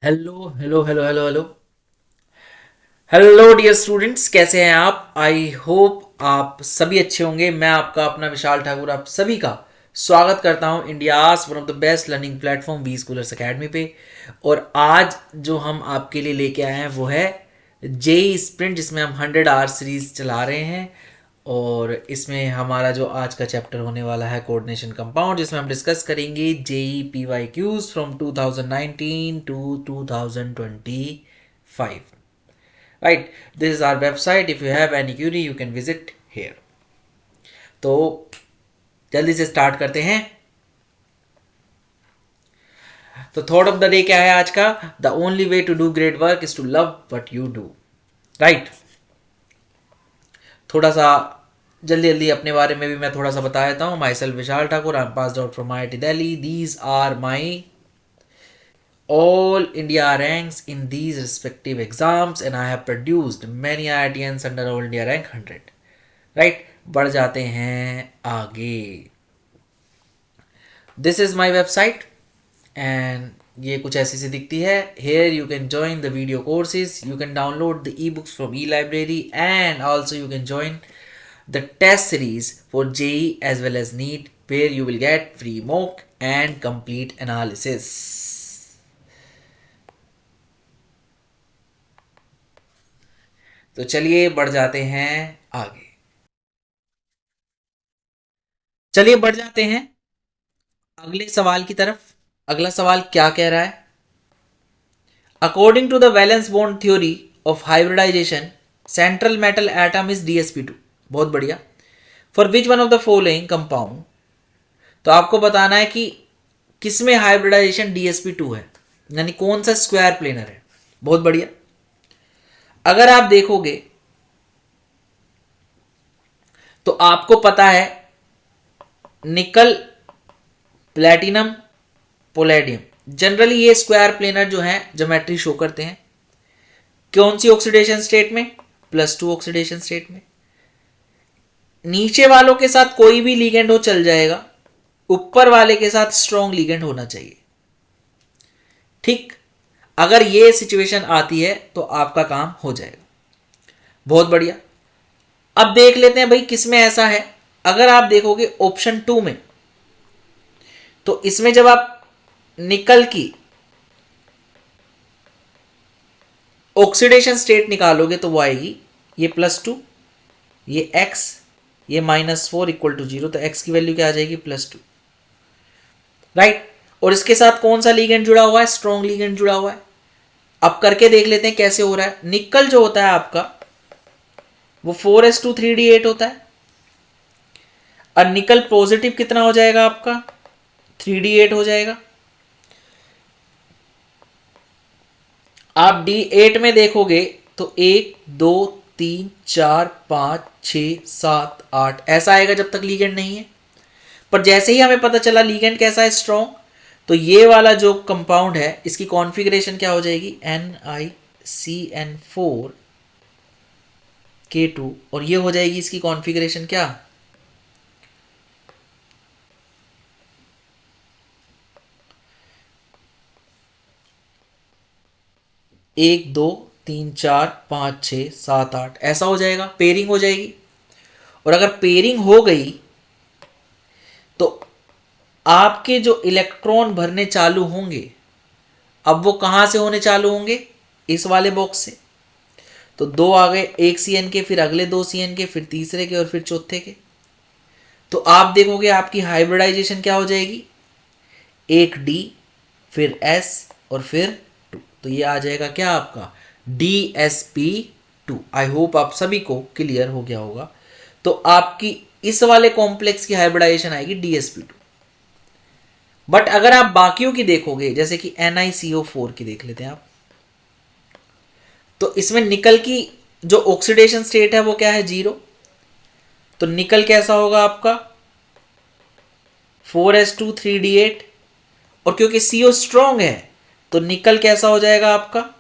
Hello hello hello hello hello hello dear students, कैसे हैं आप? आई होप आप सभी अच्छे होंगे। मैं आपका अपना विशाल ठाकुर आप सभी का स्वागत करता हूं India's one of the best learning platform we schoolers academy पे। और आज जो हम आपके लिए लेके आए हैं वो है जेई स्प्रिंट, जिसमें हम 100 आवर सीरीज चला रहे हैं। और इसमें हमारा जो आज का चैप्टर होने वाला है कोऑर्डिनेशन कंपाउंड, जिसमें हम डिस्कस करेंगे JEE PYQs from 2019 to 2025। Right, this is our website. If you have any query you can visit here. तो जल्दी से स्टार्ट करते हैं। तो थॉट ऑफ द डे क्या है आज का? The only way to do great work is to love what you do. Right, थोड़ा सा जल्दी जल्दी अपने बारे में भी मैं थोड़ा सा बता देता हूँ। Myself Vishal Thakur, I am pass out from IIT Delhi. These are my all India ranks in these respective exams and I have produced many IITians under all India rank 100. Right, बढ़ जाते हैं आगे। This is my website and ये कुछ ऐसी सी दिखती है। Here you can join the video courses, you can download the e books from e library and also you can join the test series for JEE as well as NEET, where you will get free mock and complete analysis. तो चलिए बढ़ जाते हैं आगे। चलिए बढ़ जाते हैं अगले सवाल की तरफ। अगला सवाल क्या कह रहा है? According to the valence bond theory of hybridisation, central metal atom is DsP2। बहुत बढ़िया। For which one of the following compound, तो आपको बताना है कि किसमें हाइब्रिडाइजेशन DsP2 है, यानी कौन सा स्क्वायर प्लेनर है। बहुत बढ़िया। अगर आप देखोगे तो आपको पता है निकल, प्लेटिनम, पोलेडियम। जनरली ये स्क्वायर प्लेनर जो है ज्योमेट्री शो करते हैं कौन सी ऑक्सीडेशन स्टेट में? +2 ऑक्सीडेशन स्टेट में। नीचे वालों के साथ कोई भी लिगेंड हो चल जाएगा, ऊपर वाले के साथ स्ट्रॉन्ग लिगेंड होना चाहिए। ठीक, अगर ये सिचुएशन आती है तो आपका काम हो जाएगा। बहुत बढ़िया। अब देख लेते हैं भाई किसमें ऐसा है। अगर आप देखोगे ऑप्शन 2 में, तो इसमें जब आप निकल की ऑक्सीडेशन स्टेट निकालोगे तो वो आएगी ये +2, ये x, ये -4 इक्वल टू 0। तो x की वैल्यू क्या आ जाएगी? +2। राइट, और इसके साथ कौन सा लिगेंड जुड़ा हुआ है? स्ट्रॉन्ग लिगेंड जुड़ा हुआ है। अब करके देख लेते हैं कैसे हो रहा है। निकल जो होता है आपका वो 4s2 3d8 होता है, और निकल पॉजिटिव कितना हो जाएगा आपका? 3d8 हो जाएगा। आप D8 में देखोगे तो 1 2 3 4 5 6 7 8 ऐसा आएगा जब तक लीगेंड नहीं है। पर जैसे ही हमें पता चला लीगेंड कैसा है? स्ट्रॉन्ग। तो ये वाला जो कंपाउंड है इसकी कॉन्फ़िगरेशन क्या हो जाएगी? NiCN4K2। और ये हो जाएगी इसकी कॉन्फ़िगरेशन क्या? 1 2 3 4 5 6 7 8 ऐसा हो जाएगा। पेयरिंग हो जाएगी। और अगर पेयरिंग हो गई तो आपके जो इलेक्ट्रॉन भरने चालू होंगे, अब वो कहां से होने चालू होंगे? इस वाले बॉक्स से। तो 2 आ गए, 1 CN के, फिर अगले 2 CN के, फिर तीसरे के, और फिर चौथे के। तो आप देखोगे आपकी हाइब्रिडाइजेशन क्या हो जाएगी? 1D, फिर S, और फिर 2। तो ये आ जाएगा क्या आपका? DsP2। आई होप आप सभी को क्लियर हो गया होगा। तो आपकी इस वाले कॉम्प्लेक्स की हाइब्रिडाइजेशन आएगी DsP2। बट अगर आप बाकियों की देखोगे, जैसे कि NiCO4 की देख लेते हैं आप, तो इसमें निकल की जो ऑक्सीडेशन स्टेट है वो क्या है? 0। तो निकल कैसा होगा आपका? 4s2 3d8। और क्योंकि CO स्ट्रॉन्ग है तो निकल कैसा हो जाएगा आपका?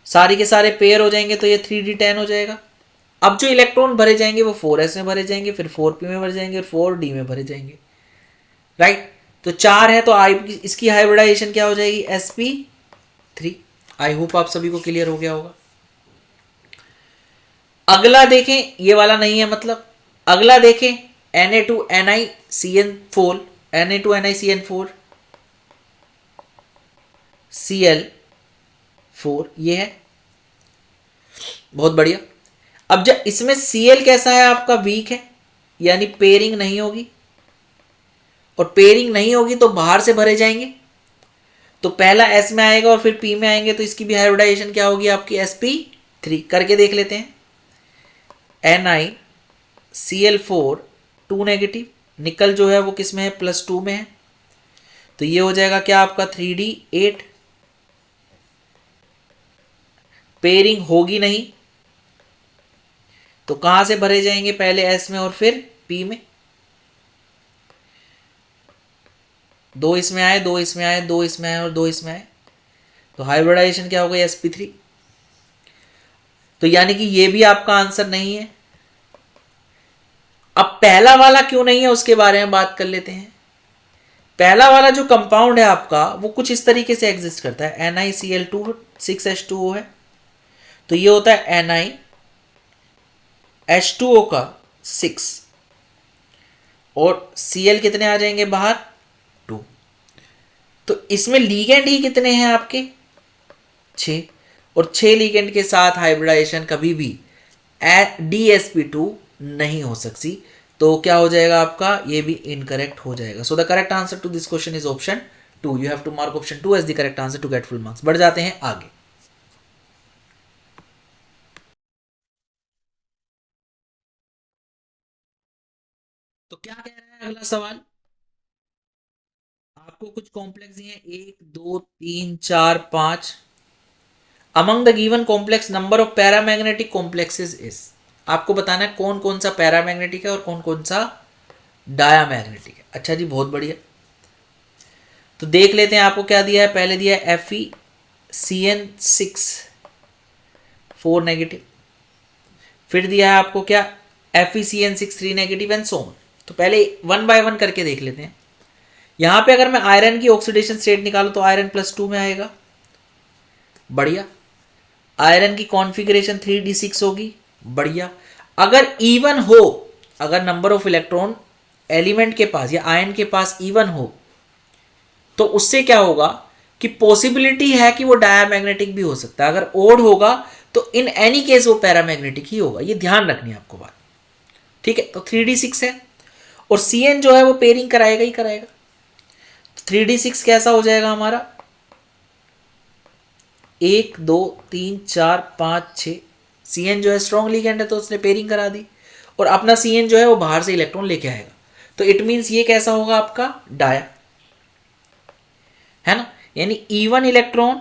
सारे के सारे पेयर हो जाएंगे, तो ये 3d10 हो जाएगा। अब जो इलेक्ट्रॉन भरे जाएंगे वो 4s में भरे जाएंगे, फिर 4p में भरे जाएंगे, और 4d में भरे जाएंगे। राइट, तो 4 है तो इसकी हाइब्रिडाइजेशन क्या हो जाएगी? sp 3। आई होप आप सभी को क्लियर हो गया होगा। अगला देखें, ये वाला नहीं है मतलब, अगला देखें Na2NiCN4 Na2NiCN4 Cl4 ये है, बहुत बढ़िया। अब जब इसमें Cl कैसा है आपका, वीक है, यानी पेयरिंग नहीं होगी, और पेयरिंग नहीं होगी तो बाहर से भरे जाएंगे, तो पहला S में आएगा और फिर P में आएंगे, तो इसकी भी हाइब्रिडाइजेशन क्या होगी आपकी sp3। करके देख लेते हैं। NiCl4 2 नेगेटिव, निकल जो है वो किस में है, +2 में है, तो ये हो जाएगा क्या आपका 3D8। पेयरिंग होगी नहीं तो कहां से भरे जाएंगे, पहले S में और फिर P में। 2 इसमें आए, 2 इसमें आए, 2 इसमें आए और 2 इसमें आए, तो हाइब्रिडाइजेशन क्या हो गई sp3। तो यानी कि ये भी आपका आंसर नहीं है। अब पहला वाला क्यों नहीं है उसके बारे में बात कर लेते हैं। पहला वाला जो कंपाउंड है आपका वो कुछ इस तरीके से एग्जिस्ट करता है, NiCl2 6H2O है, तो ये होता है NiH2O का 6 और Cl कितने आ जाएंगे बाहर, 2। तो इसमें लीगेंड ही कितने हैं आपके, 6, और 6 लीगेंड के साथ हाइब्रिडाइजेशन कभी भी DsP2 नहीं हो सकती, तो क्या हो जाएगा आपका, ये भी इनकरेक्ट हो जाएगा। So the correct answer to this question is option 2। You have to mark option 2 as the correct answer to get full marks. बढ़ जाते हैं आगे। तो क्या कह रहा है अगला सवाल, आपको कुछ कॉम्प्लेक्स दिए हैं 1 2 3 4 5। Among the given complex number of paramagnetic complexes is, आपको बताना है कौन कौन सा पैरामैग्नेटिक है और कौन कौन सा डायामैग्नेटिक है। अच्छा जी, बहुत बढ़िया। तो देख लेते हैं आपको क्या दिया है। पहले दिया है FeCN6 4 नेगेटिव, फिर दिया है आपको क्या FeCN6 3 negative and so on. तो पहले 1 बाय 1 करके देख लेते हैं। यहां पे अगर मैं आयरन की ऑक्सीडेशन स्टेट निकालूं तो आयरन +2 में आएगा, बढ़िया। आयरन की कॉन्फ़िगरेशन 3d6 होगी, बढ़िया। अगर इवन हो, अगर नंबर ऑफ इलेक्ट्रॉन एलिमेंट के पास या आयन के पास इवन हो, तो उससे क्या होगा कि पॉसिबिलिटी है कि वो डायामैग्नेटिक भी हो सकता है। अगर ओड होगा तो इन एनी केस वो पैरामैग्नेटिक ही होगा, ये ध्यान रखनी है आपको बात, ठीक है। तो 3d6 है और Cn जो है वो पेयरिंग कराएगा ही कराएगा। 3d6 कैसा हो जाएगा हमारा, 1 2 3 4 5 6। Cn जो है स्ट्रॉन्ग लिगेंड है तो उसने पेयरिंग करा दी, और अपना Cn जो है वो बाहर से इलेक्ट्रॉन लेके आएगा, तो इट मीन्स ये कैसा होगा आपका, डाया, है ना। यानी even electron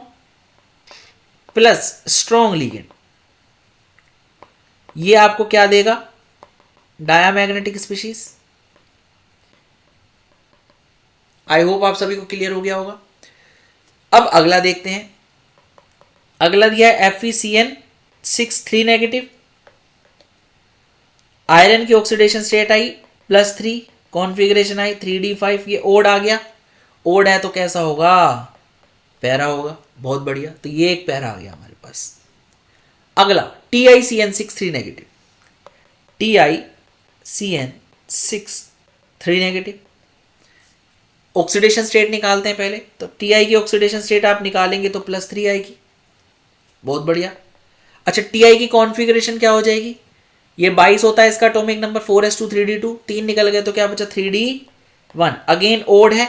plus strong ligand, ये आपको क्या देगा, डायामैग्नेटिक स्पीशीज। आई होप आप सभी को क्लियर हो गया होगा। अब अगला देखते हैं। अगला दिया है FeCN6 3 नेगेटिव, आयरन की ऑक्सीडेशन स्टेट आई +3, कॉन्फ़िगरेशन आई 3d5, ये ओड आ गया। ओड है तो कैसा होगा, पैरा होगा, बहुत बढ़िया। तो ये एक पैरा आ गया हमारे पास। अगला TiCN6 3 negative, TiCN6 3 negative, oxidation state निकालते हैं पहले। तो Ti की ऑक्सीडेशन स्टेट आप निकालेंगे तो +3 आएगी, बहुत बढ़िया। अच्छा, Ti की कॉन्फ़िगरेशन क्या हो जाएगी, ये 22 होता है इसका एटॉमिक नंबर, 4s2 3d2, 3 निकल गए तो क्या बचा 3d1। अगेन ओड है,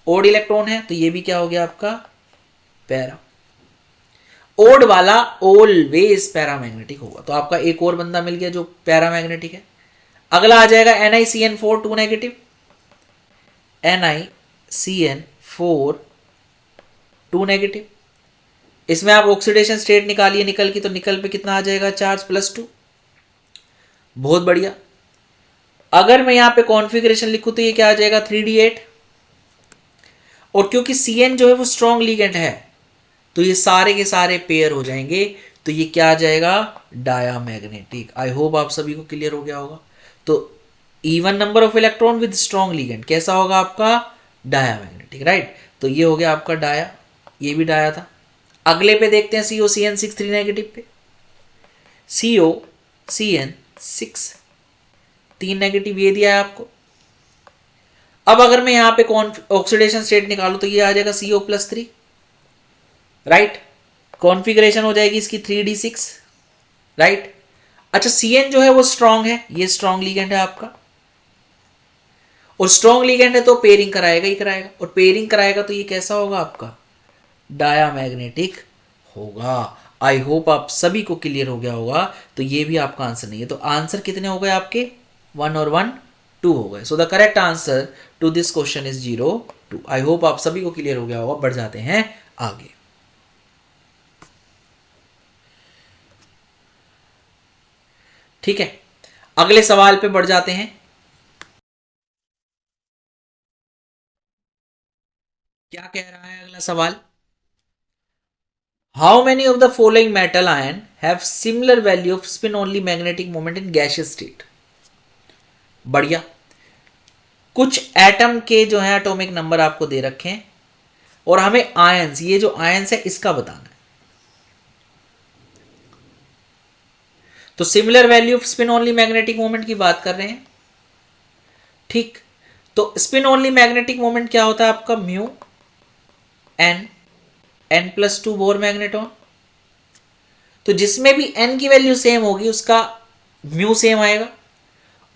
ओड इलेक्ट्रॉन है, तो ये भी क्या हो गया आपका, पैरा। ओड वाला ऑलवेज पैरामैग्नेटिक होगा, तो आपका एक और बंदा मिल गया जो पैरामैग्नेटिक है। अगला आ जाएगा NiCN4 2 नेगेटिव, NiCN4 2 नेगेटिव। इसमें आप ऑक्सीडेशन स्टेट निकालिए निकल की, तो निकल पे कितना आ जाएगा, चार्ज +2, बहुत बढ़िया। अगर मैं यहां पे कॉन्फ़िगरेशन लिखूं तो ये क्या आ जाएगा 3d8, और क्योंकि Cn जो है वो स्ट्रॉन्ग लिगेंड है तो ये सारे के सारे पेयर हो जाएंगे, तो ये क्या आ जाएगा, डायामैग्नेटिक। आई होप आप सभी को क्लियर हो गया होगा। तो even number of electron with strong ligand कैसा होगा आपका, डायामैग्नेटिक, राइट। तो ये हो गया आपका डाया, ये भी डाया था। अगले पे देखते हैं COCN6 3 नेगेटिव पे, COCN6 3 नेगेटिव ये दिया है आपको। अब अगर मैं यहां पे ऑक्सीडेशन स्टेट निकालू तो ये आ जाएगा CO+3, राइट। कॉन्फ़िगरेशन हो जाएगी इसकी 3D6, राइट। अच्छा CN जो है वो स्ट्रांग है, ये स्ट्रांग लिगेंड है आपका, और स्ट्रांग लिगेंड है तो पेयरिंग कराएगा ही कराएगा, और पेयरिंग कराएगा तो ये कैसा होगा आपका, डायामैग्नेटिक होगा। आई होप आप सभी को क्लियर हो गया होगा। तो ये भी आपका आंसर नहीं है। तो आंसर कितने हो गए आपके, 1 और 1 2 हो गए। So the correct answer to this question is 0 2। I hope आप सभी को क्लियर हो गया होगा। बढ़ जाते हैं आगे। ठीक है, अगले सवाल पे बढ़ जाते हैं। क्या कह रहा है अगला सवाल, how many of the following metal ion have similar value off spin only magnetic moment in gaseous state. बढ़िया, कुछ एटम के जो है एटॉमिक नंबर आपको दे रखे हैं और हमें आयंस, ये जो आयंस है इसका बताना है। तो similar value off spin only magnetic moment की बात कर रहे हैं, ठीक। तो स्पिन ओनली मैग्नेटिक मोमेंट क्या होता है आपका, म्यू n+2 बोर मैग्नेटॉन। तो जिसमें भी n की वैल्यू सेम होगी उसका म्यू सेम आएगा,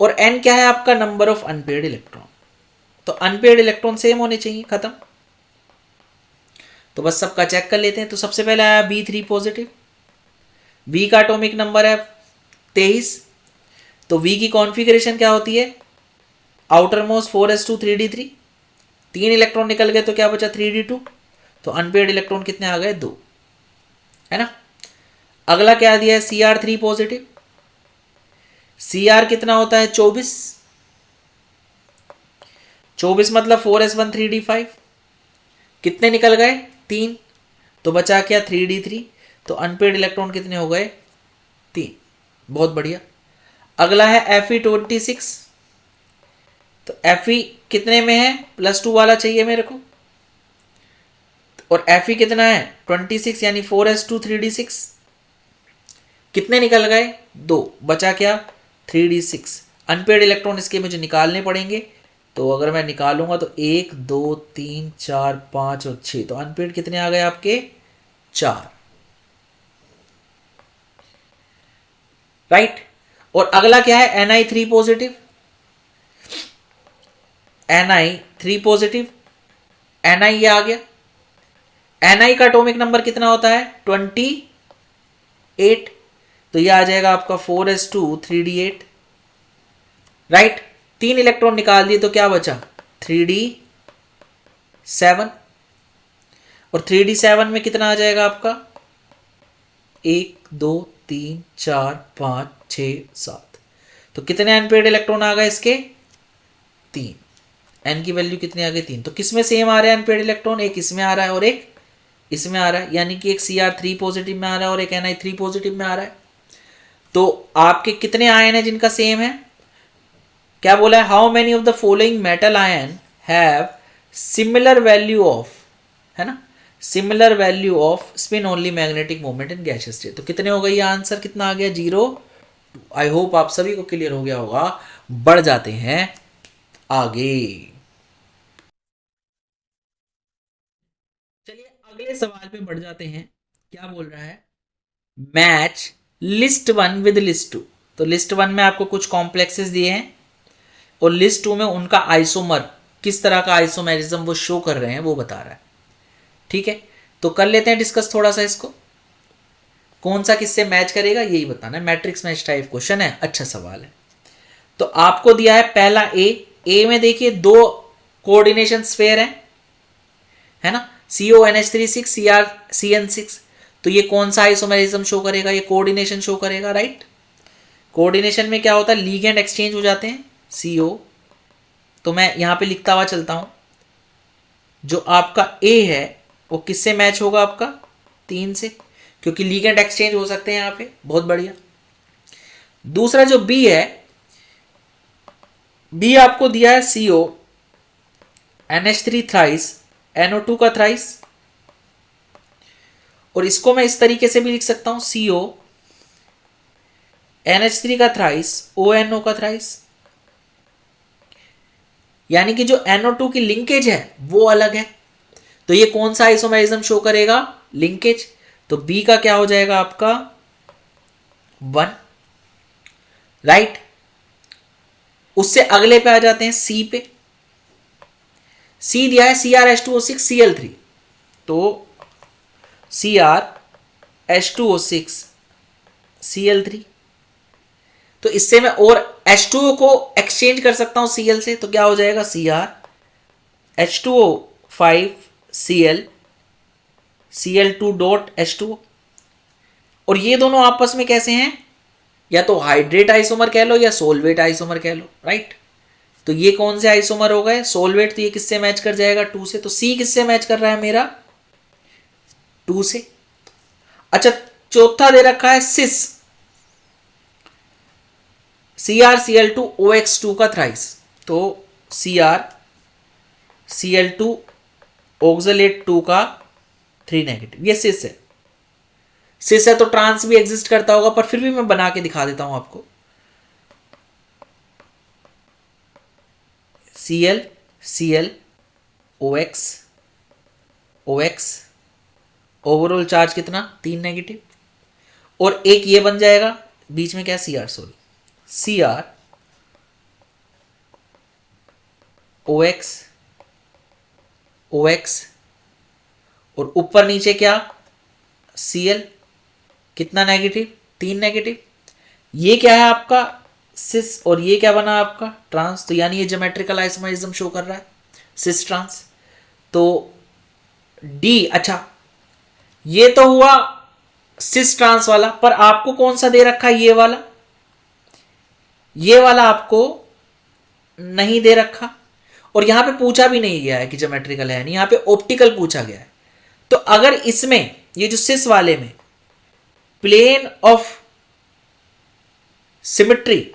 और n क्या है आपका, नंबर ऑफ अनपेयर्ड इलेक्ट्रॉन। तो अनपेयर्ड इलेक्ट्रॉन सेम होने चाहिए, खत्म। तो बस सबका चेक कर लेते हैं। तो सबसे पहले आया B3 पॉजिटिव, V का एटॉमिक नंबर है 23। तो V की कॉन्फ़िगरेशन क्या होती है, outer most 4s2 3d3, 3 electron निकल गए तो क्या बचा 3d2। तो अनपेयर्ड इलेक्ट्रॉन कितने आ गए, 2, है ना। अगला क्या दिया है, Cr3 पॉजिटिव, Cr कितना होता है 24, 24 मतलब 4s1 3d5, कितने निकल गए 3, तो बचा क्या 3d3। तो अनपेयर्ड इलेक्ट्रॉन कितने हो गए 3, बहुत बढ़िया। अगला है Fe26, तो Fe कितने में है, +2 वाला चाहिए मेरे को, और Fe कितना है 26 यानी 4s2 3d6, कितने निकल गए 2, बचा क्या 3d6। अनपेयर्ड इलेक्ट्रॉन इसके मुझे निकालने पड़ेंगे। तो अगर मैं निकालूंगा तो 1 2 3 4 5 और 6, तो अनपेयर्ड कितने आ गए आपके 4, राइट। और अगला क्या है Ni3 positive, Ni3 positive, Ni ये आ गया। Ni का एटॉमिक नंबर कितना होता है 28, तो ये आ जाएगा आपका 4s2 3d8, राइट। 3 इलेक्ट्रॉन निकाल दिए तो क्या बचा 3d7, और 3d7 में कितना आ जाएगा आपका 1 2 3 4 5 6 7, तो कितने अनपेयर्ड इलेक्ट्रॉन आ गए इसके 3, n की वैल्यू कितनी आ गई 3। तो किसमें सेम आ रहा है अनपेयर्ड इलेक्ट्रॉन, एक इसमें आ रहा है और एक इसमें आ रहा है, यानी कि एक Cr3 पॉजिटिव में आ रहा है और एक Ni3 पॉजिटिव में आ रहा है। तो आपके कितने आयन है जिनका सेम है, क्या बोला है, how many of the following metal ion have similar value of, है ना, similar value off spin only magnetic moment in gaseous state. तो कितने हो गए, ये आंसर कितना आ गया 0 2। आई होप आप सभी को क्लियर हो गया होगा। बढ़ जाते हैं आगे। चलिए अगले सवाल पे बढ़ जाते हैं। क्या बोल रहा है, मैच लिस्ट 1 विद लिस्ट 2। तो लिस्ट 1 में आपको कुछ कॉम्प्लेक्सेस दिए हैं और लिस्ट 2 में उनका आइसोमर, किस तरह का आइसोमेरिज्म वो शो कर रहे हैं वो बता रहा है। ठीक है, तो कर लेते हैं डिस्कस थोड़ा सा इसको, कौन सा किससे मैच करेगा यही बताना है। मैट्रिक्स मैच टाइप क्वेश्चन है, अच्छा सवाल है। तो आपको दिया है पहला ए में देखिए 2 कोऑर्डिनेशन स्फेयर है ना, CONH36 CN6। तो ये कौन सा आइसोमेरिज्म शो करेगा, ये कोऑर्डिनेशन शो करेगा, राइट। कोऑर्डिनेशन में क्या होता है, लीगेंड एक्सचेंज हो जाते हैं CO। तो मैं यहां पे लिखता हुआ चलता हूं, जो आपका A है वो किससे मैच होगा आपका 3 से, क्योंकि लीगेंड एक्सचेंज हो सकते हैं यहां पे, बहुत बढ़िया। दूसरा जो B है, B आपको दिया है CONH3 थ्राइस NO2 का थ्राइस, और इसको मैं इस तरीके से भी लिख सकता हूं CO NH3 का थ्राइस ONO का थ्राइस, यानी कि जो NO2 की लिंकेज है वो अलग है। तो ये कौन सा आइसोमेरिज्म शो करेगा? लिंकेज। तो B का क्या हो जाएगा आपका 1, राइट। उससे अगले पे आ जाते हैं C पे। C दिया है CrH2O6 Cl3, तो CrH2O6 Cl3, तो इससे मैं और H2O को एक्सचेंज कर सकता हूं Cl से, तो क्या हो जाएगा CrH2O5 Cl Cl2.H2O। और ये दोनों आपस में कैसे हैं? या तो हाइड्रेट आइसोमर कह लो या सोलवेट आइसोमर कह लो, राइट। तो ये कौन से आइसोमर हो गए? सोलवेट। तो ये किससे मैच कर जाएगा? 2 से। तो C किससे मैच कर रहा है मेरा? 2 से। अच्छा, चौथा दे रखा है सिस CrCl2OX2 का थ्राइस, तो CrCl2 ऑक्सलेट 2 का 3 नेगेटिव, ये सिस है। सिस है तो ट्रांस भी एग्जिस्ट करता होगा, पर फिर भी मैं बना के दिखा देता हूं आपको। Cl Cl OX OX, overall charge कितना? 3 नेगेटिव। और एक ये बन जाएगा बीच में क्या? Cr, sorry Cr OX OX, और ऊपर नीचे क्या? Cl, कितना नेगेटिव? 3 नेगेटिव। ये क्या है आपका? सिस, और ये क्या बना आपका? ट्रांस। तो यानी ये ज्योमेट्रिकल आइसोमेरिज्म शो कर रहा है, सिस ट्रांस। तो डी, अच्छा ये तो हुआ सिस ट्रांस वाला, पर आपको कौन सा दे रखा है? ये वाला। ये वाला आपको नहीं दे रखा, और यहां पे पूछा भी नहीं गया है कि ज्योमेट्रिकल है नहीं, यहां पे ऑप्टिकल पूछा गया है। तो अगर इसमें ये जो सिस वाले में प्लेन ऑफ सिमेट्री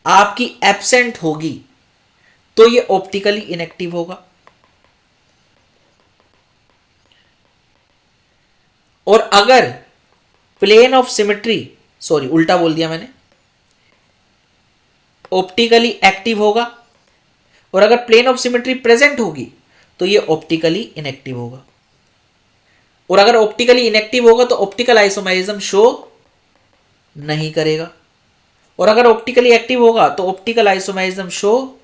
आपकी एब्सेंट होगी, तो ये ऑप्टिकली इनएक्टिव होगा। और अगर प्लेन ऑफ सिमेट्री, सॉरी उल्टा बोल दिया मैंने, ऑप्टिकली एक्टिव होगा, और अगर प्लेन ऑफ सिमेट्री प्रेजेंट होगी तो ये ऑप्टिकली इनएक्टिव होगा। और अगर ऑप्टिकली इनएक्टिव होगा तो ऑप्टिकल आइसोमेरिज्म शो नहीं करेगा, और अगर ऑप्टिकली एक्टिव होगा तो ऑप्टिकल आइसोमेरिज्म शो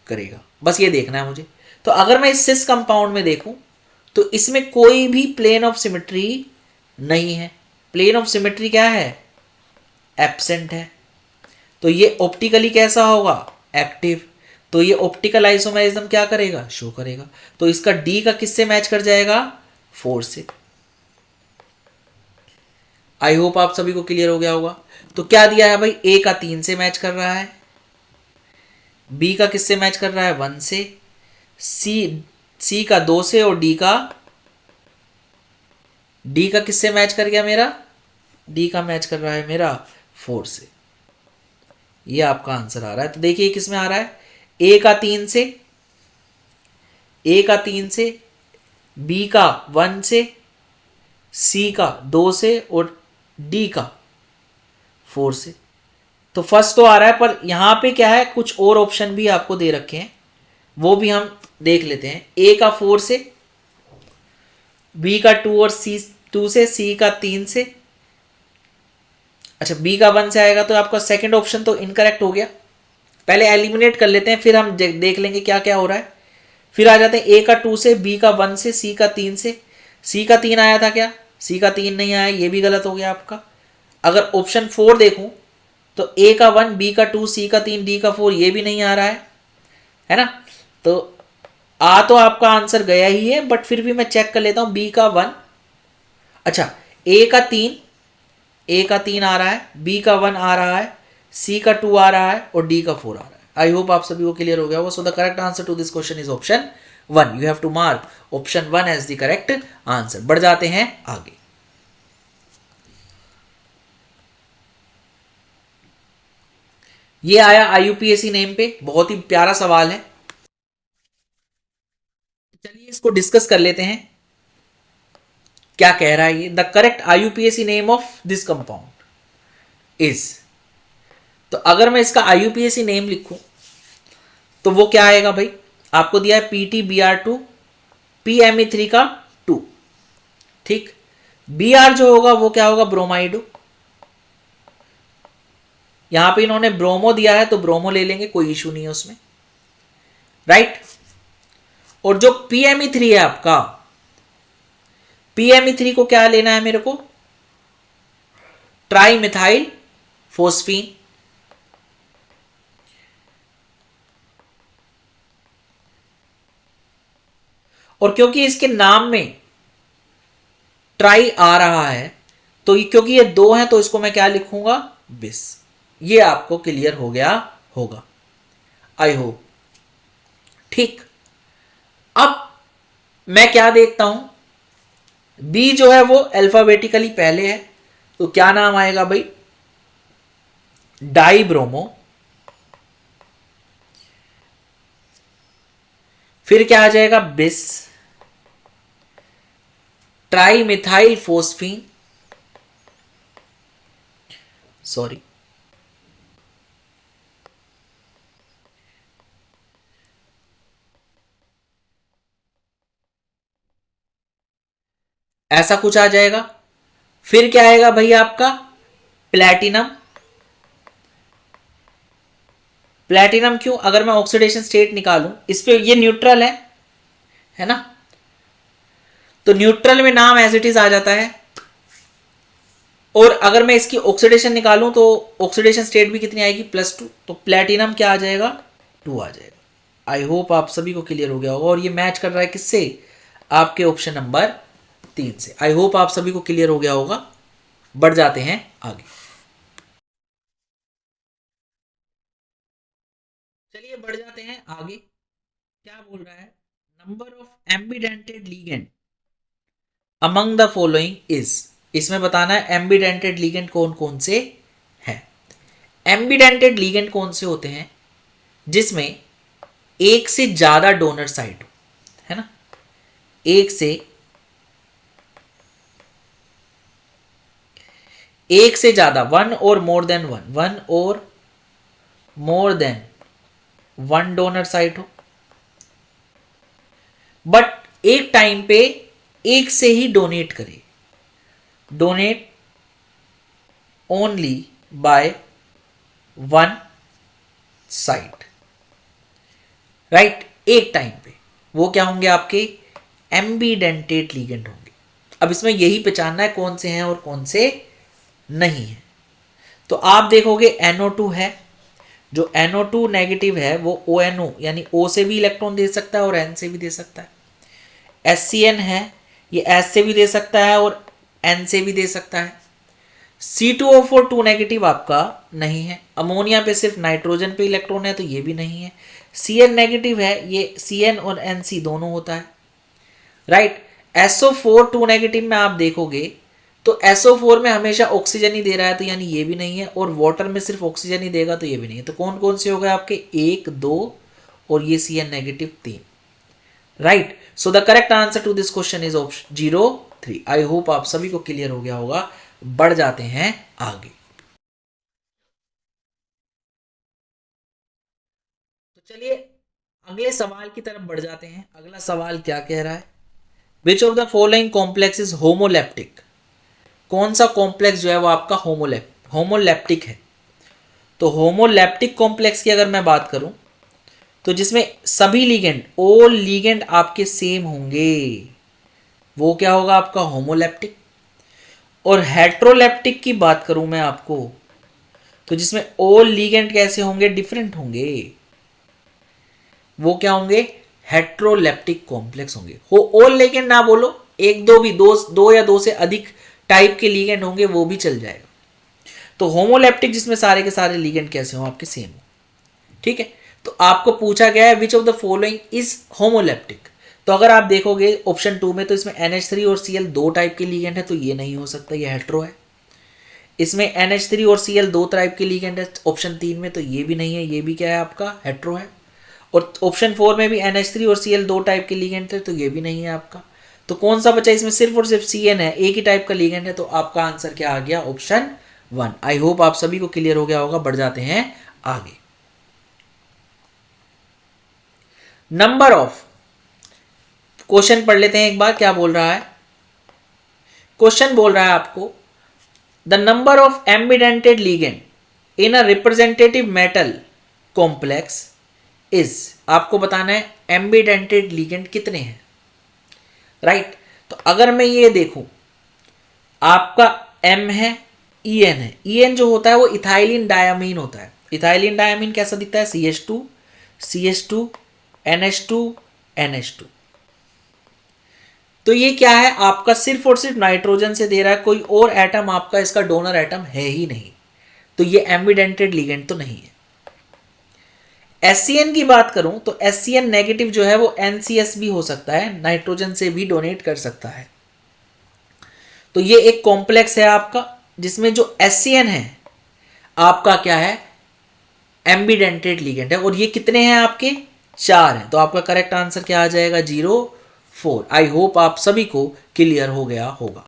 करेगा। बस ये देखना है मुझे। तो अगर मैं इस सिस कंपाउंड में देखूं तो इसमें कोई भी प्लेन ऑफ सिमेट्री नहीं है। प्लेन ऑफ सिमेट्री क्या है? एब्सेंट है। तो ये ऑप्टिकली कैसा होगा? एक्टिव। तो ये ऑप्टिकल आइसोमेरिज्म क्या करेगा? शो करेगा। तो इसका डी का किससे मैच कर जाएगा? 4 से। आई होप आप सभी को क्लियर हो गया होगा। तो क्या दिया है भाई? ए का 3 से मैच कर रहा है, बी का किससे मैच कर रहा है? 1 से, सी का 2 से, और डी का किससे मैच कर गया मेरा? डी का मैच कर रहा है मेरा 4 से। ये आपका आंसर आ रहा है। तो देखिए किस में आ रहा है? ए का 3 से, ए का 3 से, बी का 1 से, सी का 2 से, और डी का 4 से। तो फर्स्ट तो आ रहा है, पर यहां पे क्या है, कुछ और ऑप्शन भी आपको दे रखे हैं, वो भी हम देख लेते हैं। ए का 4 से, बी का 2 और सी 2 से, सी का 3 से। अच्छा, बी का 1 से आएगा तो आपका सेकंड ऑप्शन तो इनकरेक्ट हो गया। पहले एलिमिनेट कर लेते हैं, फिर हम देख लेंगे क्या क्या हो रहा है। फिर आ जाते हैं ए का 2 से, बी का 1 से, सी का 3 से। सी का 3 आया था क्या? सी का 3 नहीं आया, ये भी गलत हो गया आपका। अगर ऑप्शन 4 देखूं तो ए का 1, बी का 2, सी का 3, डी का 4, ये भी नहीं आ रहा है ना। तो तो आपका आंसर गया ही है, बट फिर भी मैं चेक कर लेता हूं। बी का 1, अच्छा ए का 3 आ रहा है, बी का 1 आ रहा है, सी का 2 आ रहा है, और डी का 4 आ रहा है। आई होप आप सभी को क्लियर हो गया होगा। So the correct answer to this question is option 1। You have to mark option 1 as the correct answer. बढ़ जाते हैं आगे। ये आया IUPAC नेम पे, बहुत ही प्यारा सवाल है। चलिए इसको डिस्कस कर लेते हैं। क्या कह रहा है ये, the correct IUPAC name of this compound is. तो अगर मैं इसका आईयूपीएसी नेम लिखूं तो वो क्या आएगा भाई, आपको दिया है PTBr2 PMe3 का 2, ठीक। Br जो होगा वो क्या होगा, ब्रोमाइड। यहां पे इन्होंने ब्रोमो दिया है तो ब्रोमो ले लेंगे, कोई इशू नहीं है उसमें, राइट। और जो PMe3 है आपका, PMe3 को क्या लेना है मेरे को, ट्राई मिथाइल फोस्फीन। और क्योंकि इसके नाम में ट्राई आ रहा है तो क्योंकि ये दो हैं तो इसको मैं क्या लिखूंगा, बिस। ये आपको क्लियर हो गया होगा, आई होप, ठीक। अब मैं क्या देखता हूं, बी जो है वो अल्फाबेटिकली पहले है तो क्या नाम आएगा भाई, डाई ब्रोमो। फिर क्या आ जाएगा, बिस, ट्राई मिथाइल फोस्फीन, सॉरी, ऐसा कुछ आ जाएगा। फिर क्या आएगा भाई आपका, प्लैटिनम। प्लैटिनम क्यों, अगर मैं ऑक्सीडेशन स्टेट निकालूं इस पे, ये न्यूट्रल है ना, तो न्यूट्रल में नाम एज इट इज आ जाता है। और अगर मैं इसकी ऑक्सीडेशन निकालूं तो ऑक्सीडेशन स्टेट भी कितनी आएगी, +2, तो प्लैटिनम क्या आ जाएगा, 2 आ जाएगा। आई होप आप सभी को क्लियर हो गया होगा। और ये मैच कर रहा है किससे, आपके ऑप्शन नंबर 3 से। आई होप आप सभी को क्लियर हो गया होगा। बढ़ जाते हैं आगे, चलिए बढ़ जाते हैं आगे। क्या बोल रहा है, number of ambidentate ligand among the following is. इसमें बताना है एम्बिडेंटेड लीगेंड कौन कौन से हैं। एम्बिडेंटेड लीगेंड कौन से होते हैं, जिसमें एक से ज्यादा डोनर साइट हो, है ना, एक से ज्यादा, वन और more than one donor site हो, बट एक टाइम पे एक से ही डोनेट करे, donate only by one site, right, एक टाइम पे। वो क्या होंगे आपके, एम्बिडेंटेड लीगेंड होंगे। अब इसमें यही पहचानना है कौन से हैं और कौन से नहीं है। तो आप देखोगे NO2 है, जो NO2 नेगेटिव है वो ONO यानी O से भी इलेक्ट्रॉन दे सकता है और N से भी दे सकता है। SCN है, ये S से भी दे सकता है और N से भी दे सकता है। C2O4 2 नेगेटिव आपका नहीं है। अमोनिया पे सिर्फ नाइट्रोजन पे इलेक्ट्रॉन है तो ये भी नहीं है। Cn नेगेटिव है, ये Cn और Nc दोनों होता है, राइट। SO4 2 नेगेटिव में आप देखोगे तो SO4 में हमेशा ऑक्सीजन ही दे रहा है तो यानी ये भी नहीं है, और वाटर में सिर्फ ऑक्सीजन ही देगा तो ये भी नहीं है। तो कौन कौन से हो गए आपके, 1 2 और ये Cn negative 3, right. So the correct answer to this question is option 0 3। I hope आप सभी को क्लियर हो गया होगा। बढ़ जाते हैं आगे, तो चलिए अगले सवाल की तरफ बढ़ जाते हैं। अगला सवाल क्या कह रहा है, which of the following complex is homoleptic. कौन सा कॉम्प्लेक्स जो है वो आपका होमोलेप्टिक है। तो होमोलेप्टिक कॉम्प्लेक्स की अगर मैं बात करूं तो जिसमें सभी लीगेंड, ऑल लीगेंड आपके सेम होंगे, वो क्या होगा आपका होमोलेप्टिक। और हेट्रोलेप्टिक की बात करूं मैं आपको तो जिसमें ऑल लीगेंड कैसे होंगे, डिफरेंट होंगे, वो क्या होंगे, हेट्रोलेप्टिक कॉम्प्लेक्स होंगे। हो ऑल लीगेंड ना बोलो, एक दो भी, दो या दो से अधिक टाइप के लीगेंड होंगे वो भी चल जाएगा। तो होमोलेप्टिक जिसमें सारे के सारे लीगेंड कैसे हो, आपके सेम हो, ठीक है। तो आपको पूछा गया है which of the following is homoleptic. तो अगर आप देखोगे ऑप्शन 2 में तो इसमें NH3 और Cl दो टाइप के लीगेंड है तो ये नहीं हो सकता, ये हेट्रो है। इसमें NH3 और Cl दो टाइप के लीगेंड है ऑप्शन 3 में तो ये भी नहीं है, ये भी क्या है आपका हेट्रो है। और ऑप्शन 4 में भी NH3 और Cl दो टाइप के लीगेंड थे तो ये भी नहीं है आपका। तो कौन सा बचा इसमें, सिर्फ और सिर्फ Cn है, एक ही टाइप का लिगेंड है, तो आपका आंसर क्या आ गया, ऑप्शन 1। आई होप आप सभी को क्लियर हो गया होगा। बढ़ जाते हैं आगे। नंबर ऑफ, क्वेश्चन पढ़ लेते हैं एक बार, क्या बोल रहा है। क्वेश्चन बोल रहा है आपको, the number of ambidentate ligand in a representative metal complex is, आपको बताना है एम्बिडेंटेड लिगेंड कितने हैं, राइट। तो अगर मैं ये देखूं, आपका M है, En है, En जो होता है वो इथाइलिन डायमीन होता है। इथाइलिन डायमीन कैसा दिखता है, CH2 CH2 NH2 NH2। तो ये क्या है आपका, सिर्फ और सिर्फ नाइट्रोजन से दे रहा है, कोई और एटम आपका इसका डोनर एटम है ही नहीं, तो ये एम्बिडेंटेड लिगेंड तो नहीं है। SCN की बात करूं तो SCN नेगेटिव जो है वो NCS भी हो सकता है, नाइट्रोजन से भी डोनेट कर सकता है। तो ये एक कॉम्प्लेक्स है आपका, जिसमें जो SCN है आपका क्या है, एम्बिडेंटेड लिगेंड है, और ये कितने हैं आपके, 4 हैं। तो आपका करेक्ट आंसर क्या आ जाएगा, 0,4। आई होप आप सभी को क्लियर हो गया होगा।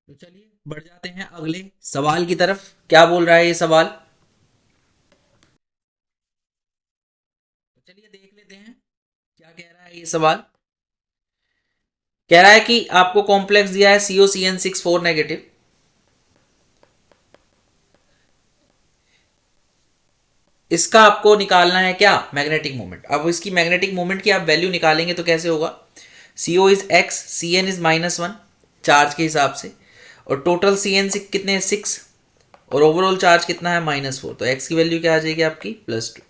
तो चलिए बढ़ जाते हैं अगले सवाल की तरफ। क्या बोल रहा है ये सवाल, तो चलिए देख लेते हैं क्या कह रहा है ये सवाल। कह रहा है कि आपको कॉम्प्लेक्स दिया है COCN64 नेगेटिव, इसका आपको निकालना है क्या, मैग्नेटिक मोमेंट। अब इसकी मैग्नेटिक मोमेंट की आप वैल्यू निकालेंगे तो कैसे होगा, CO is x, CN is -1 charge के हिसाब से, और टोटल CN से कितने हैं 6, और ओवरऑल चार्ज कितना है -4, तो x की वैल्यू क्या आ जाएगी आपकी +2।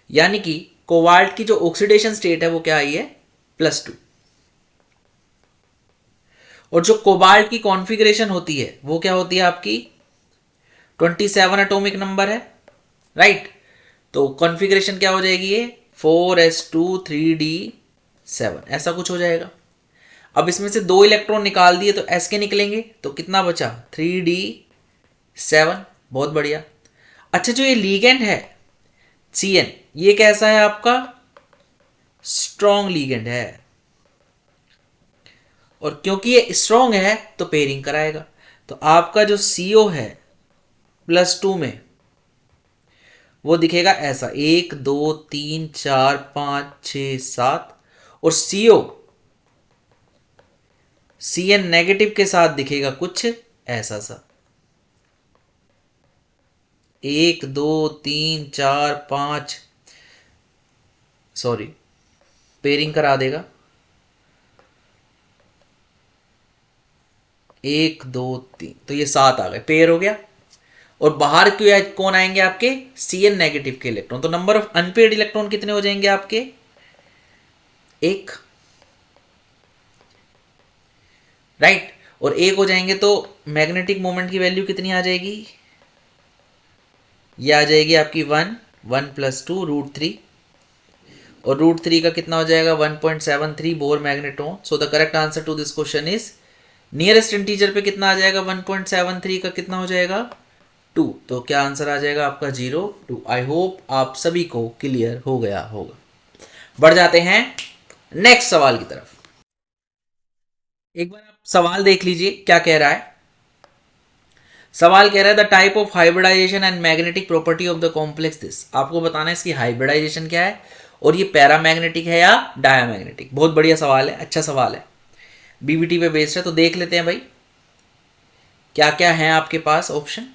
यानी कि कोबाल्ट की जो ऑक्सीडेशन स्टेट है वो क्या आई है, +2। और जो कोबाल्ट की कॉन्फ़िगरेशन होती है वो क्या होती है आपकी, 27 एटॉमिक नंबर है, राइट। तो कॉन्फ़िगरेशन क्या हो जाएगी, ये 4s2 3d7 ऐसा कुछ हो जाएगा। अब इसमें से 2 इलेक्ट्रॉन निकाल दिए तो s के निकलेंगे, तो कितना बचा 3d7, बहुत बढ़िया। अच्छा जो ये लीगेंड है Cn, ये कैसा है आपका, स्ट्रॉन्ग लीगेंड है, और क्योंकि ये स्ट्रॉन्ग है तो पेयरिंग कराएगा। तो आपका जो CO है +2 में वो दिखेगा ऐसा, 1 2 3 4 5 6 7, और CN नेगेटिव के साथ दिखेगा कुछ ऐसा सा, 1 2 3 4 5, सॉरी पेयरिंग करा देगा, 1 2 3, तो ये 7 आ गए, पेयर हो गया। और बाहर क्यों कौन आएंगे आपके, CN नेगेटिव के इलेक्ट्रॉन। तो नंबर ऑफ अनपेयर्ड इलेक्ट्रॉन कितने हो जाएंगे आपके, 1, राइट। और 1 हो जाएंगे तो मैग्नेटिक मोमेंट की वैल्यू कितनी आ जाएगी, ये आ जाएगी आपकी 1 1 + 2 √3, और √3 का कितना हो जाएगा 1.73 Bohr magneton. So the correct answer to this question is, nearest integer पे कितना आ जाएगा, 1.73 का कितना हो जाएगा 2, तो क्या आंसर आ जाएगा आपका 0,2। आई होप आप सभी को क्लियर हो गया होगा। बढ़ जाते हैं नेक्स्ट सवाल की तरफ। एक बार आप सवाल देख लीजिए क्या कह रहा है। सवाल कह रहा है the type of hybridization and magnetic property of the complex this, आपको बताना है इसकी हाइब्रिडाइजेशन क्या है, और ये पैरामैग्नेटिक है या डायामैग्नेटिक। बहुत बढ़िया सवाल है, अच्छा सवाल है, बीबीटी पे बेस्ड है। तो देख लेते हैं भाई क्या क्या है आपके पास ऑप्शन।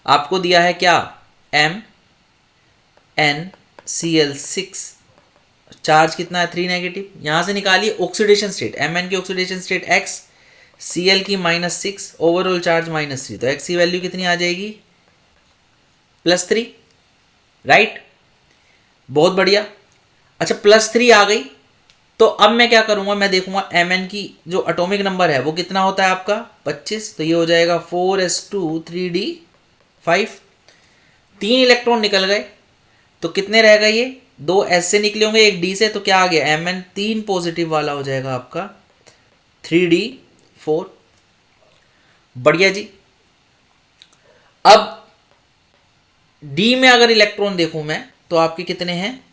आपको दिया है क्या, MnCl6, चार्ज कितना है 3 नेगेटिव। यहां से निकालिए ऑक्सीडेशन स्टेट, Mn की ऑक्सीडेशन स्टेट x, Cl की -6, ओवरऑल चार्ज -3, तो x की वैल्यू कितनी आ जाएगी +3, राइट। बहुत बढ़िया। अच्छा +3 आ गई, तो अब मैं क्या करूंगा, मैं देखूंगा Mn की जो एटॉमिक नंबर है वो कितना होता है आपका 25, तो ये हो जाएगा 4s2 3d5, 3 इलेक्ट्रॉन निकल गए, तो कितने रह गए, ये 2 s से निकले होंगे 1 d से, तो क्या आ गया Mn 3 पॉजिटिव वाला हो जाएगा आपका 3d4। बढ़िया जी। अब d में अगर इलेक्ट्रॉन देखूं मैं तो आपके कितने हैं,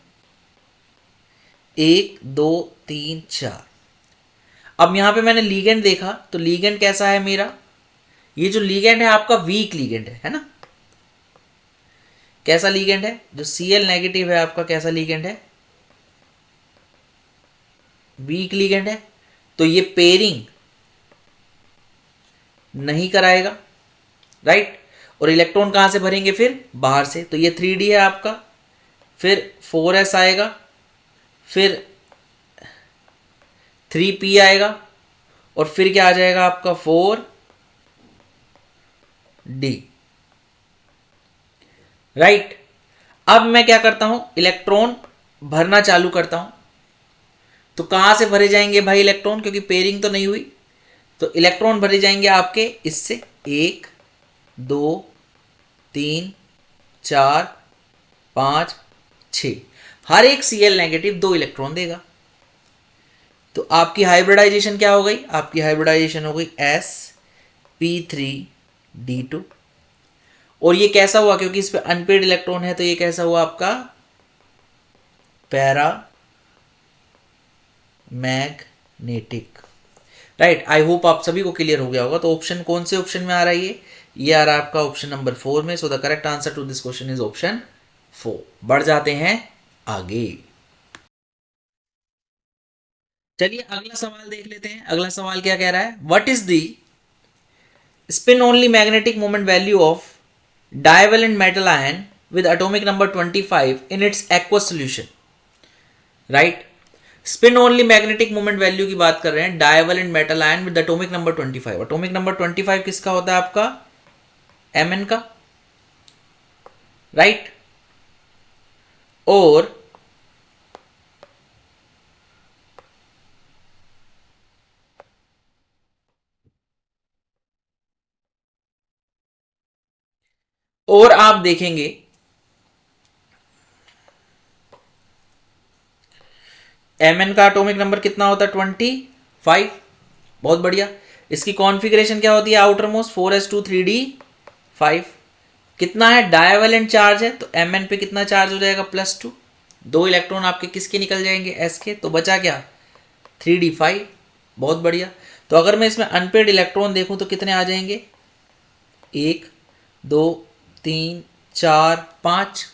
1 2 3 4। अब यहां पे मैंने लीगेंड देखा तो लीगेंड कैसा है मेरा, ये जो लीगेंड है आपका वीक लीगेंड है ना। कैसा लीगेंड है, जो Cl नेगेटिव है आपका कैसा लीगेंड है, वीक लीगेंड है। तो ये पेयरिंग नहीं कराएगा, राइट। और इलेक्ट्रॉन कहां से भरेंगे फिर, बाहर से। तो ये 3D है आपका, फिर 4s आएगा, फिर 3p आएगा, और फिर क्या आ जाएगा आपका 4d, राइट। अब मैं क्या करता हूं, इलेक्ट्रॉन भरना चालू करता हूं। तो कहां से भरे जाएंगे भाई इलेक्ट्रॉन, क्योंकि पेयरिंग तो नहीं हुई। तो इलेक्ट्रॉन भरे जाएंगे आपके इससे 1 2 3 4 5 6। हर एक Cl नेगेटिव 2 इलेक्ट्रॉन देगा। तो आपकी हाइब्रिडाइजेशन क्या हो गई, आपकी हाइब्रिडाइजेशन हो गई sp3d2। और ये कैसा हुआ, क्योंकि इस पे अनपेड इलेक्ट्रॉन है तो ये कैसा हुआ आपका पैरा मैग्नेटिक, राइट। आई होप आप सभी को क्लियर हो गया होगा। तो ऑप्शन कौन से ऑप्शन में आ रहा है, ये आ रहा है आपका ऑप्शन नंबर 4 में। So the correct answer to this question is option 4। बढ़ जाते हैं आगे। चलिए अगला सवाल देख लेते हैं। अगला सवाल क्या कह रहा है, what is the spin only magnetic moment value of divalent metal ion with atomic number 25 in its aqueous solution, right। Spin only magnetic moment value की बात कर रहे हैं, divalent metal ion with atomic number 25। Atomic number 25 किसका होता है आपका, Mn का, राइट। और आप देखेंगे Mn का एटॉमिक नंबर कितना होता है 25। बहुत बढ़िया। इसकी कॉन्फ़िगरेशन क्या होती है, आउटर मोस्ट 4s2 3d5। कितना है, डायवेलेंट चार्ज है तो Mn पे कितना चार्ज हो जाएगा +2। 2 इलेक्ट्रॉन आपके किसके निकल जाएंगे, s के। तो बचा क्या 3d5। बहुत बढ़िया। तो अगर मैं इसमें अनपेड इलेक्ट्रॉन देखूं तो कितने आ जाएंगे, 1 2 3 4 5।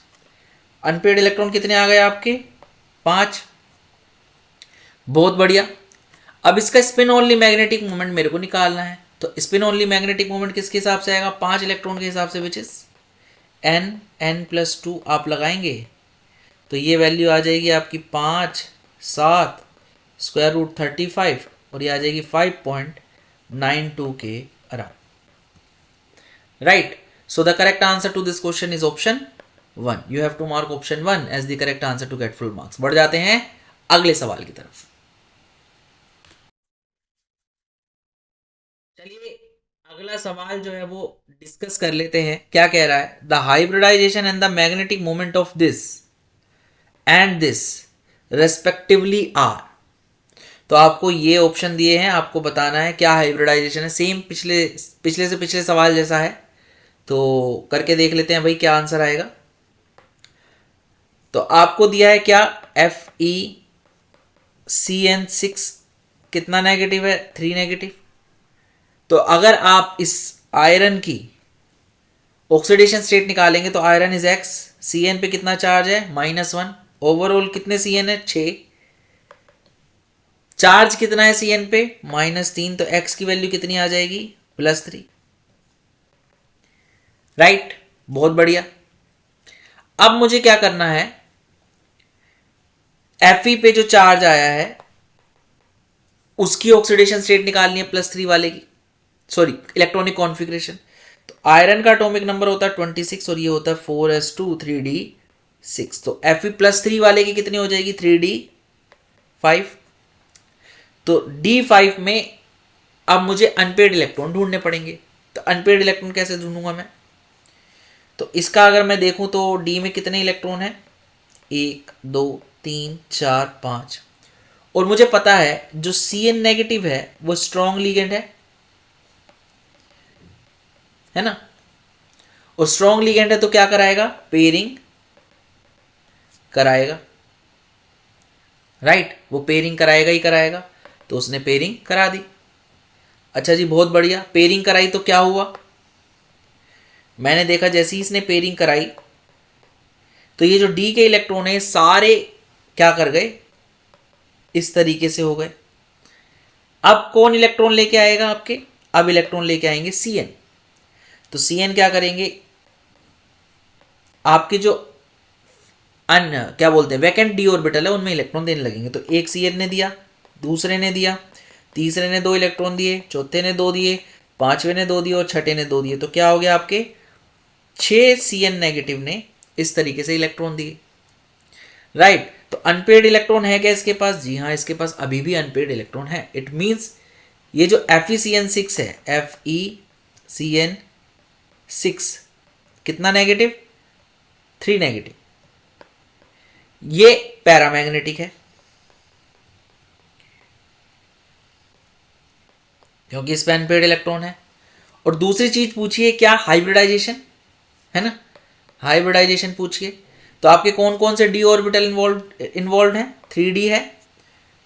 अनपेड इलेक्ट्रॉन कितने आ गए आपके, 5। बहुत बढ़िया। अब इसका स्पिन ओनली मैग्नेटिक मोमेंट मेरे को निकालना है। तो स्पिन ओनली मैग्नेटिक मोमेंट किसके हिसाब से आएगा, 5 इलेक्ट्रॉन के हिसाब से, विच इज n+2 आप लगाएंगे तो ये वैल्यू आ जाएगी आपकी 5 7 √35 और ये आ जाएगी 5.92 के around, right. So the correct answer to this question is option 1। You have to mark option 1 as the correct answer to get full marks. बढ़ जाते हैं अगले सवाल की तरफ। चलिए अगला सवाल जो है वो डिस्कस कर लेते हैं। क्या कह रहा है, the hybridisation and the magnetic moment of this and this respectively are. तो आपको ये ऑप्शन दिए हैं, आपको बताना है क्या हाइब्रिडाइजेशन है। सेम पिछले पिछले से पिछले सवाल जैसा है। तो करके देख लेते हैं भाई क्या आंसर आएगा। तो आपको दिया है क्या, FeCN6 कितना नेगेटिव है, 3 नेगेटिव। तो अगर आप इस आयरन की ऑक्सीडेशन स्टेट निकालेंगे तो आयरन इज X, Cn पे कितना चार्ज है -1। ओवरऑल कितने Cn है, 6। चार्ज कितना है Cn पे, -3। तो X की वैल्यू कितनी आ जाएगी, +3, राइट। बहुत बढ़िया। अब मुझे क्या करना है, Fe पे जो चार्ज आया है उसकी ऑक्सीडेशन स्टेट निकालनी है +3 वाले की, सॉरी इलेक्ट्रॉनिक कॉन्फ़िगरेशन। तो आयरन का एटॉमिक नंबर होता है 26 और ये होता है 4s2 3d6। तो Fe+3 वाले की कितनी हो जाएगी, 3d5। तो d5 में अब मुझे अनपेड इलेक्ट्रॉन ढूंढने पड़ेंगे। तो अनपेड इलेक्ट्रॉन कैसे ढूंढूंगा मैं, तो इसका अगर मैं देखूं तो d में कितने इलेक्ट्रॉन है, 1 2 3 4 5। और मुझे पता है जो Cn नेगेटिव है वो स्ट्रॉन्ग लिगेंड है ना। और स्ट्रॉन्ग लिगेंड है तो क्या कराएगा, पेयरिंग कराएगा, राइट, वो पेयरिंग कराएगा ही कराएगा, तो उसने पेयरिंग करा दी। अच्छा जी, बहुत बढ़िया, पेयरिंग कराई तो क्या हुआ, मैंने देखा जैसे ही इसने पेयरिंग कराई तो ये जो डी के इलेक्ट्रॉन है सारे क्या कर गए, इस तरीके से हो गए। अब कौन इलेक्ट्रॉन लेके आएगा आपके, अब इलेक्ट्रॉन लेके आएंगे Cn। तो Cn क्या करेंगे, आपके जो अन्य क्या बोलते हैं वैकेंट डी ऑर्बिटल है उनमें इलेक्ट्रॉन देने लगेंगे। तो एक Cn ने दिया, दूसरे ने दिया, तीसरे ने 2 इलेक्ट्रॉन दिए, चौथे ने 2 दिए, पांचवें ने 2 दिए और छठे ने 2 दिए। तो क्या हो गया, आपके 6 Cn नेगेटिव ने इस तरीके से इलेक्ट्रॉन दिए। राइट, तो अनपेड इलेक्ट्रॉन है क्या इसके पास, जी हाँ, इसके पास अभी भी अनपेड इलेक्ट्रॉन है। इट मींस ये जो FeCN6 है, FeCN6 कितना नेगेटिव, 3 नेगेटिव, ये पैरामैग्नेटिक है क्योंकि इस पे अनपेड इलेक्ट्रॉन है। और दूसरी चीज पूछिए क्या, हाइब्रिडाइजेशन, है ना, हाइब्रिडाइजेशन पूछिए। तो आपके कौन कौन से डी ऑर्बिटल इन्वॉल्व हैं, 3d है,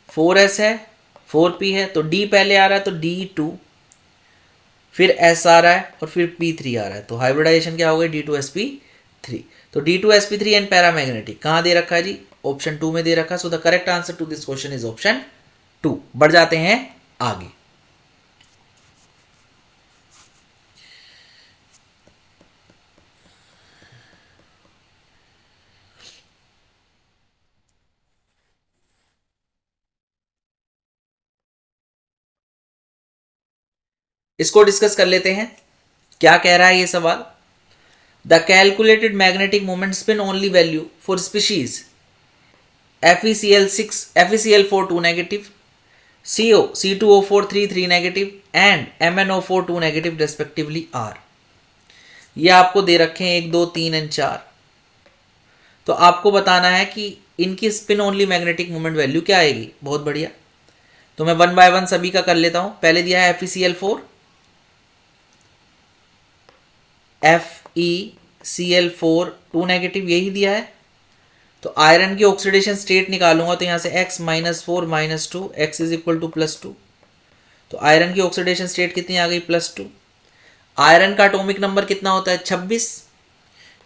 4s है, 4p है। तो d पहले आ रहा है तो d2, फिर s आ रहा है और फिर p3 आ रहा है। तो हाइब्रिडाइजेशन क्या हो गई, d2sp3। तो d2sp3 एंड पैरामैग्नेटिक कहाँ दे रखा है जी, ऑप्शन 2 में दे रखा है। So the correct answer to this question is option 2। बढ़ जाते हैं आगे। इसको डिस्कस कर लेते हैं, क्या कह रहा है ये सवाल। The calculated magnetic moment spin only value for species FeCl4 2 negative, CO C2O4 3 negative and MnO4 2 negative respectively are. ये आपको दे रखे हैं 1 2 3 एंड 4। तो आपको बताना है कि इनकी spin only magnetic moment value क्या आएगी। बहुत बढ़िया, तो मैं 1 बाय 1 सभी का कर लेता हूं। पहले दिया है FeCl4 2 नेगेटिव, यही दिया है। तो आयरन की ऑक्सीडेशन स्टेट निकालूंगा तो यहां से x -4 -2 x is equal to +2। तो आयरन की ऑक्सीडेशन स्टेट कितनी आ गई, +2। आयरन का एटॉमिक नंबर कितना होता है, 26।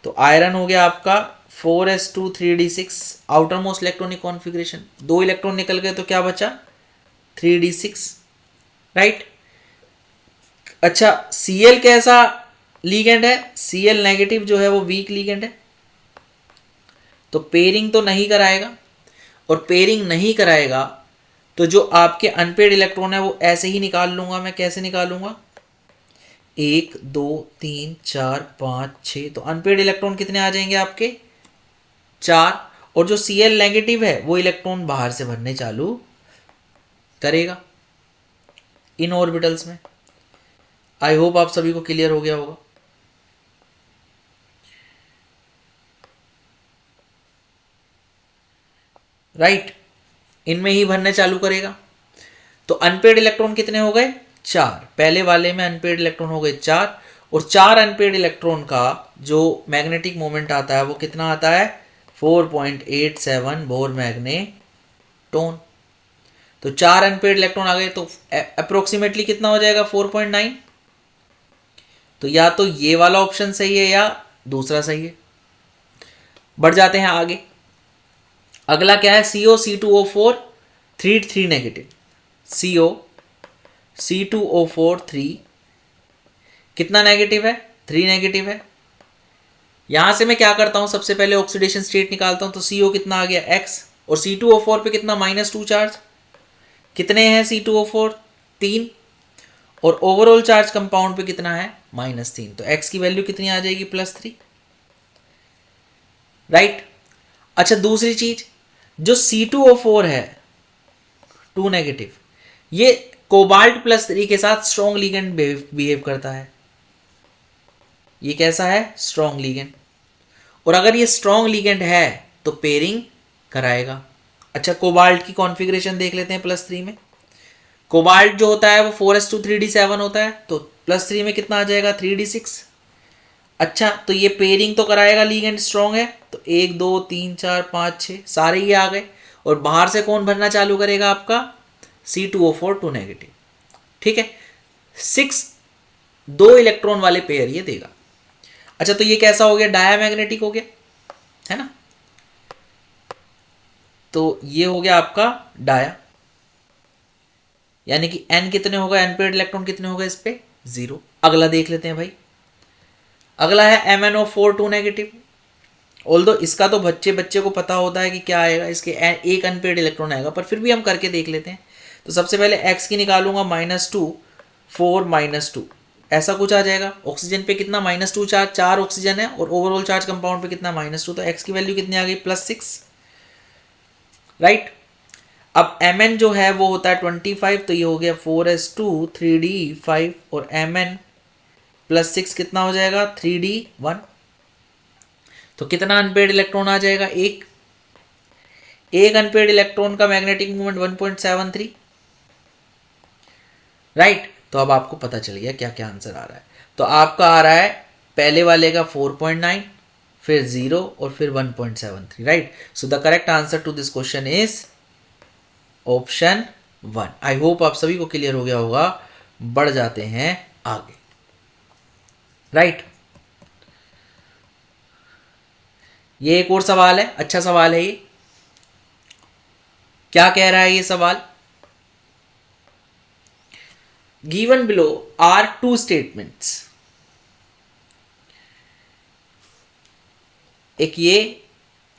तो आयरन हो गया आपका 4s2 3d6, outer most electronic configuration. 2 electron निकल गए तो क्या बचा, 3d6, राइट। अच्छा, Cl कैसा लीगेंड है, Cl नेगेटिव जो है वो वीक लीगेंड है, तो पेयरिंग तो नहीं कराएगा। और पेयरिंग नहीं कराएगा तो जो आपके अनपेड इलेक्ट्रॉन है वो ऐसे ही निकाल लूंगा मैं। कैसे निकालूंगा, 1 2 3 4 5 6। तो अनपेड इलेक्ट्रॉन कितने आ जाएंगे आपके, 4। और जो Cl नेगेटिव है वो इलेक्ट्रॉन बाहर से भरने चालू करेगा इन ऑर्बिटल्स में। आई होप आप सभी को क्लियर हो गया होगा। राइट, इनमें ही भरने चालू करेगा। तो अनपेड इलेक्ट्रॉन कितने हो गए, 4। पहले वाले में अनपेड इलेक्ट्रॉन हो गए 4, और 4 अनपेड इलेक्ट्रॉन का जो मैग्नेटिक मोमेंट आता है वो कितना आता है, 4.87 बोर मैग्नेटोन। तो 4 अनपेड इलेक्ट्रॉन आ गए तो अप्रोक्सीमेटली कितना हो जाएगा, 4.9। तो या तो ये वाला ऑप्शन सही है या दूसरा सही है। बढ़ जाते हैं आगे। अगला क्या है, CO C2O4 3 negative. CO C2O4 3 कितना नेगेटिव है, 3 नेगेटिव है। यहां से मैं क्या करता हूं, सबसे पहले ऑक्सीडेशन स्टेट निकालता हूं। तो CO कितना आ गया, X, और C2O4 पे कितना, -2 चार्ज। कितने हैं C2O4, 3, और ओवरऑल चार्ज कंपाउंड पे कितना है, -3। तो X की वैल्यू कितनी आ जाएगी, +3, राइट। अच्छा, दूसरी चीज, जो C2O4 है 2 नेगेटिव, ये कोबाल्ट +3 के साथ स्ट्रॉन्ग लीगेंड बिहेव करता है। ये कैसा है, स्ट्रॉन्ग लीगेंड। और अगर ये स्ट्रॉन्ग लीगेंड है तो पेयरिंग कराएगा। अच्छा, कोबाल्ट की कॉन्फ़िगरेशन देख लेते हैं +3 में। कोबाल्ट जो होता है वो 4s2 3d7 होता है, तो +3 में कितना आ जाएगा, 3d6। अच्छा, तो ये पेयरिंग तो कराएगा, लीगेंड स्ट्रॉन्ग है। तो 1 2 3 4 5 6 सारे ये आ गए। और बाहर से कौन भरना चालू करेगा आपका C2O4 2 नेगेटिव। ठीक है, 6 2 इलेक्ट्रॉन वाले पेयर ये देगा। अच्छा, तो ये कैसा हो गया, डायामैग्नेटिक हो गया, है ना। तो ये हो गया आपका डाया, यानी कि N कितने होगा, N पेड इलेक्ट्रॉन कितने होगा इस पे 0। अगला देख लेते हैं भाई, अगला है MnO4 2 नेगेटिव। ऑल्दो इसका तो बच्चे को पता होता है कि क्या आएगा, इसके एक अनपेड इलेक्ट्रॉन आएगा, पर फिर भी हम करके देख लेते हैं। तो सबसे पहले x की निकालूंगा -2 4 -2 ऐसा कुछ आ जाएगा। ऑक्सीजन पे कितना -2 चार्ज, 4 ऑक्सीजन है, और ओवरऑल चार्ज कंपाउंड पे कितना -2, तो x की वैल्यू कितनी आ गई +6, राइट। अब Mn जो है वो होता है 25, तो ये हो गया 4s2 3d5, और Mn +6 कितना हो जाएगा 3d1। तो कितना अनपेड इलेक्ट्रॉन आ जाएगा, एक अनपेड इलेक्ट्रॉन का मैग्नेटिक मोमेंट 1.73, राइट। तो अब आपको पता चल गया क्या क्या आंसर आ रहा है। तो आपका आ रहा है पहले वाले का 4.9, फिर 0 और फिर 1.73, right. So the correct answer to this question is option 1। I hope आप सभी को क्लियर हो गया होगा। बढ़ जाते हैं आगे, राइट। ये एक और सवाल है, अच्छा सवाल है ये। क्या कह रहा है ये सवाल, गिवन बिलो आर 2 स्टेटमेंट्स। एक ये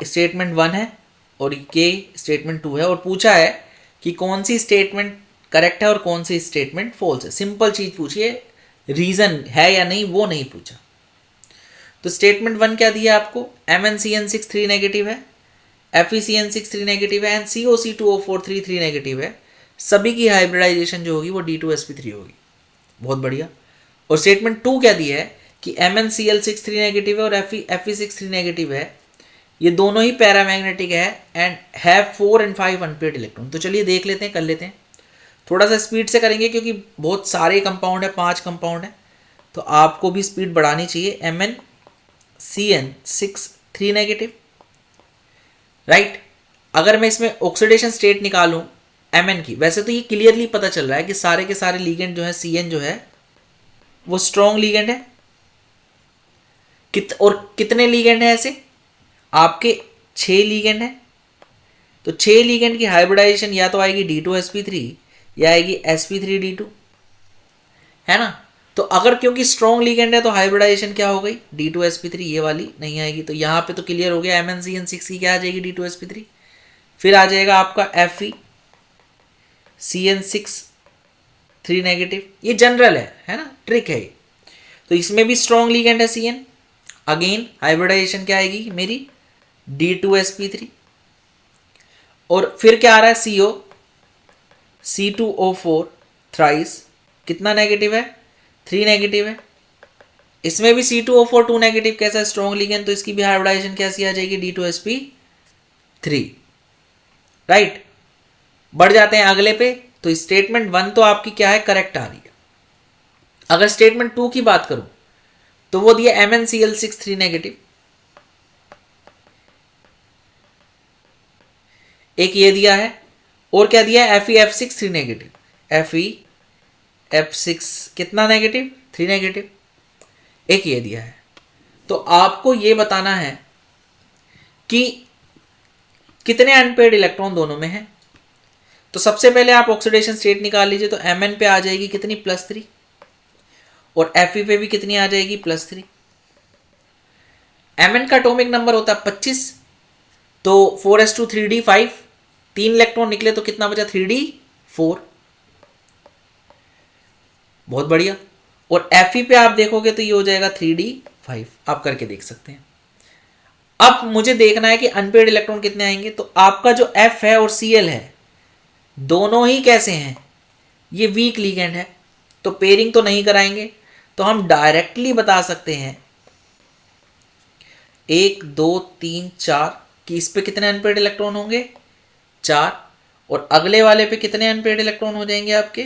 स्टेटमेंट 1 है और ये स्टेटमेंट 2 है, और पूछा है कि कौन सी स्टेटमेंट करेक्ट है और कौन सी स्टेटमेंट फॉल्स है। सिंपल चीज पूछी है, रीजन है या नहीं वो नहीं पूछा। तो स्टेटमेंट 1 क्या दिया आपको, MnCN6 3 नेगेटिव है, FeCN6 3 नेगेटिव है, एंड COC2O4 3 नेगेटिव है। सभी की हाइब्रिडाइजेशन जो होगी वो D2sp3 होगी। बहुत बढ़िया। और स्टेटमेंट 2 क्या दिया है कि MnCl6 3 नेगेटिव है और Fe6 3 नेगेटिव है, ये दोनों ही पैरामैग्नेटिक है and have 4 and 5 unpaired electron. तो चलिए देख लेते हैं, कर लेते हैं। थोड़ा सा स्पीड से करेंगे क्योंकि बहुत सारे कंपाउंड है, 5 कंपाउंड है, तो आपको भी स्पीड बढ़ानी चाहिए। MnCN6 3 negative, right. अगर मैं इसमें ऑक्सीडेशन स्टेट निकालूं Mn की, वैसे तो ये क्लियरली पता चल रहा है कि सारे के सारे लीगेंड जो है Cn जो है वो स्ट्रॉन्ग लीगेंड है। और कितने लीगेंड है ऐसे, आपके 6 लीगेंड है। तो 6 लीगेंड की हाइब्रिडाइजेशन या तो आएगी D2sp3 या आएगी sp3d2, है ना। तो अगर क्योंकि स्ट्रॉन्ग लीगेंड है तो हाइब्रिडाइजेशन क्या हो गई D2sp3, ये वाली नहीं आएगी। तो यहां पे तो क्लियर हो गया, MnCN6 की क्या आ जाएगी D2sp3। फिर आ जाएगा आपका FeCN6 3 नेगेटिव। ये जनरल है ना, ट्रिक है ये। तो इसमें भी स्ट्रॉन्ग लीगेंड है Cn, अगेन हाइब्रिडाइजेशन क्या आएगी मेरी D2sp3। और फिर क्या आ रहा है CO C2O4 थ्राइस, कितना नेगेटिव है 3 नेगेटिव है। इसमें भी C2O4 2 नेगेटिव कैसा स्ट्रॉन्ग लीगेंड, तो इसकी भी हाइब्रिडाइजेशन कैसी आ जाएगी D2sp3, राइट। बढ़ जाते हैं अगले पे। तो स्टेटमेंट 1 तो आपकी क्या है, करेक्ट आ रही है। अगर स्टेटमेंट 2 की बात करूं तो वो दिया MnCl6 3 नेगेटिव, एक ये दिया है, और क्या दिया है FeF6 3 नेगेटिव, FeF6 कितना नेगेटिव 3 नेगेटिव, एक ये दिया है। तो आपको ये बताना है कि कितने अनपेड इलेक्ट्रॉन दोनों में है। तो सबसे पहले आप ऑक्सीडेशन स्टेट निकाल लीजिए। तो Mn पे आ जाएगी कितनी +3, और Fe पे भी कितनी आ जाएगी +3। Mn का एटॉमिक नंबर होता है 25, तो 4s2 3d5, 3 इलेक्ट्रॉन निकले तो कितना बचा 3d4। बहुत बढ़िया। और Fe पे आप देखोगे तो ये हो जाएगा 3d5, आप करके देख सकते हैं। अब मुझे देखना है कि अनपेड इलेक्ट्रॉन कितने आएंगे। तो आपका जो F है और Cl है दोनों ही कैसे हैं, ये वीक लीगेंड है, तो पेयरिंग तो नहीं कराएंगे। तो हम डायरेक्टली बता सकते हैं 1 2 3 4 कि इस पे कितने अनपेड इलेक्ट्रॉन होंगे 4, और अगले वाले पे कितने अनपेड इलेक्ट्रॉन हो जाएंगे आपके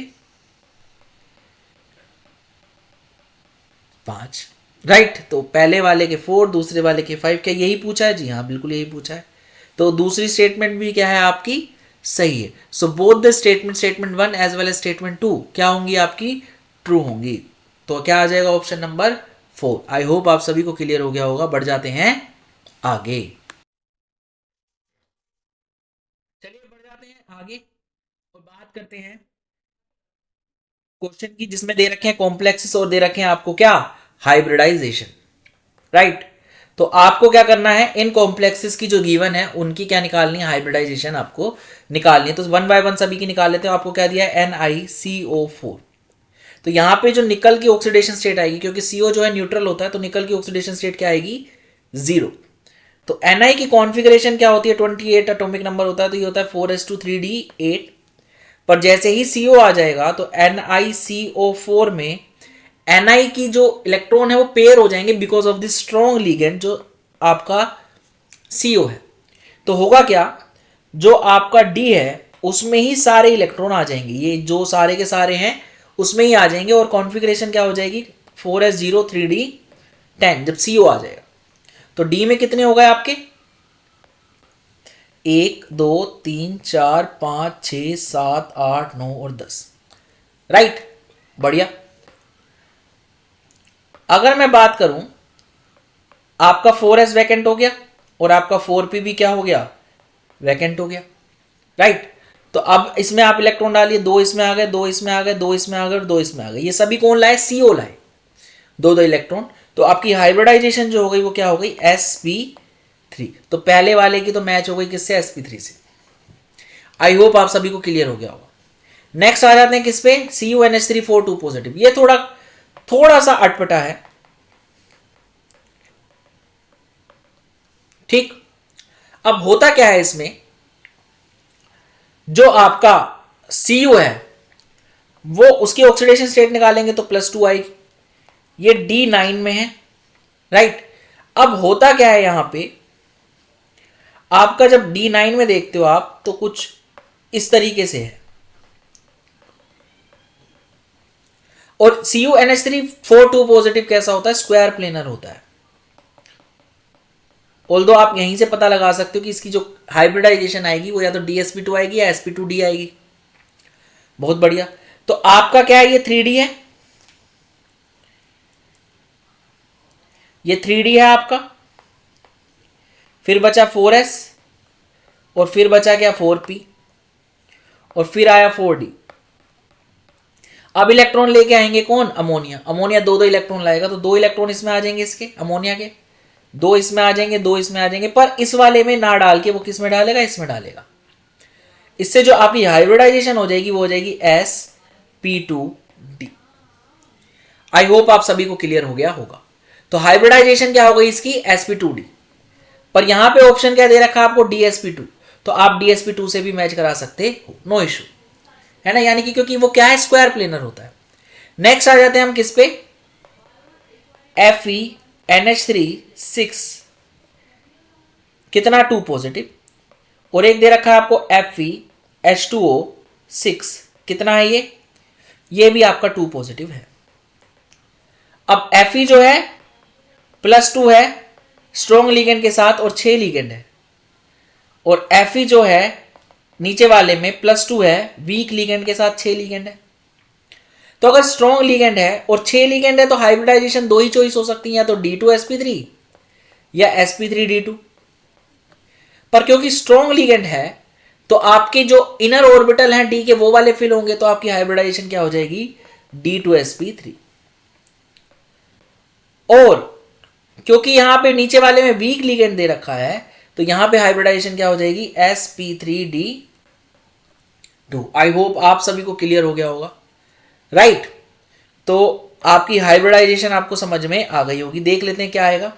5, राइट। तो पहले वाले के 4, दूसरे वाले के 5। क्या यही पूछा है, जी हाँ बिल्कुल यही पूछा है। तो दूसरी स्टेटमेंट भी क्या है आपकी सही है। So both the statement 1 as well as statement 2 क्या होंगी आपकी ट्रू होंगी। तो क्या आ जाएगा ऑप्शन नंबर 4। आई होप आप सभी को क्लियर हो गया होगा। बढ़ जाते हैं आगे। चलिए बढ़ जाते हैं आगे और बात करते हैं क्वेश्चन की जिसमें दे रखे हैं कॉम्प्लेक्सेस और दे रखे हैं आपको क्या हाइब्रिडाइजेशन। राइट। तो आपको क्या करना है इन कॉम्प्लेक्सेस की जो गिवन है उनकी क्या निकालनी है हाइब्रिडाइजेशन आपको निकालनी है। तो वन बाय वन सभी की निकाल लेते हैं। आपको क्या दिया है NiCO4। तो यहां पे जो निकल की ऑक्सीडेशन स्टेट आएगी क्योंकि CO जो है न्यूट्रल होता है तो निकल की ऑक्सीडेशन स्टेट क्या आएगी 0। तो Na की कॉन्फ़िगरेशन क्या होती है 28 एटॉमिक नंबर होता है तो ये होता है 4s2 3d8। पर जैसे ही CO आ जाएगा तो NiCO4 में Ni की जो इलेक्ट्रॉन है वो पेयर हो जाएंगे because of the strong ligand जो आपका CO है। तो होगा क्या जो आपका D है उसमें ही सारे इलेक्ट्रॉन आ जाएंगे। ये जो सारे के सारे हैं उसमें ही आ जाएंगे और कॉन्फ़िगरेशन क्या हो जाएगी 4s0 3d10 जब CO आ जाएगा। तो D में कितने हो गए आपके 1 2 3 4 5 6 7 8 9 और 10। राइट। बढ़िया। अगर मैं बात करूं आपका 4s वैकेंट हो गया और आपका 4p भी क्या हो गया वैकेंट हो गया। राइट। तो अब इसमें आप इलेक्ट्रॉन डालिए 2 इसमें आ गए 2 इसमें आ गए 2 इसमें आ गए और 2 इसमें आ गए। ये सभी कौन लाए CO लाए 2 इलेक्ट्रॉन। तो आपकी हाइब्रिडाइजेशन जो हो गई वो क्या हो गई sp3। तो पहले वाले की तो मैच हो गई किससे sp3 से। आई होप आप सभी को क्लियर हो गया होगा। नेक्स्ट आ जाते हैं किस पे CuNH3 4 2 पॉजिटिव। ये थोड़ा सा अटपटा है। ठीक। अब होता क्या है इसमें जो आपका Cu है वो उसकी ऑक्सीडेशन स्टेट निकालेंगे तो +2 आएगी। ये D9 में है। राइट। अब होता क्या है यहां पे आपका जब D9 में देखते हो आप तो कुछ इस तरीके से है और CuNH3 4 2 पॉजिटिव कैसा होता है स्क्वायर प्लेनर होता है। ऑल्दो आप यहीं से पता लगा सकते हो कि इसकी जो हाइब्रिडाइजेशन आएगी वो या तो DsP2 आएगी या sp2d आएगी। बहुत बढ़िया। तो आपका क्या है ये 3d है। ये 3d है आपका। फिर बचा 4s और फिर बचा क्या 4p और फिर आया 4d। अब इलेक्ट्रॉन लेके आएंगे कौन अमोनिया। अमोनिया 2 इलेक्ट्रॉन लाएगा तो 2 इलेक्ट्रॉन इसमें आ जाएंगे इसके अमोनिया के 2 इसमें आ जाएंगे 2 इसमें आ जाएंगे। पर इस वाले में ना डाल के वो किस में डालेगा इसमें डालेगा। इससे जो आपकी हाइब्रिडाइजेशन हो जाएगी वो हो जाएगी sp2d। आई होप आप सभी को क्लियर हो गया होगा। तो हाइब्रिडाइजेशन क्या हो गई इसकी sp2d। पर यहां पे ऑप्शन क्या दे रखा है आपको dsp2। तो आप dsp2 से भी मैच करा सकते हो नो इशू है ना। यानी कि क्योंकि वो क्या है स्क्वायर प्लेनर होता है। नेक्स्ट आ जाते हैं हम किस पे FeNH3 6 कितना 2 पॉजिटिव और एक दे रखा है आपको FeH2O 6 कितना है ये भी आपका 2 पॉजिटिव है। अब Fe जो है +2 है स्ट्रॉन्ग लिगेंड के साथ और 6 लिगेंड है और Fe जो है नीचे वाले में +2 है वीक लिगेंड के साथ 6 लिगेंड है। तो अगर स्ट्रॉन्ग लिगेंड है और 6 लिगेंड है तो हाइब्रिडाइजेशन 2 ही चॉइस हो सकती है या तो D2sp3 या sp3d2। पर क्योंकि स्ट्रॉन्ग लिगेंड है तो आपके जो इनर ऑर्बिटल हैं D के वो वाले फिल होंगे तो आपकी हाइब्रिडाइजेशन क्या हो जाएगी D2sp3। और क्योंकि यहां पे नीचे वाले में वीक लिगेंड दे रखा है तो यहां पे हाइब्रिडाइजेशन क्या हो जाएगी sp3d2। आई होप आप सभी को क्लियर हो गया होगा। राइट। तो आपकी हाइब्रिडाइजेशन आपको समझ में आ गई होगी। देख लेते हैं क्या आएगा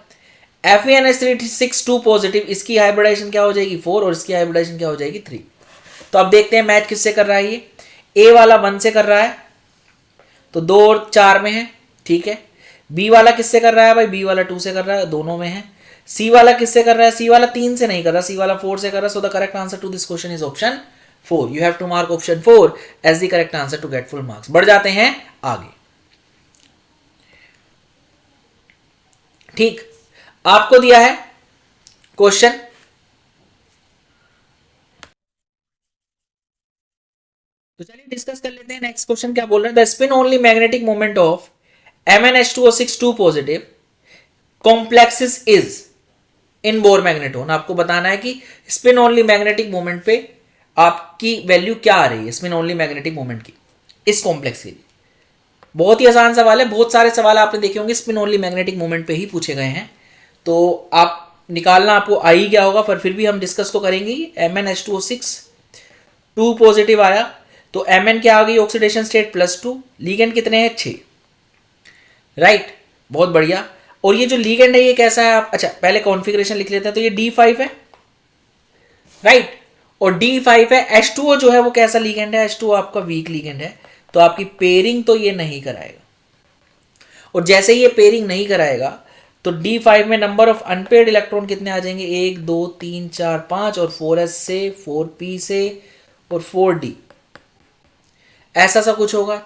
FeNH3 2 पॉजिटिव इसकी हाइब्रिडाइजेशन क्या हो जाएगी 4 और इसकी हाइब्रिडाइजेशन क्या हो जाएगी 3। तो अब देखते हैं मैच किससे कर रहा है ये A वाला 1 से कर रहा है तो 2 और 4 में है। ठीक है। B वाला किससे कर रहा है भाई B वाला 2 से कर रहा है दोनों में है। C वाला किससे कर रहा है C वाला 3 से नहीं कर रहा C वाला 4 से कर रहा है। So the correct answer to this question is option 4। You have to mark option 4 as the correct answer to get full marks. बढ़ जाते हैं आगे। ठीक। आपको दिया है क्वेश्चन तो चलिए डिस्कस कर लेते हैं। नेक्स्ट क्वेश्चन क्या बोल रहे हैं, the spin only magnetic moment of MnH2O6 2 positive complexes is in Bohr magneton. आपको बताना है कि स्पिन ओनली मैग्नेटिक मोमेंट पे आपकी वैल्यू क्या आ रही है, स्पिन ओनली मैग्नेटिक मोमेंट की इस कॉम्प्लेक्स के लिए। बहुत ही आसान सवाल है, बहुत सारे सवाल आपने देखे होंगे स्पिन ओनली मैग्नेटिक मोमेंट पे ही पूछे गए हैं, तो आप निकालना आपको आ ही गया होगा, पर फिर भी हम डिस्कस तो करेंगे। MnH2O6 2 पॉजिटिव आया, तो Mn क्या आ गई, ऑक्सीडेशन स्टेट +2, लीगेंड कितने हैं 6, राइट, बहुत बढ़िया। और ये जो लीगेंड है ये कैसा है आप, अच्छा पहले कॉन्फ़िगरेशन लिख लेते हैं, तो ये D5 है, राइट, और D5 है। H2O जो है वो कैसा लीगेंड है, H2O आपका वीक लीगेंड है, तो आपकी पेयरिंग तो ये नहीं कराएगा। और जैसे ही ये पेयरिंग नहीं कराएगा तो D5 में नंबर ऑफ अनपेयर्ड इलेक्ट्रॉन कितने आ जाएंगे, 1 2 3 4 5, और 4s से 4p से और 4d, ऐसा सा कुछ होगा।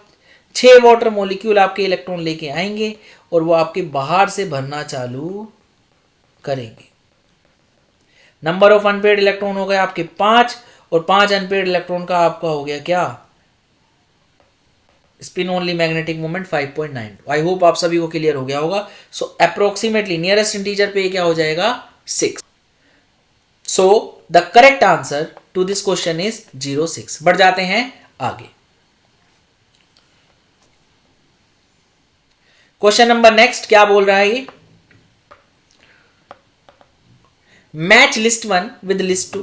6 वाटर मॉलिक्यूल आपके इलेक्ट्रॉन लेके आएंगे और वो आपके बाहर से भरना चालू करेंगे। नंबर ऑफ अनपेयर्ड इलेक्ट्रॉन हो गए आपके 5, और 5 अनपेयर्ड इलेक्ट्रॉन का आपका हो गया क्या, स्पिन ओनली मैग्नेटिक मोमेंट 5.9। आई होप आप सभी को क्लियर हो गया होगा। सो अप्रोक्सीमेटली नियरेस्ट इंटीजर पे क्या हो जाएगा 6। So the correct answer to this question is 06। बढ़ जाते हैं आगे। क्वेश्चन नंबर नेक्स्ट क्या बोल रहा है ये, match list 1 with list 2।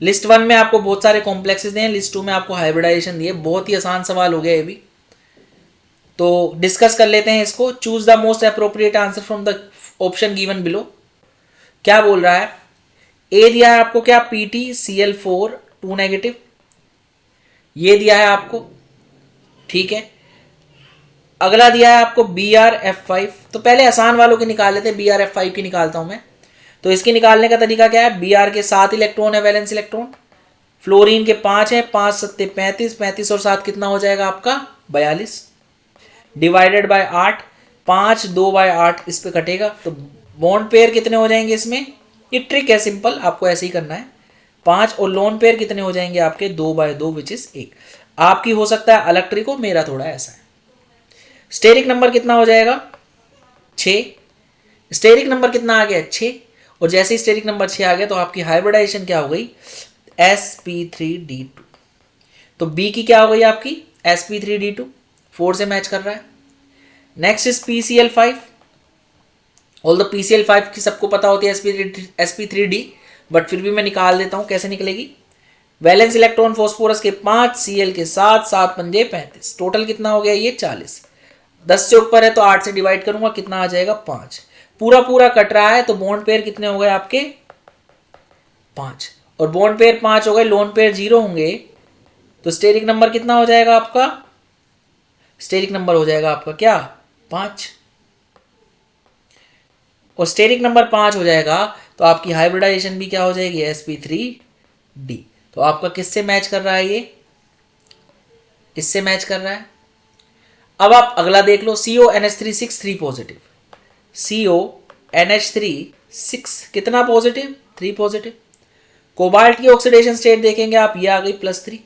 List 1 में आपको बहुत सारे कॉम्प्लेक्सेस हैं, लिस्ट 2 में आपको हाइब्रिडाइजेशन दिए। बहुत ही आसान सवाल हो गया ये भी, तो डिस्कस कर लेते हैं इसको। Choose the most appropriate answer from the option given below. क्या बोल रहा है, ए दिया है आपको क्या, PtCl4 2 नेगेटिव, ये दिया है आपको, ठीक है। अगला दिया है आपको BrF5। तो पहले आसान वालों की निकाल लेते हैं, BrF5 की निकालता हूं मैं। तो इसकी निकालने का तरीका क्या है, Br के 7 इलेक्ट्रॉन है वैलेंस इलेक्ट्रॉन, फ्लोरीन के 5 है, 5 7 35, 35 और 7 कितना हो जाएगा आपका 42, डिवाइडेड बाय 8, 5 2 बाय 8 इस पे कटेगा, तो बॉन्ड पेयर कितने हो जाएंगे इसमें, ये ट्रिक है सिंपल, आपको ऐसे ही करना है। 5 और लोन पेयर कितने हो जाएंगे आपके 2 बाय 2 विच इज 1। आपकी हो सकता है अलग ट्रिक हो, मेरा थोड़ा ऐसा है। स्टेरिक नंबर कितना हो जाएगा 6, स्टेरिक नंबर कितना आ गया 6, और जैसे ही स्टेरिक नंबर 6 आ गया तो आपकी हाइब्रिडाइजेशन क्या हो गई sp3d2। तो B की क्या हो गई आपकी sp3d2, 4 से मैच कर रहा है। Next is PCl5। All the PCl5 की सबको पता होती है sp3d, बट फिर भी मैं निकाल देता हूं कैसे निकलेगी। वैलेंस इलेक्ट्रॉन फॉस्फोरस के 5, Cl के 7, 7 पंजे 35, टोटल कितना हो गया ये 40। 10 से ऊपर है तो 8 से डिवाइड करूंगा, कितना आ जाएगा 5। पूरा पूरा कट रहा है तो बॉन्ड पेयर कितने हो गए आपके 5, और बॉन्ड पेयर 5 हो गए, लोन पेयर 0 होंगे, तो स्टेरिक नंबर कितना हो जाएगा आपका, स्टेरिक नंबर हो जाएगा आपका क्या 5, और स्टेरिक नंबर 5 हो जाएगा तो आपकी हाइब्रिडाइजेशन भी क्या हो जाएगी sp3d। तो आपका किससे मैच कर रहा है ये, इससे मैच कर रहा है। अब आप अगला देख लो, CONH3 6 3 पॉजिटिव, CONH3 6 कितना पॉजिटिव 3 पॉजिटिव। कोबाल्ट की ऑक्सीडेशन स्टेट देखेंगे आप, ये आ गई +3,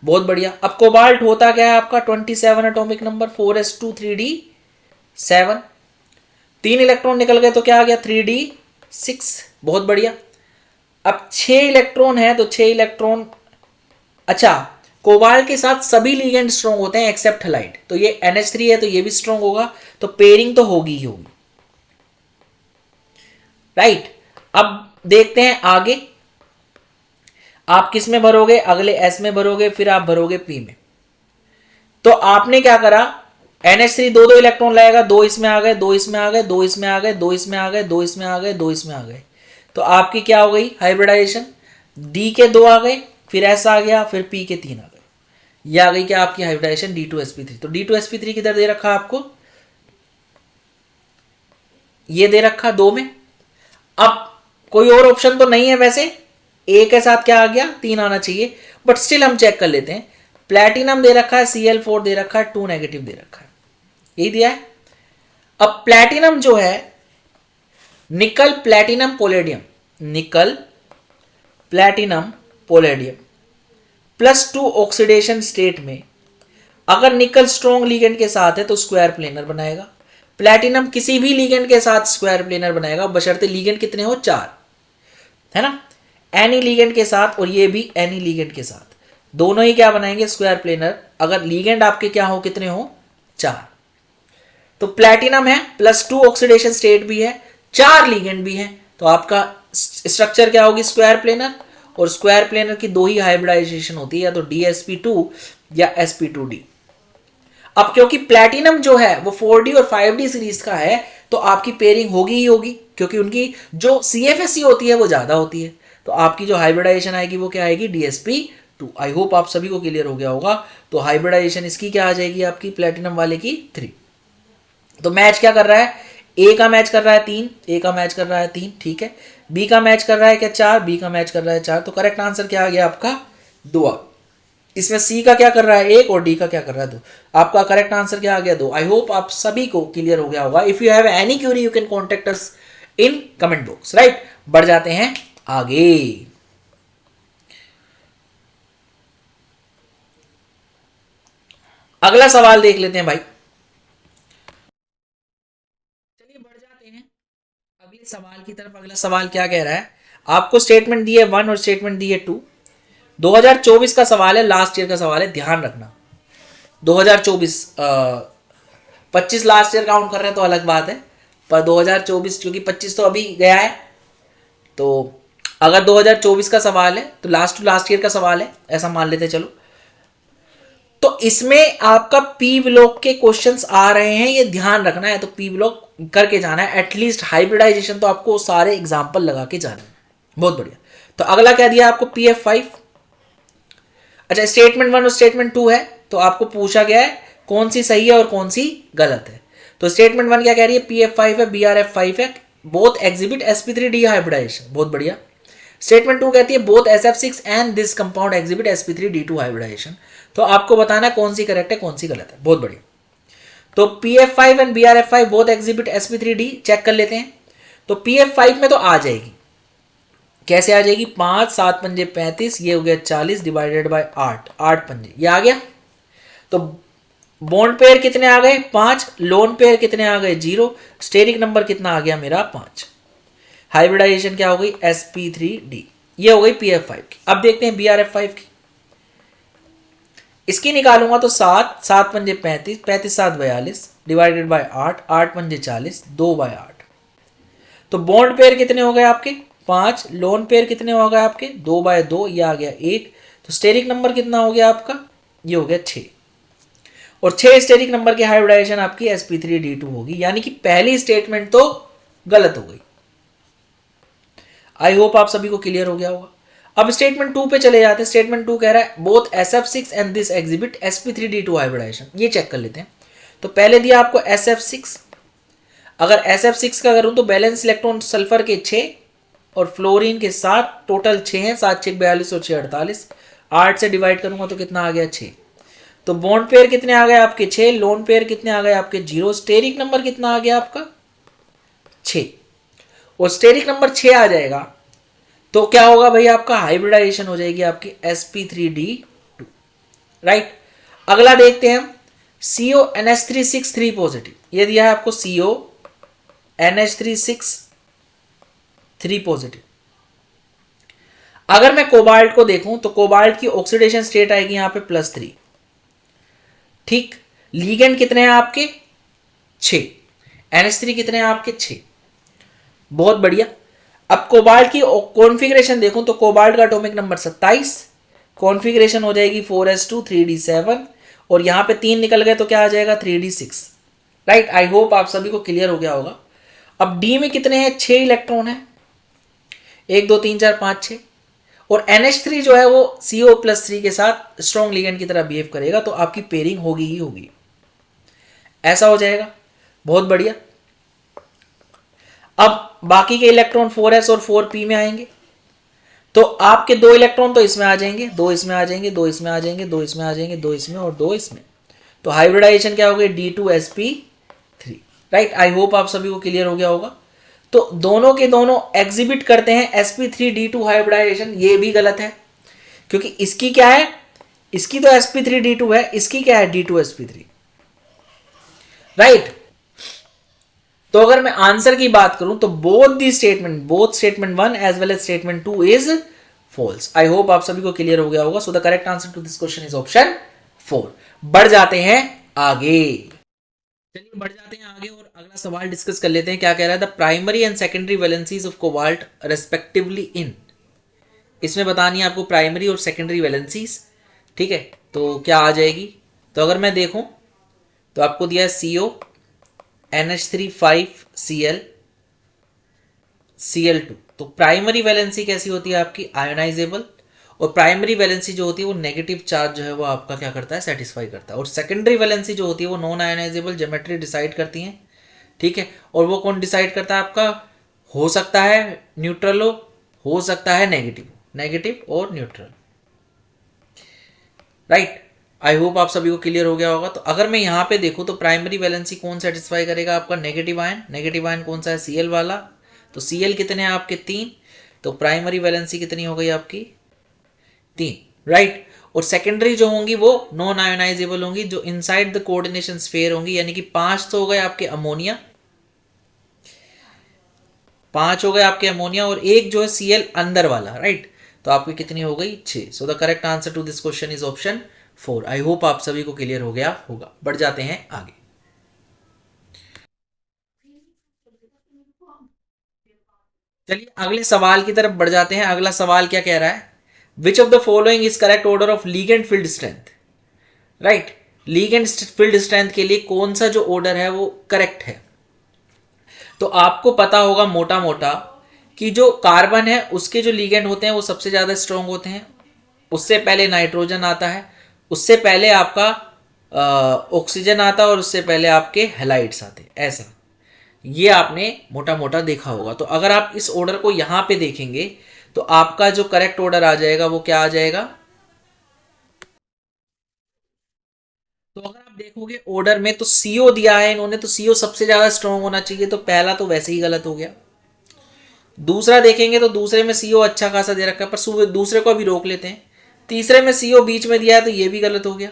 बहुत बढ़िया। अब कोबाल्ट होता क्या है आपका 27 atomic number, 4s2 3d7, 3 electron निकल गए तो क्या आ गया 3d6, बहुत बढ़िया। अब 6 इलेक्ट्रॉन है तो 6 इलेक्ट्रॉन, अच्छा कोबाल्ट के साथ सभी लिगेंड स्ट्रॉन्ग होते हैं एक्सेप्ट हैलाइड, तो ये NH3 है तो ये भी स्ट्रॉन्ग होगा, तो पेयरिंग तो होगी ही होगी, राइट। अब देखते हैं आगे, आप किस में भरोगे, अगले S में भरोगे, फिर आप भरोगे P में। तो आपने क्या करा, NH3 दो दो इलेक्ट्रॉन लाएगा, 2 इसमें आ गए, 2 इसमें आ गए, 2 इसमें आ गए, 2 इसमें आ गए, 2 इसमें आ गए, 2 इसमें आ गए, तो आपकी क्या हो गई हाइब्रिडाइजेशन, D के 2 आ गए, फिर S आ गया, फिर P के 3 आ गए, ये आ गई क्या आपकी हाइब्रिडाइजेशन D2sp3। तो D2sp3 किधर दे रखा आपको, ये दे रखा 2 में। अब कोई और ऑप्शन तो नहीं है वैसे, ए के साथ क्या आ गया 3 आना चाहिए, बट स्टिल हम चेक कर लेते हैं। प्लैटिनम दे रखा है, Cl4 दे रखा है, 2 नेगेटिव दे रखा है, यही दिया है। अब प्लैटिनम जो है निकल प्लैटिनम पोलेडियम, निकल प्लैटिनम पोलेडियम, +2 ऑक्सीडेशन स्टेट में अगर निकल स्ट्रॉन्ग लिगेंड के साथ है तो स्क्वायर प्लेनर बनाएगा। प्लैटिनम किसी भी लिगेंड के साथ स्क्वायर प्लेनर बनाएगा, बशर्ते लिगेंड कितने हो, 4, है ना। एनी लिगेंड के साथ और ये भी एनी लिगेंड के साथ, दोनों ही क्या बनाएंगे, स्क्वायर प्लेनर, अगर लिगेंड आपके क्या हो, कितने हो, 4। तो प्लैटिनम है, +2 ऑक्सीडेशन स्टेट भी है, 4 लिगेंड भी है, तो आपका स्ट्रक्चर क्या होगी, स्क्वायर प्लेनर। और स्क्वायर प्लेनर की 2 ही हाइब्रिडाइजेशन होती है, या तो DsP2 या sp2d। अब क्योंकि प्लैटिनम जो है वो 4d और 5d सीरीज का है, तो आपकी पेयरिंग होगी ही होगी, क्योंकि उनकी जो CFSE होती है वो ज्यादा होती है, तो आपकी जो हाइब्रिडाइजेशन आएगी वो क्या आएगी, DsP2। आई होप आप सभी को क्लियर हो गया होगा। तो हाइब्रिडाइजेशन इसकी क्या आ जाएगी, आपकी प्लैटिनम वाले की 3। तो मैच क्या कर रहा है, ए का मैच कर रहा है 3, ए का मैच कर रहा है 3, ठीक है। बी का मैच कर रहा है क्या, 4, बी का मैच कर रहा है 4। तो करेक्ट आंसर क्या आ गया आपका, 2। इसमें सी का क्या कर रहा है 1 और डी का क्या कर रहा है 2। आपका करेक्ट आंसर क्या आ गया, 2। आई होप आप सभी को क्लियर हो गया होगा। If you have any Curie you can contact us in comment box, right. बढ़ जाते हैं आगे। अगला सवाल देख लेते हैं भाई। चलिए बढ़ जाते हैं अगले सवाल की तरफ। अगला सवाल क्या कह रहा है, आपको स्टेटमेंट दी है 1 और स्टेटमेंट दी है 2। 2024 का सवाल है, लास्ट ईयर का सवाल है, ध्यान रखना। 2024 25 लास्ट ईयर काउंट कर रहे हैं तो अलग बात है, पर 2024 क्योंकि 25 तो अभी गया है, तो अगर 2024 का सवाल है तो लास्ट ईयर का सवाल है, ऐसा मान लेते चलो। तो इसमें आपका पी ब्लॉक के क्वेश्चंस आ रहे हैं, ये ध्यान रखना है। तो पी ब्लॉक करके जाना है, एटलीस्ट हाइब्रिडाइजेशन तो आपको सारे एग्जाम्पल लगा के जाना है। बहुत बढ़िया। तो अगला क्या दिया आपको, PF5। अच्छा, स्टेटमेंट 1 और स्टेटमेंट 2 है, तो आपको पूछा गया है कौन सी सही है और कौन सी गलत है। तो स्टेटमेंट 1 क्या कह रही है, PF5 है, BRF5 है, बोथ एग्जिबिट sp3d हाइब्रिडाइजेशन। बहुत बढ़िया। स्टेटमेंट 2 कहती है both SF6 and this compound exhibit sp3d2 hybridisation. तो आपको बताना है कौन सी करेक्ट है कौन सी गलत है। बहुत बढ़िया। तो PF5 and BRF5 both exhibit sp3d, check कर लेते हैं। तो PF5 में तो आ जाएगी, कैसे आ जाएगी, 5 7 पंजे 35, ये हो गया 40 डिवाइडेड बाय 8, 8 पंजे, ये आ गया। तो बॉन्ड पेयर कितने आ गए, 5, लोन पेयर कितने आ गए, 0, स्टेरिक नंबर कितना आ गया मेरा, 5। हाइब्रिडाइजेशन क्या हो गई, sp3d। ये हो गई PF5 की। अब देखते हैं BRF5 की। इसकी निकालूंगा तो 7 7 पंजे 35, 35 7 42 डिवाइडेड बाय 8, 8 पंजे 40, 2/8। तो बॉन्ड पेयर कितने हो गए आपके, 5, लोन पेयर कितने हो गए आपके, 2/2, ये आ गया 1। तो स्टेरिक नंबर कितना हो गया आपका, ये हो गया 6। और 6 स्टेरिक नंबर की हाइब्रिडाइजेशन आपकी sp3d2 होगी, यानी कि पहली स्टेटमेंट तो गलत हो गई। आई होप आप सभी को क्लियर हो गया होगा। अब स्टेटमेंट 2 पे चले जाते हैं। स्टेटमेंट 2 कह रहा है both SF6 and this exhibit sp3d2 hybridisation. ये चेक कर लेते हैं। तो पहले दिया आपको SF6, अगर SF6 का करूं तो बैलेंस इलेक्ट्रॉन सल्फर के 6 और फ्लोरीन के 7, टोटल 6 हैं, 7 6 42 और 6 48, 8 से डिवाइड करूंगा तो कितना आ गया, 6। तो बॉन्ड पेयर कितने आ गए आपके, 6, लोन पेयर कितने आ गए आपके, 0, स्टेरिक नंबर कितना आ गया आपका, 6। और स्टेरिक नंबर 6 आ जाएगा तो क्या होगा भाई, आपका हाइब्रिडाइजेशन हो जाएगी आपकी sp3d2, राइट। अगला देखते हैं हम, CONH363 पॉजिटिव, ये दिया है आपको CONH363 पॉजिटिव। अगर मैं कोबाल्ट को देखूं तो कोबाल्ट की ऑक्सीडेशन स्टेट आएगी यहां पे +3, ठीक। लीगेंड कितने हैं आपके, 6, NH3 कितने हैं आपके, 6। बहुत बढ़िया। अब कोबाल्ट की कॉन्फ़िगरेशन देखूं तो कोबाल्ट का एटॉमिक नंबर 27, कॉन्फ़िगरेशन हो जाएगी 4s2 3d7, और यहां पे 3 निकल गए तो क्या आ जाएगा, 3d6, राइट। आई होप आप सभी को क्लियर हो गया होगा। अब डी में कितने हैं, 6 इलेक्ट्रॉन है, 1 2 3 4 5 6, और NH3 जो है वो CO+3 के साथ स्ट्रॉन्ग लिगेंड की तरह बिहेव करेगा, तो आपकी पेयरिंग होगी ही होगी, ऐसा हो जाएगा। बहुत बढ़िया। अब बाकी के इलेक्ट्रॉन 4s और 4p में आएंगे, तो आपके 2 इलेक्ट्रॉन तो इसमें आ जाएंगे, 2 इसमें आ जाएंगे, 2 इसमें आ जाएंगे, 2 इसमें आ जाएंगे, 2 इसमें और 2 इसमें। तो हाइब्रिडाइजेशन क्या हो गई, D2sp3, राइट। आई होप आप सभी को क्लियर हो गया होगा। तो दोनों के दोनों एग्जिबिट करते हैं sp3d2 हाइब्रिडाइजेशन। ये भी गलत है, क्योंकि इसकी क्या है, इसकी तो sp3d2 है, इसकी क्या है d2sp3, राइट। तो अगर मैं आंसर की बात करूं तो both statement 1 as well as statement 2 is false. I hope आप सभी को क्लियर हो गया होगा। So the correct answer to this question is option 4। बढ़ जाते हैं आगे, चलिए बढ़ जाते हैं आगे और अगला सवाल डिस्कस कर लेते हैं। क्या कह रहा है, the primary and secondary valencies of cobalt respectively इन, इसमें बतानी है आपको प्राइमरी और सेकेंडरी वैलेंसीज, ठीक है। तो क्या आ जाएगी, तो अगर मैं देखूं तो आपको दिया है CO NH3 5Cl Cl2। तो प्राइमरी वैलेंसी कैसी होती है आपकी, आयोनाइजेबल, और प्राइमरी वैलेंसी जो होती है वो नेगेटिव चार्ज जो है वो आपका क्या करता है, सेटिस्फाई करता है। और सेकेंडरी वैलेंसी जो होती है वो नॉन आयोनाइजेबल, ज्योमेट्री डिसाइड करती है, ठीक है। और वो कौन डिसाइड करता है आपका, हो सकता है न्यूट्रल हो सकता है नेगेटिव और न्यूट्रल, राइट। आई होप आप सभी को क्लियर हो गया होगा। तो अगर मैं यहाँ पे देखूँ तो प्राइमरी वैलेंसी कौन सेटिस्फाई करेगा आपका, नेगेटिव आयन कौन सा है, Cl वाला। तो Cl कितने हैं आपके 3, तो प्राइमरी वैलेंसी कितनी हो गई आपकी 3, राइट। और सेकेंडरी जो होंगी वो नॉन आयोनाइजेबल होंगी, जो इनसाइड द कोऑर्डिनेशन स्फीयर होंगी, यानी कि 5 तो हो गए आपके अमोनिया, 5 हो गए आपके अमोनिया, और एक जो है Cl अंदर वाला, राइट। तो आपकी कितनी हो गई 6। So the correct answer to this question is option 4। I hope आप सभी को क्लियर हो गया होगा। बढ़ जाते हैं आगे, चलिए अगले सवाल की तरफ बढ़ जाते हैं। अगला सवाल क्या कह रहा है, which of the following is correct order of ligand field strength, right. Ligand field strength के लिए कौन सा जो ऑर्डर है वो करेक्ट है। तो आपको पता होगा मोटा मोटा कि जो कार्बन है उसके जो लिगेंड होते हैं वो सबसे ज्यादा स्ट्रांग होते हैं, उससे पहले नाइट्रोजन आता है, उससे पहले आपका ऑक्सीजन आता है, और उससे पहले आपके हैलाइड्स आते, ऐसा ये आपने मोटा मोटा देखा होगा। तो अगर आप इस ऑर्डर को यहां पे देखेंगे तो आपका जो करेक्ट ऑर्डर आ जाएगा वो क्या आ जाएगा, तो अगर आप देखोगे ऑर्डर में तो CO दिया है इन्होंने, तो CO सबसे ज्यादा स्ट्रांग होना चाहिए, तो पहला तो वैसे ही गलत हो गया। दूसरा देखेंगे तो दूसरे में CO अच्छा खासा दे रखा है, पर दूसरे को अभी रोक लेते हैं। तीसरे में CO बीच में दिया है तो ये भी गलत हो गया,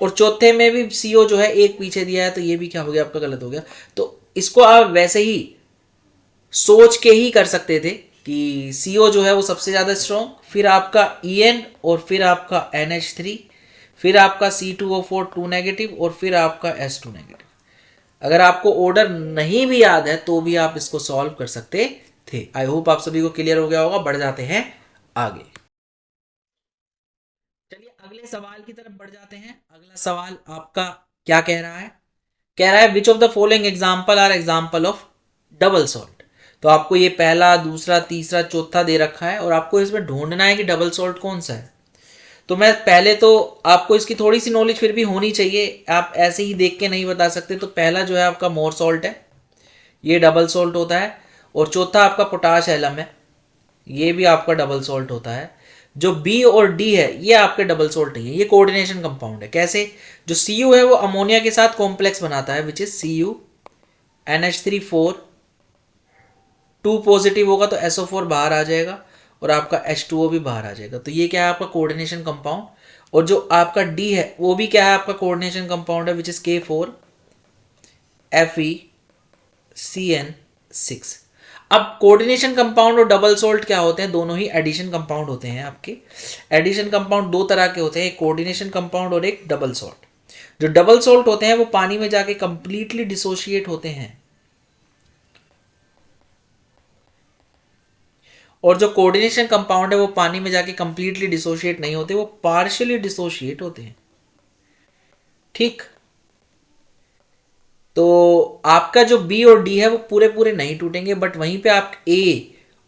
और चौथे में भी CO जो है एक पीछे दिया है, तो ये भी क्या हो गया आपका गलत हो गया। तो इसको आप वैसे ही सोच के ही कर सकते थे कि CO जो है वो सबसे ज्यादा स्ट्रॉन्ग, फिर आपका En, और फिर आपका NH3, फिर आपका C2O4 2 नेगेटिव, और फिर आपका S2 नेगेटिव। अगर आपको ऑर्डर नहीं भी याद है तो भी आप इसको सॉल्व कर सकते थे। आई होप आप सभी को क्लियर हो गया होगा। बढ़ जाते हैं आगे, चलिए अगले सवाल की तरफ बढ़ जाते हैं। अगला सवाल आपका क्या कह रहा है, कह रहा है which of the following example are example of double salt. तो आपको ये पहला, दूसरा, तीसरा, चौथा दे रखा है, और आपको इसमें ढूंढना है कि डबल सॉल्ट कौन सा है। तो मैं पहले तो आपको इसकी थोड़ी सी नॉलेज फिर भी होनी चाहिए, आप ऐसे ही देख के नहीं बता सकते। तो पहला जो है आपका मोर सॉल्ट है, ये डबल सॉल्ट होता है। और चौथा आपका पोटाश एलम है, ये भी आपका डबल सॉल्ट होता है। जो B और D है ये आपके डबल सॉल्ट नहीं है, ये कोऑर्डिनेशन कंपाउंड है। कैसे, जो Cu है वो अमोनिया के साथ कॉम्प्लेक्स बनाता है, which is Cu NH3 4, 2 positive होगा तो SO4 बाहर आ जाएगा, और आपका H2O भी बाहर आ जाएगा। तो ये क्या है आपका कोऑर्डिनेशन कंपाउंड। और जो आपका D है वो भी क्या है आपका कोऑर्डिनेशन कंपाउंड है, विच इज K4FeCN6। अब कोऑर्डिनेशन कंपाउंड और डबल सॉल्ट क्या होते हैं, दोनों ही एडिशन कंपाउंड होते हैं आपके। एडिशन कंपाउंड दो तरह के होते हैं, एक कोऑर्डिनेशन कंपाउंड और एक डबल सॉल्ट। जो डबल सॉल्ट होते हैं वो पानी में जाके कंप्लीटली डिसोशिएट होते हैं, और जो कोऑर्डिनेशन कंपाउंड है वो पानी में जाके कंप्लीटली डिसोशिएट नहीं होते, वो पार्शियली डिसोशिएट होते हैं, ठीक। तो आपका जो B और D है वो पूरे पूरे नहीं टूटेंगे, बट वहीं पे आप A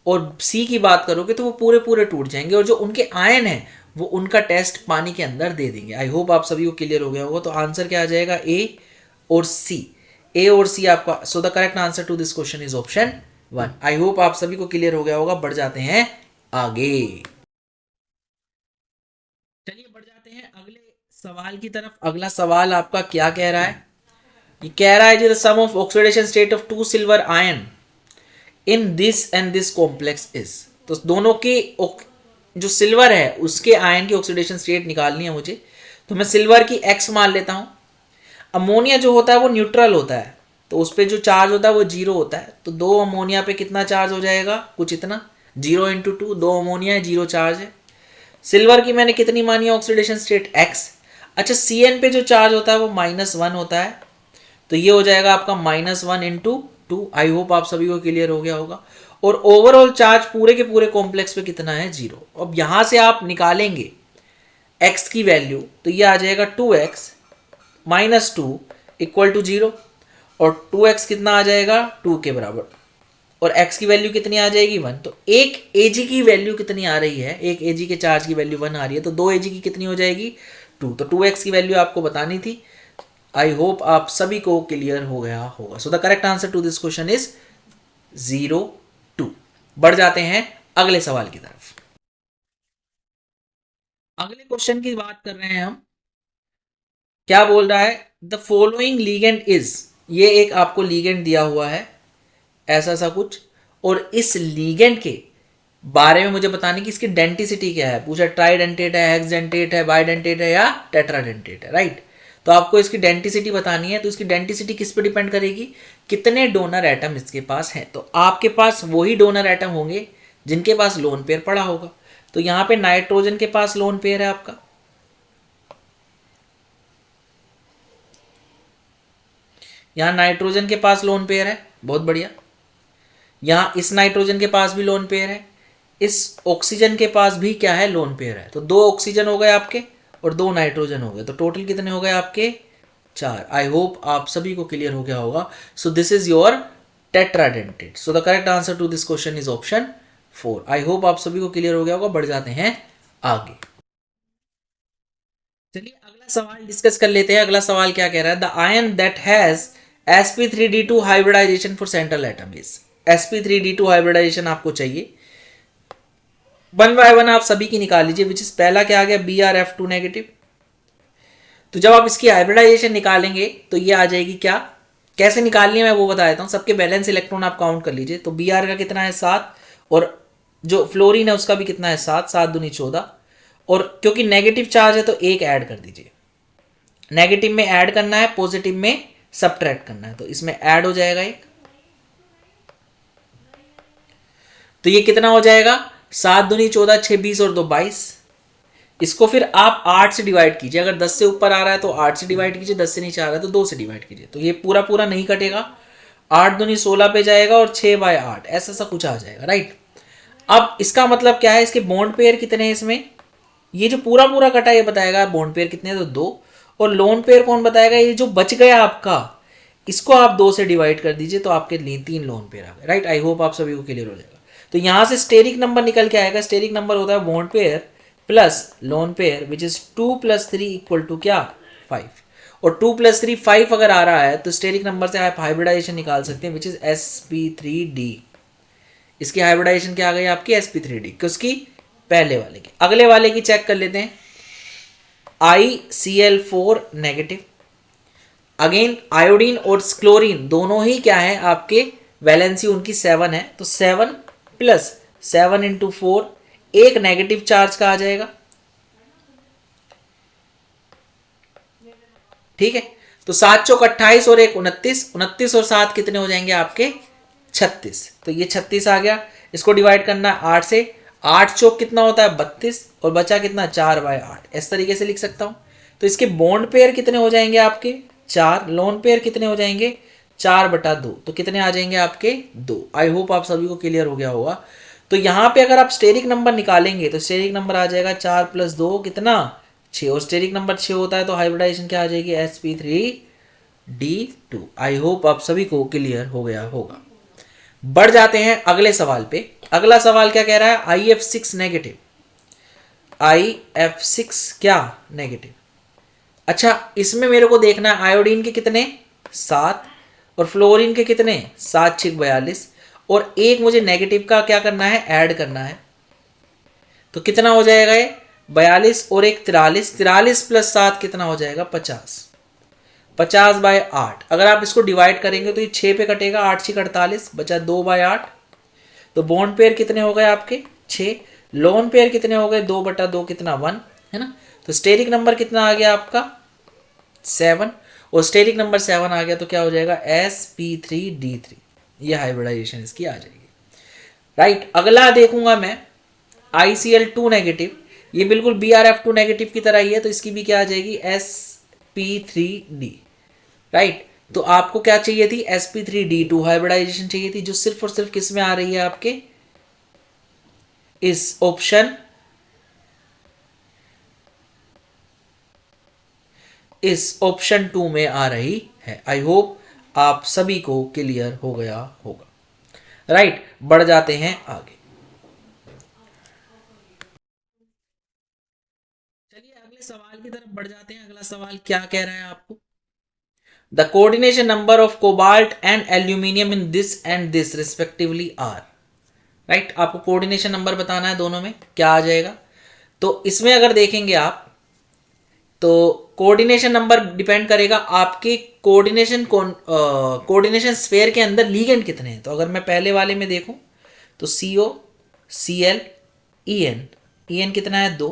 और C की बात करोगे तो वो पूरे पूरे टूट जाएंगे, और जो उनके आयन है वो उनका टेस्ट पानी के अंदर दे देंगे। आई होप आप सभी को क्लियर हो गया होगा। तो आंसर क्या आ जाएगा, A और C आपका। So the correct answer to this question is option 1। I hope आप सभी को क्लियर हो गया होगा। बढ़ जाते हैं आगे, चलिए बढ़ जाते हैं अगले सवाल की तरफ। अगला सवाल आपका क्या कह रहा है, ये कह रहा है जी the sum of oxidation state of 2 silver ion in this and this complex is. तो दोनों की जो सिल्वर है उसके आयन की ऑक्सीडेशन स्टेट निकालनी है मुझे, तो मैं सिल्वर की x मान लेता हूं। अमोनिया जो होता है वो न्यूट्रल होता है, तो उस पर जो चार्ज होता है वो जीरो होता है, तो 2 अमोनिया पे कितना चार्ज हो जाएगा, कुछ इतना, 0 इंटू 2, 2 अमोनिया है, 0 चार्ज है। सिल्वर की मैंने कितनी मानी है ऑक्सीडेशन स्टेट, x। अच्छा, Cn पे जो चार्ज होता है वो -1 होता है, तो ये हो जाएगा आपका -1 इंटू 2। आई होप आप सभी को क्लियर हो गया होगा। और ओवरऑल चार्ज पूरे के पूरे कॉम्प्लेक्स पे कितना है, 0। अब यहां से आप निकालेंगे x की वैल्यू, तो ये आ जाएगा 2x -2 इक्वल टू 0, और 2x कितना आ जाएगा, 2 के बराबर, और x की वैल्यू कितनी आ जाएगी, 1। तो एक Ag की वैल्यू कितनी आ रही है, एक Ag के चार्ज की वैल्यू 1 आ रही है, तो 2 Ag की कितनी हो जाएगी, 2। तो 2x की वैल्यू आपको बतानी थी। आई होप आप सभी को क्लियर हो गया होगा। So the correct answer to this question is 0, 2। बढ़ जाते हैं अगले सवाल की तरफ। अगले क्वेश्चन की बात कर रहे हैं हम। क्या बोल रहा है, द फॉलोइंग लीगेंड इज, ये एक आपको लीगेंड दिया हुआ है ऐसा सा कुछ, और इस लीगेंड के बारे में मुझे बताने की इसकी डेंटिसिटी क्या है। पूछा ट्राइडेंटेट है, हेक्सडेंटेट है, बाइडेंटेट है या टेट्राडेंटेट है, राइट। तो आपको इसकी डेंटिसिटी बतानी है, तो इसकी डेंटिसिटी किस पे डिपेंड करेगी, कितने डोनर एटम इसके पास हैं। तो आपके पास वही डोनर एटम होंगे जिनके पास लोन पेयर पड़ा होगा। तो यहां पे नाइट्रोजन के पास लोन पेयर है आपका, यहां नाइट्रोजन के पास लोन पेयर है, बहुत बढ़िया। यहां इस नाइट्रोजन के पास भी लोन पेयर है, इस ऑक्सीजन के पास भी क्या है, लोन पेयर है। तो 2 ऑक्सीजन हो गए आपके और 2 नाइट्रोजन हो गए, तो टोटल कितने हो गए आपके, 4। आई होप आप सभी को क्लियर हो गया होगा। So this is your tetradentate. So the correct answer to this question is option 4। I hope आप सभी को क्लियर हो गया होगा। बढ़ जाते हैं आगे। चलिए अगला सवाल डिस्कस कर लेते हैं। अगला सवाल क्या कह रहा है, the ion that has sp3d2 hybridisation for central atom is. sp3d2 hybridisation आपको चाहिए, 1 बाय 1 आप सभी की निकाल लीजिए। विच इज पहला क्या आ गया, Brf2 नेगेटिव। तो जब आप इसकी हाइब्रिडाइजेशन निकालेंगे तो ये आ जाएगी क्या, कैसे निकालनी है मैं वो बता देता हूं। सबके बैलेंस इलेक्ट्रॉन आप काउंट कर लीजिए। तो Br का कितना है 7, और जो फ्लोरीन है उसका भी कितना है 7, 7 दूनी 14, और क्योंकि नेगेटिव चार्ज है तो 1 ऐड कर दीजिए। नेगेटिव में ऐड करना है, पॉजिटिव में सब्ट्रैक्ट करना है, तो इसमें ऐड हो जाएगा 1। तो ये कितना हो जाएगा, 7 दूनी 14, 6 20 और 2 22। इसको फिर आप 8 से डिवाइड कीजिए। अगर 10 से ऊपर आ रहा है तो 8 से डिवाइड कीजिए, 10 से नीचे आ रहा है तो 2 से डिवाइड कीजिए। तो ये पूरा पूरा नहीं कटेगा, 8 दूनी 16 पे जाएगा और 6 बाय 8 ऐसा सा कुछ आ जाएगा, राइट। अब इसका मतलब क्या है, इसके बॉन्ड पेयर कितने हैं इसमें, ये जो पूरा पूरा कटा ये बताएगा बॉन्ड पेयर कितने हैं, तो 2। और लोन पेयर कौन बताएगा, ये जो बच गया आपका इसको आप 2 से डिवाइड कर दीजिए तो आपके लिए 3 लोन पेयर आ गए, राइट। आई होप आप सभी को क्लियर हो जाएगा। तो यहां से स्टेरिक नंबर निकल के आएगा। स्टेरिक नंबर होता है bond pair plus lone pair, which is 2 + 3 equal to क्या, 5। और 2 + 3 5 अगर आ रहा है तो स्टेरिक नंबर से आप हाइब्रिडाइजेशन निकाल सकते हैं, विच इज sp3d। इसकी हाइब्रिडाइजेशन क्या आ गई आपकी, sp3d। किसकी, पहले वाले की। अगले वाले की चेक कर लेते हैं, ICl4 नेगेटिव। अगेन आयोडीन और क्लोरीन दोनों ही क्या है आपके, वैलेंसी उनकी 7 है, तो 7 + 7 × 4, एक नेगेटिव चार्ज का आ जाएगा, ठीक है। तो 7 चौक 28 और 1 29, 29 और 7 कितने हो जाएंगे आपके, 36। तो ये 36 आ गया। इसको डिवाइड करना है 8 से, 8 चौक कितना होता है 32, और बचा कितना 4 बाय 8। इस तरीके से लिख सकता हूं। तो इसके बॉन्ड पेयर कितने हो जाएंगे आपके, 4। लोन पेयर कितने हो जाएंगे, 4/2। तो कितने आ जाएंगे आपके, 2। आई होप आप सभी को क्लियर हो गया होगा। तो यहां पे अगर आप स्टेरिक नंबर निकालेंगे तो स्टेरिक नंबर आ जाएगा 4 + 2 कितना, 6। और स्टेरिक नंबर 6 होता है तो हाइब्रिडाइजेशन क्या आ जाएगी, sp3d2। आई होप आप सभी को क्लियर हो गया होगा। बढ़ जाते हैं अगले सवाल पे। अगला सवाल क्या कह रहा है, IF6 नेगेटिव। IF6 क्या, नेगेटिव। अच्छा, इसमें मेरे को देखना है आयोडीन के कितने, 7, और फ्लोरीन के कितने, 7 × 6 42, और एक मुझे नेगेटिव का क्या करना है, ऐड करना है। तो कितना हो जाएगा ये, 42 और 1 43, 43 + 7 कितना हो जाएगा, 50। 50 बाय 8। अगर आप इसको डिवाइड करेंगे तो ये 6 पे कटेगा, 8 × 6 = 48, बचा 2 बाय 8। तो बॉन्ड पेयर कितने हो गए आपके, 6। लोन पेयर कितने हो गए 2/2 कितना 1 है ना। तो स्टेरिक नंबर कितना आ गया आपका 7 और स्टेरिक नंबर 7 आ गया तो क्या हो जाएगा sp3d3। ये हाइब्रिडाइजेशन इसकी आ जाएगी राइट। अगला देखूंगा मैं ICl2 नेगेटिव, ये बिल्कुल BrF2 नेगेटिव की तरह ही है तो इसकी भी क्या आ जाएगी sp3d राइट। तो आपको क्या चाहिए थी sp3d2 हाइब्रिडाइजेशन चाहिए थी जो सिर्फ और सिर्फ किस में आ रही है आपके इस ऑप्शन इस ऑप्शन 2 में आ रही है। आई होप आप सभी को क्लियर हो गया होगा राइट। बढ़ जाते हैं आगे। चलिए अगले सवाल की तरफ बढ़ जाते हैं। अगला सवाल क्या कह रहा है आपको, the coordination number of cobalt and aluminium in this and this respectively are right. आपको कोऑर्डिनेशन नंबर बताना है दोनों में, क्या आ जाएगा। तो इसमें अगर देखेंगे आप तो कोऑर्डिनेशन नंबर डिपेंड करेगा आपके कोऑर्डिनेशन स्फीयर के अंदर लीगेंड कितने हैं। तो अगर मैं पहले वाले में देखूं तो CO Cl En कितना है 2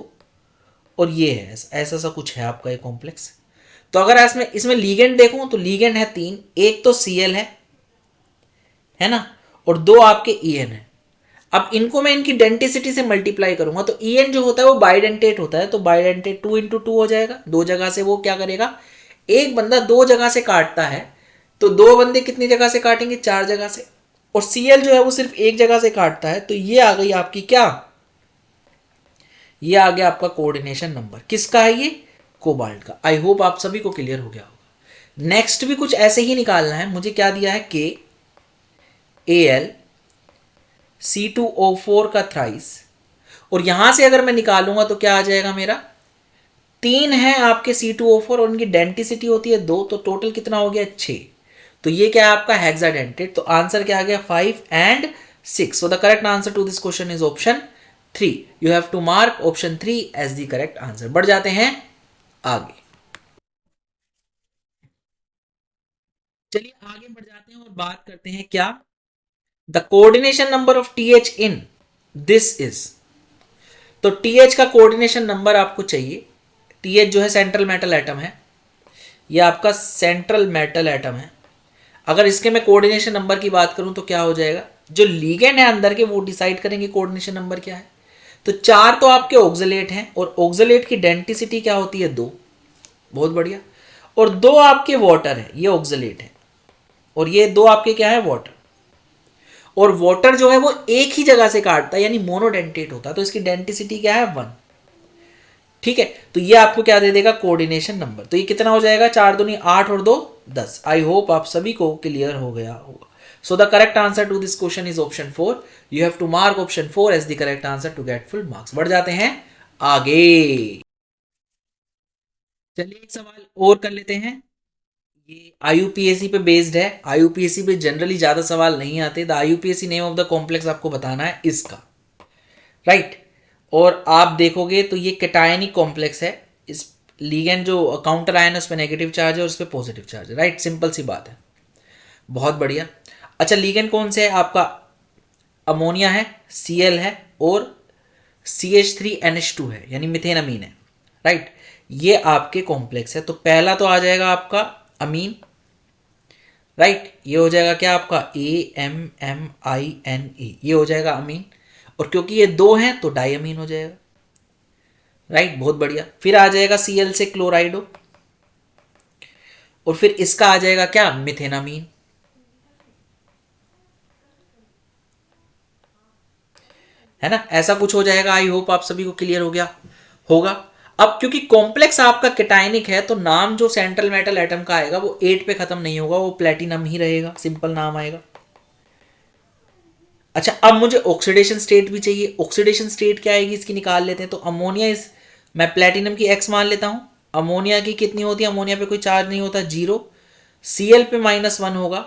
और ये है ऐसा सा कुछ है आपका ये कॉम्प्लेक्स। तो अगर इसमें लीगेंड देखूं तो लीगेंड है 3, एक तो Cl है ना, और 2 आपके En है। अब इनको मैं इनकी डेंटिसिटी से मल्टीप्लाई करूंगा तो En जो होता है वो बाइडेंटेट होता है तो बाइडेंटेट 2 × 2 हो जाएगा। दो जगह से वो क्या करेगा, एक बंदा दो जगह से काटता है तो दो बंदे कितनी जगह से काटेंगे 4 जगह से, और Cl जो है वो सिर्फ एक जगह से काटता है। तो ये आ गई आपकी क्या, ये आ गया आपका कोऑर्डिनेशन नंबर। किसका है ये, कोबाल्ट का। आई होप आप सभी को क्लियर हो गया होगा। नेक्स्ट भी कुछ ऐसे ही निकालना है। मुझे क्या दिया है KAl C2O4 का थ्राइस, और यहां से अगर मैं निकालूंगा तो क्या आ जाएगा मेरा 3 है आपके C2O4 और उनकी डेंटिसिटी होती है 2, तो टोटल कितना हो गया 6। तो ये क्या है आपका हेक्साडेंटेट। तो आंसर क्या आ गया 5 and 6। So the correct answer to this question is option 3। You have to mark option 3 as the correct answer. बढ़ जाते हैं आगे। चलिए आगे बढ़ जाते हैं और बात करते हैं क्या, the coordination number of TH in this is. तो TH का कोऑर्डिनेशन नंबर आपको चाहिए। TH जो है सेंट्रल मेटल एटम है, यह आपका सेंट्रल मेटल एटम है। अगर इसके मैं कोऑर्डिनेशन नंबर की बात करूं तो क्या हो जाएगा, जो लीगेंड है अंदर के वो डिसाइड करेंगे कोऑर्डिनेशन नंबर क्या है। तो 4 तो आपके ऑक्सलेट हैं और ऑक्सलेट की डेंसिटी क्या होती है 2, बहुत बढ़िया। और 2 आपके वाटर है, ये ऑक्सलेट है, और ये 2 आपके क्या है वाटर। और वाटर जो है वो एक ही जगह से काटता है यानी मोनोडेंटेट होता है, तो इसकी डेंसिटी क्या है 1। ठीक है, तो ये आपको क्या दे देगा कोऑर्डिनेशन नंबर। तो ये कितना हो जाएगा 4 दूनी 8 और 2 10। आई होप आप सभी को क्लियर हो गया होगा। So the correct answer to this question is option 4। You have to mark option 4 as the correct answer to get full marks. बढ़ जाते हैं आगे। चलिए एक सवाल और कर लेते हैं। ये IUPAC पे बेस्ड है। IUPAC पे जनरली ज्यादा सवाल नहीं आते। The IUPAC name of the complex आपको बताना है इसका, राइट। और आप देखोगे तो ये कैटायनिक कॉम्प्लेक्स है। इस लीगेंड जो काउंटर आयन है उस पर नेगेटिव चार्ज है और उस पर पॉजिटिव चार्ज है, राइट। सिंपल सी बात है, बहुत बढ़िया। अच्छा लीगेंड कौन से है आपका, अमोनिया है, Cl है और CH3NH2 है यानी मिथेन अमीन है, राइट। ये आपके कॉम्प्लेक्स है। तो पहला तो आ जाएगा आपका अमीन, राइट। ये हो जाएगा क्या आपका AMMINE, ये हो जाएगा अमीन। और क्योंकि ये 2 हैं तो डाइअमीन हो जाएगा, राइट। बहुत बढ़िया। फिर आ जाएगा Cl से क्लोराइडो, और फिर इसका आ जाएगा क्या मिथेनामीन, है ना। ऐसा कुछ हो जाएगा। आई होप आप सभी को क्लियर हो गया होगा। अब क्योंकि कॉम्प्लेक्स आपका कैटायनिक है तो नाम जो सेंट्रल मेटल एटम का आएगा वो 8 पे खत्म नहीं होगा, वो प्लेटिनम ही रहेगा, सिंपल नाम आएगा। अच्छा अब मुझे ऑक्सीडेशन स्टेट भी चाहिए। ऑक्सीडेशन स्टेट क्या आएगी इसकी निकाल लेते हैं। तो अमोनिया इस, मैं प्लेटिनम की X मान लेता हूं। अमोनिया की कितनी होती है, अमोनिया पे कोई चार्ज नहीं होता 0। Cl पे -1 होगा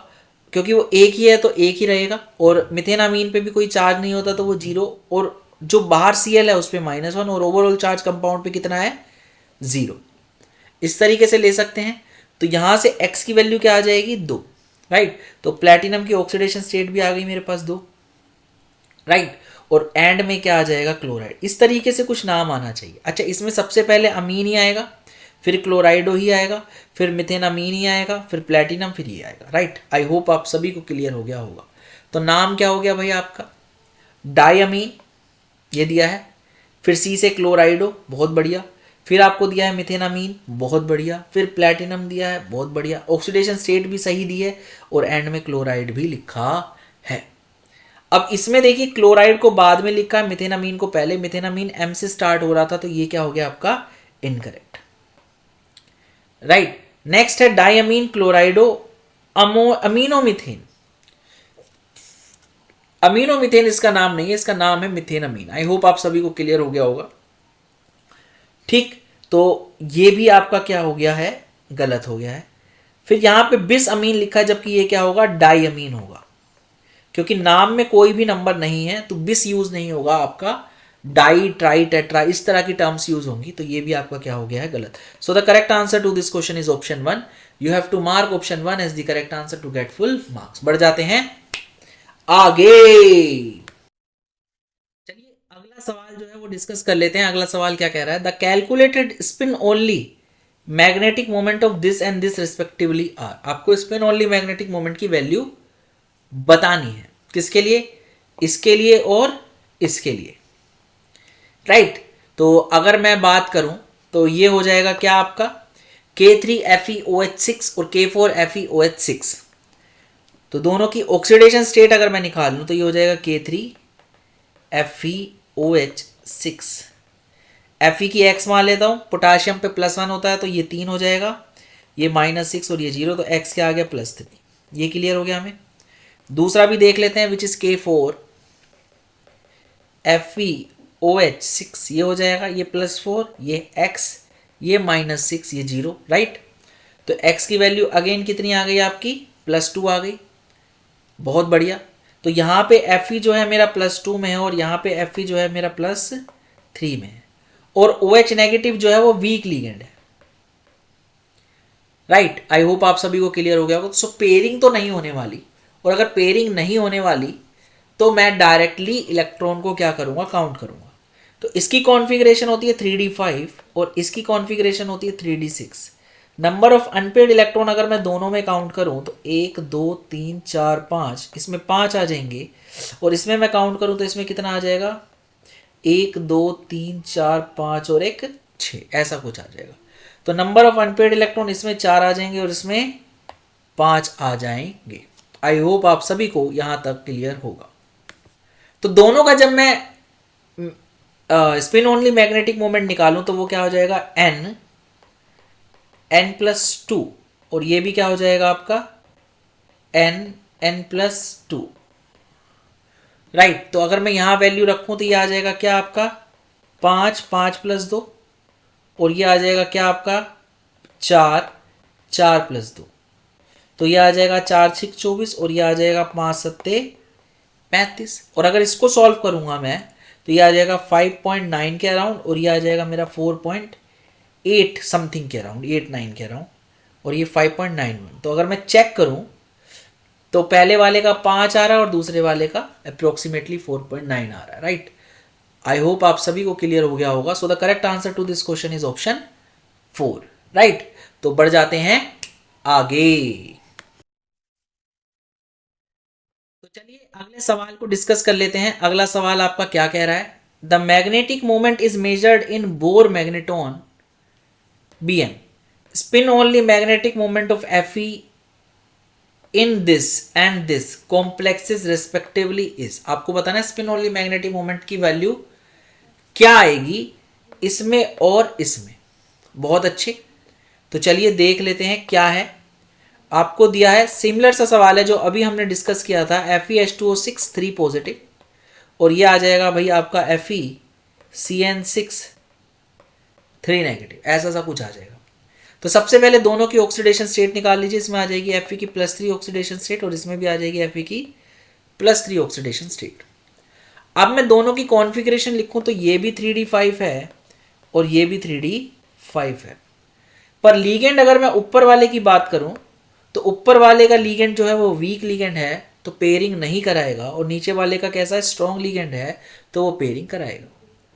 क्योंकि वो एक ही है तो एक ही रहेगा, और मिथेनामीन पे भी कोई चार्ज नहीं होता तो वो 0, और जो बाहर Cl है उस पर -1, और ओवरऑल चार्ज कंपाउंड पे कितना है 0। इस तरीके से ले सकते हैं। तो यहां से X की वैल्यू क्या आ जाएगी 2, राइट। तो प्लेटिनम की ऑक्सीडेशन स्टेट भी आ गई मेरे पास 2, राइट। और एंड में क्या आ जाएगा, क्लोराइड। इस तरीके से कुछ नाम आना चाहिए। अच्छा, इसमें सबसे पहले अमीन ही आएगा, फिर क्लोराइडो ही आएगा, फिर मिथेन अमीन ही आएगा, फिर प्लेटिनम, फिर ये आएगा, राइट। आई होप आप सभी को क्लियर हो गया होगा। तो नाम क्या हो गया भाई आपका, डायमीन ये दिया है, फिर सी से क्लोराइडो, बहुत बढ़िया, फिर आपको दिया है मिथेनामीन, बहुत बढ़िया, फिर प्लेटिनम दिया है, बहुत बढ़िया, ऑक्सीडेशन स्टेट भी सही दी है, और एंड में क्लोराइड भी लिखा है। अब इसमें देखिए क्लोराइड को बाद में लिखा है, मिथेनामीन को पहले। मिथेनामीन एम से स्टार्ट हो रहा था, तो ये क्या हो गया आपका, इनकरेक्ट, राइट। नेक्स्ट है डायमीन क्लोराइडो अमीनोमिथेन। अमीनोमिथेन इसका नाम नहीं है, इसका नाम है मिथेनामीन। आई होप आप सभी को क्लियर हो गया होगा, ठीक। तो ये भी आपका क्या हो गया है, गलत हो गया है। फिर यहां पे बिस अमीन लिखा है, जबकि ये क्या होगा, डायमीन होगा, क्योंकि नाम में कोई भी नंबर नहीं है, तो बिस यूज नहीं होगा आपका, डाई, ट्राई, टेट्रा, इस तरह की टर्म्स यूज होंगी। तो ये भी आपका क्या हो गया है, गलत। So the correct answer to this question is option 1। You have to mark option 1 as the correct answer to get full marks. बढ़ जाते हैं आगे। चलिए अगला सवाल जो है वो डिस्कस कर लेते हैं। अगला सवाल क्या कह रहा है, the calculated spin only magnetic moment of this and this respectively are. आपको स्पिन ओनली मैग्नेटिक मोमेंट की वैल्यू बतानी है, किसके लिए, इसके लिए और इसके लिए, राइट। तो अगर मैं बात करूं तो ये हो जाएगा क्या आपका, K3FeOH6 और K4FeOH6। तो दोनों की ऑक्सीडेशन स्टेट अगर मैं निकाल लूं तो ये हो जाएगा K3FeOH6। Fe की x मान लेता हूं, पोटाशियम पे +1 होता है तो ये 3 हो जाएगा, ये -6 और ये 0, तो x क्या आ गया, +3। ये क्लियर हो गया हमें। दूसरा भी देख लेते हैं, विच इज K4FeOH6, ये हो जाएगा, ये +4, ये x, ये -6, ये 0, राइट। तो x की वैल्यू अगेन कितनी आ गई आपकी, +2 आ गई, बहुत बढ़िया। तो यहाँ पे Fe जो है मेरा +2 में है, और यहाँ पे Fe जो है मेरा +3 में है, और OH नेगेटिव जो है वो वीक लिगेंड है, राइट। आई होप आप सभी को क्लियर हो गया होगा। सो पेयरिंग तो नहीं होने वाली, और अगर पेयरिंग नहीं होने वाली तो मैं डायरेक्टली इलेक्ट्रॉन को क्या करूंगा, काउंट करूंगा। तो इसकी कॉन्फ़िगरेशन होती है 3d5 और इसकी कॉन्फ़िगरेशन होती है 3d6। Number of unpaired electron अगर मैं दोनों में काउंट करूं तो 1 2 3 4 5, इसमें 5 आ जाएंगे, और इसमें मैं काउंट करूं तो इसमें कितना आ जाएगा, 1 2 3 4 5 और 1 6, ऐसा कुछ आ जाएगा। तो नंबर ऑफ अनपेड इलेक्ट्रॉन इसमें 4 आ जाएंगे और इसमें 5 आ जाएंगे। आई होप आप सभी को यहां तक क्लियर होगा। तो दोनों का जब मैं स्पिन ओनली मैग्नेटिक मोमेंट निकालूं तो वो क्या हो जाएगा, n+2, और ये भी क्या हो जाएगा आपका n+2, राइट। तो अगर मैं यहां वैल्यू रखूं तो ये आ जाएगा क्या आपका 5 5 + 2, और ये आ जाएगा क्या आपका 4 4 + 2, तो ये आ जाएगा 4 6 24, और ये आ जाएगा 5 7 35। और अगर इसको सॉल्व करूंगा मैं तो ये आ जाएगा 5.9 के अराउंड, और ये आ जाएगा मेरा 4.8 समथिंग के अराउंड, 8 9 के अराउंड, और ये 5.91। तो अगर मैं चेक करूं तो पहले वाले का 5 आ रहा है और दूसरे वाले का अप्रोक्सीमेटली 4.9 आ रहा है, राइट। आई होप आप सभी को क्लियर हो गया होगा। So the correct answer to this question is option 4, right. तो बढ़ जाते हैं आगे। तो चलिए अगले सवाल को डिस्कस कर लेते हैं। अगला सवाल आपका क्या कह रहा है, the magnetic moment is measured in bore magneton Bm, spin only magnetic moment of Fe in this and this complexes respectively is। आपको बताना है स्पिन ओनली मैग्नेटिक मोमेंट की वैल्यू क्या आएगी इसमें और इसमें। बहुत अच्छे, तो चलिए देख लेते हैं क्या है। आपको दिया है सिमिलर सा सवाल है जो अभी हमने डिस्कस किया था, FeH2O6 3 पॉजिटिव, और ये आ जाएगा भाई आपका FeCN6 3 नेगेटिव, ऐसा सा कुछ आ जाएगा। तो सबसे पहले दोनों की ऑक्सीडेशन स्टेट निकाल लीजिए। इसमें आ जाएगी Fe की +3 ऑक्सीडेशन स्टेट, और इसमें भी आ जाएगी Fe की +3 ऑक्सीडेशन स्टेट। अब मैं दोनों की कॉन्फ़िगरेशन लिखूं तो ये भी 3d5 है और ये भी 3d5 है, पर लीगेंड अगर मैं ऊपर वाले की बात करूं तो ऊपर वाले का लीगेंड जो है वो वीक लीगेंड है, तो पेयरिंग नहीं कराएगा, और नीचे वाले का कैसा है, स्ट्रॉन्ग लिगेंड है, तो वो पेयरिंग कराएगा,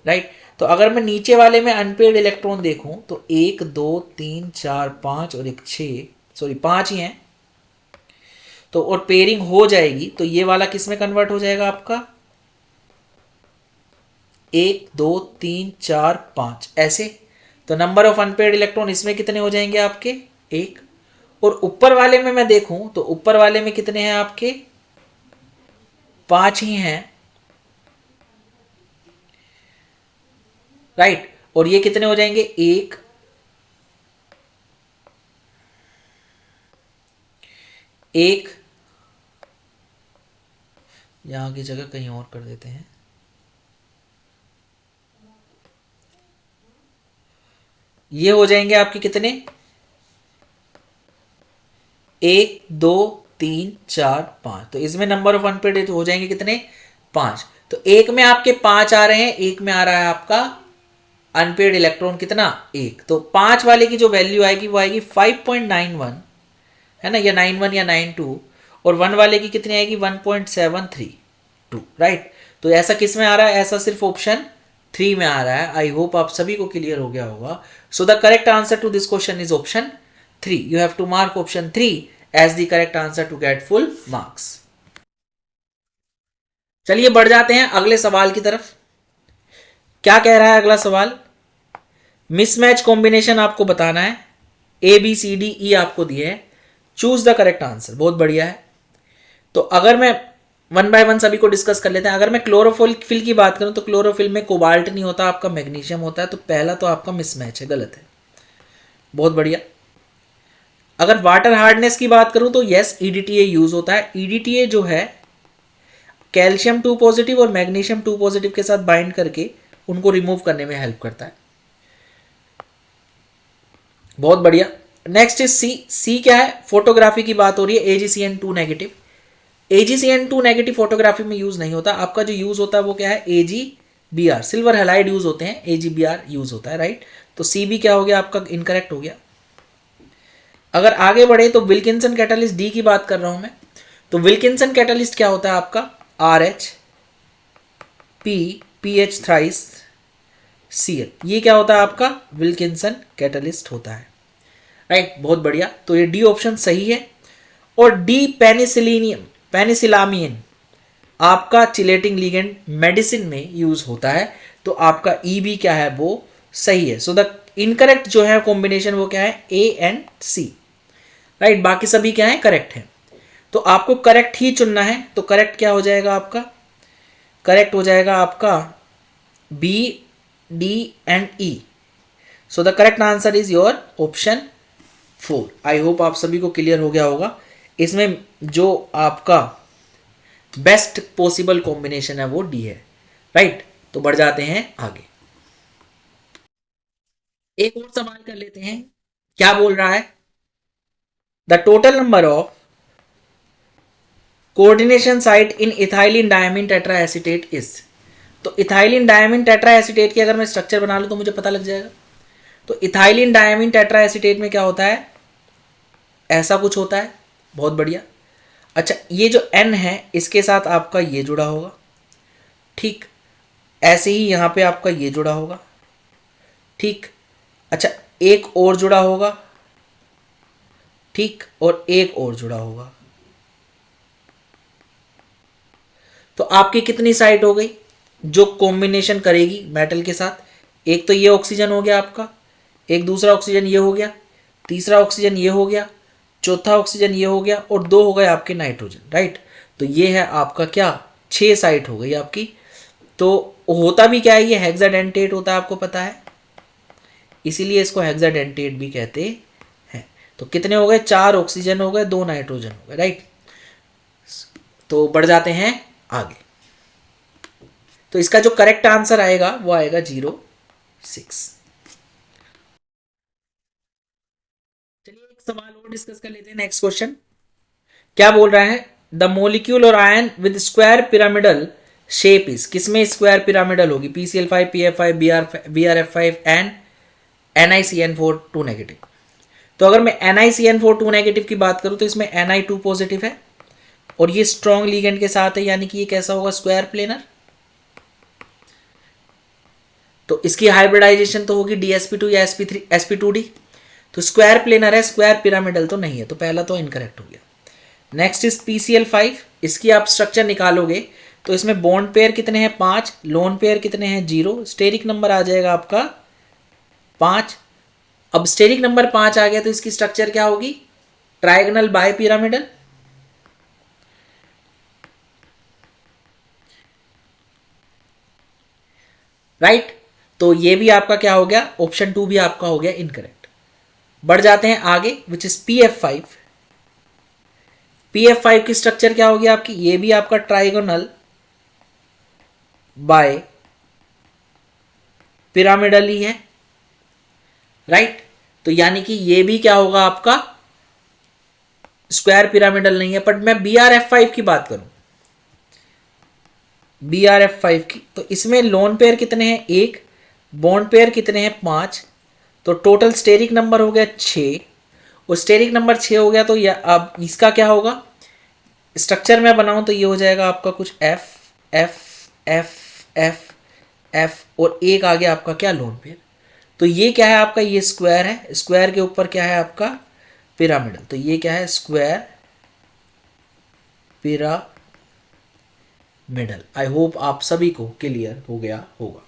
राइट। तो अगर मैं नीचे वाले में अनपेयर्ड इलेक्ट्रॉन देखूं तो 1 2 3 4 5 और एक 6, सॉरी 5 ही हैं, तो और पेयरिंग हो जाएगी तो ये वाला किस में कन्वर्ट हो जाएगा आपका, 1 2 3 4 5 ऐसे। तो नंबर ऑफ अनपेयर्ड इलेक्ट्रॉन इसमें कितने हो जाएंगे आपके, 1। और ऊपर वाले में मैं देखूं तो ऊपर वाले में कितने हैं आपके, 5 ही हैं, राइट। और ये कितने हो जाएंगे, 1 1, यहां की जगह कहीं और कर देते हैं, ये हो जाएंगे आपके कितने, 1 2 3 4 5। तो इसमें नंबर ऑफ अनपेयर्ड हो जाएंगे कितने, 5। तो एक में आपके 5 आ रहे हैं, एक में आ रहा है आपका अनपेयर्ड इलेक्ट्रॉन कितना, 1। तो 5 वाले की जो वैल्यू आएगी वो आएगी 5.91, है ना, या 91 या 92, और 1 वाले की कितनी आएगी, 1.732, राइट। तो ऐसा किस में आ रहा है, ऐसा सिर्फ ऑप्शन 3 में आ रहा है। आई होप आप सभी को क्लियर हो गया होगा। So the correct answer to this question is option 3। You have to mark option 3 as the correct answer to get full marks. चलिए बढ़ जाते हैं अगले सवाल की तरफ। क्या कह रहा है अगला सवाल, मिसमैच कॉम्बिनेशन आपको बताना है, A B C D E आपको दिए है, चूज द करेक्ट आंसर। बहुत बढ़िया है। तो अगर मैं वन बाय वन सभी को डिस्कस कर लेते हैं। अगर मैं क्लोरोफिल की बात करूं तो क्लोरोफिल में कोबाल्ट नहीं होता, आपका मैग्नीशियम होता है, तो पहला तो आपका मिसमैच है, गलत है। बहुत बढ़िया। अगर वाटर हार्डनेस की बात करूं तो यस, ईडीटीए यूज होता है। ईडीटीए जो है कैल्शियम 2 पॉजिटिव और मैग्नीशियम 2 पॉजिटिव के साथ बाइंड करके उनको रिमूव करने में हेल्प करता है। बहुत बढ़िया। नेक्स्ट इज सी। सी क्या है, फोटोग्राफी की बात हो रही है, AgCN2 negative. AgCN2 negative photography में यूज नहीं होता, आपका जो यूज होता है वो क्या है, AgBr, सिल्वर हैलाइड यूज होते हैं, AgBr यूज होता है, राइट। तो सी भी क्या हो गया आपका, इनकरेक्ट हो गया। अगर आगे बढ़े तो विल्किंसन कैटलिस्ट, डी की बात कर रहा हूं मैं, तो विल्किंसन कैटलिस्ट क्या होता है आपका, RH P PH thrice Cl, ये क्या होता है आपका, विल्किंसन कैटलिस्ट होता है, राइट। बहुत बढ़िया। तो ये डी ऑप्शन सही है। और डी पेनिसिलामिन आपका चिलेटिंग लिगेंड मेडिसिन में यूज होता है, तो आपका ई भी क्या है, वो सही है। सो द इनकरेक्ट जो है कॉम्बिनेशन वो क्या है, ए एंड सी, राइट। बाकी सभी क्या है, करेक्ट है। तो आपको करेक्ट ही चुनना है। तो करेक्ट क्या हो जाएगा आपका, करेक्ट हो जाएगा आपका B D and E. So the correct answer is your option 4। I hope आप सभी को क्लियर हो गया होगा। इसमें जो आपका बेस्ट पॉसिबल कॉम्बिनेशन है वो डी है, राइट। तो बढ़ जाते हैं आगे। एक और सवाल कर लेते हैं। क्या बोल रहा है, the total number of coordination site in ethylene diamine tetra acetate is. तो इथाइलिन डायमीन टेट्रा एसीटेट की अगर मैं स्ट्रक्चर बना लूं तो मुझे पता लग जाएगा। तो इथाइलिन डायमीन टेट्रा एसीटेट में क्या होता है, ऐसा कुछ होता है। बहुत बढ़िया। अच्छा, ये जो N है इसके साथ आपका ये जुड़ा होगा, ठीक। ऐसे ही यहां पे आपका ये जुड़ा होगा, ठीक। अच्छा, एक और जुड़ा होगा, ठीक, और एक और जुड़ा होगा। तो आपकी कितनी साइट हो गई जो कॉम्बिनेशन करेगी मेटल के साथ। एक तो ये ऑक्सीजन हो गया आपका, एक दूसरा ऑक्सीजन ये हो गया, तीसरा ऑक्सीजन ये हो गया, चौथा ऑक्सीजन ये हो गया, और 2 हो गए आपके नाइट्रोजन, राइट। तो ये है आपका क्या, 6 साइट हो गई आपकी। तो होता भी क्या है, ये हेक्साडेंटेट होता है, आपको पता है, इसीलिए इसको हेक्साडेंटेट भी कहते हैं। तो कितने हो गए, 4 ऑक्सीजन हो गए, 2 नाइट्रोजन हो गए, राइट। तो बढ़ जाते हैं आगे। तो इसका जो करेक्ट आंसर आएगा वो आएगा 06। चलिए एक सवाल और डिस्कस कर लेते हैं। नेक्स्ट क्वेश्चन क्या बोल रहा है, द मोलिक्यूल और ion with square pyramidal shape is. किसमें स्क्वायर पिरामिडल होगी, PCl5 PF5 BrF5 and NiCN4 2 negative. तो अगर मैं NiCN4 2 नेगेटिव की बात करूं तो इसमें Ni2 पॉजिटिव है, और ये स्ट्रॉन्ग लिगेंड के साथ है, यानी कि ये कैसा होगा, स्क्वायर प्लेनर। तो इसकी हाइब्रिडाइजेशन तो होगी DsP2 या sp3 sp2d। तो स्क्वायर प्लेनर है, स्क्वायर पिरामिडल तो नहीं है, तो पहला तो इनकरेक्ट हो गया। नेक्स्ट इज PCl5, इसकी आप स्ट्रक्चर निकालोगे तो इसमें बॉन्ड पेयर कितने हैं, 5, लोन पेयर कितने हैं, 0, स्टेरिक नंबर आ जाएगा आपका 5। अब स्टेरिक नंबर 5 आ गया तो इसकी स्ट्रक्चर क्या होगी, ट्राइगोनल बाय पिरामिडल। राइट, तो ये भी आपका क्या हो गया, ऑप्शन 2 भी आपका हो गया इनकरेक्ट। बढ़ जाते हैं आगे, विच इज PF5। PF5 की स्ट्रक्चर क्या होगी आपकी, ये भी आपका ट्राइगोनल बाय पिरामिडल ही है। राइट, तो यानी कि ये भी क्या होगा आपका, स्क्वायर पिरामिडल नहीं है। बट मैं BRF5 की बात करूं, BRF5 की, तो इसमें लोन पेयर कितने हैं, 1, बॉन्ड पेयर कितने हैं, 5, तो टोटल स्टेरिक नंबर हो गया 6, और स्टेरिक नंबर 6 हो गया तो अब इसका क्या होगा, स्ट्रक्चर में बनाऊं तो ये हो जाएगा आपका कुछ F F F F F और एक आ गया आपका क्या, लोन पेयर। तो ये क्या है आपका, ये स्क्वायर है, स्क्वायर के ऊपर क्या है आपका, पिरामिडल। तो ये क्या है, स्क्वायर पिरामिडल। आई होप आप सभी को क्लियर हो गया होगा।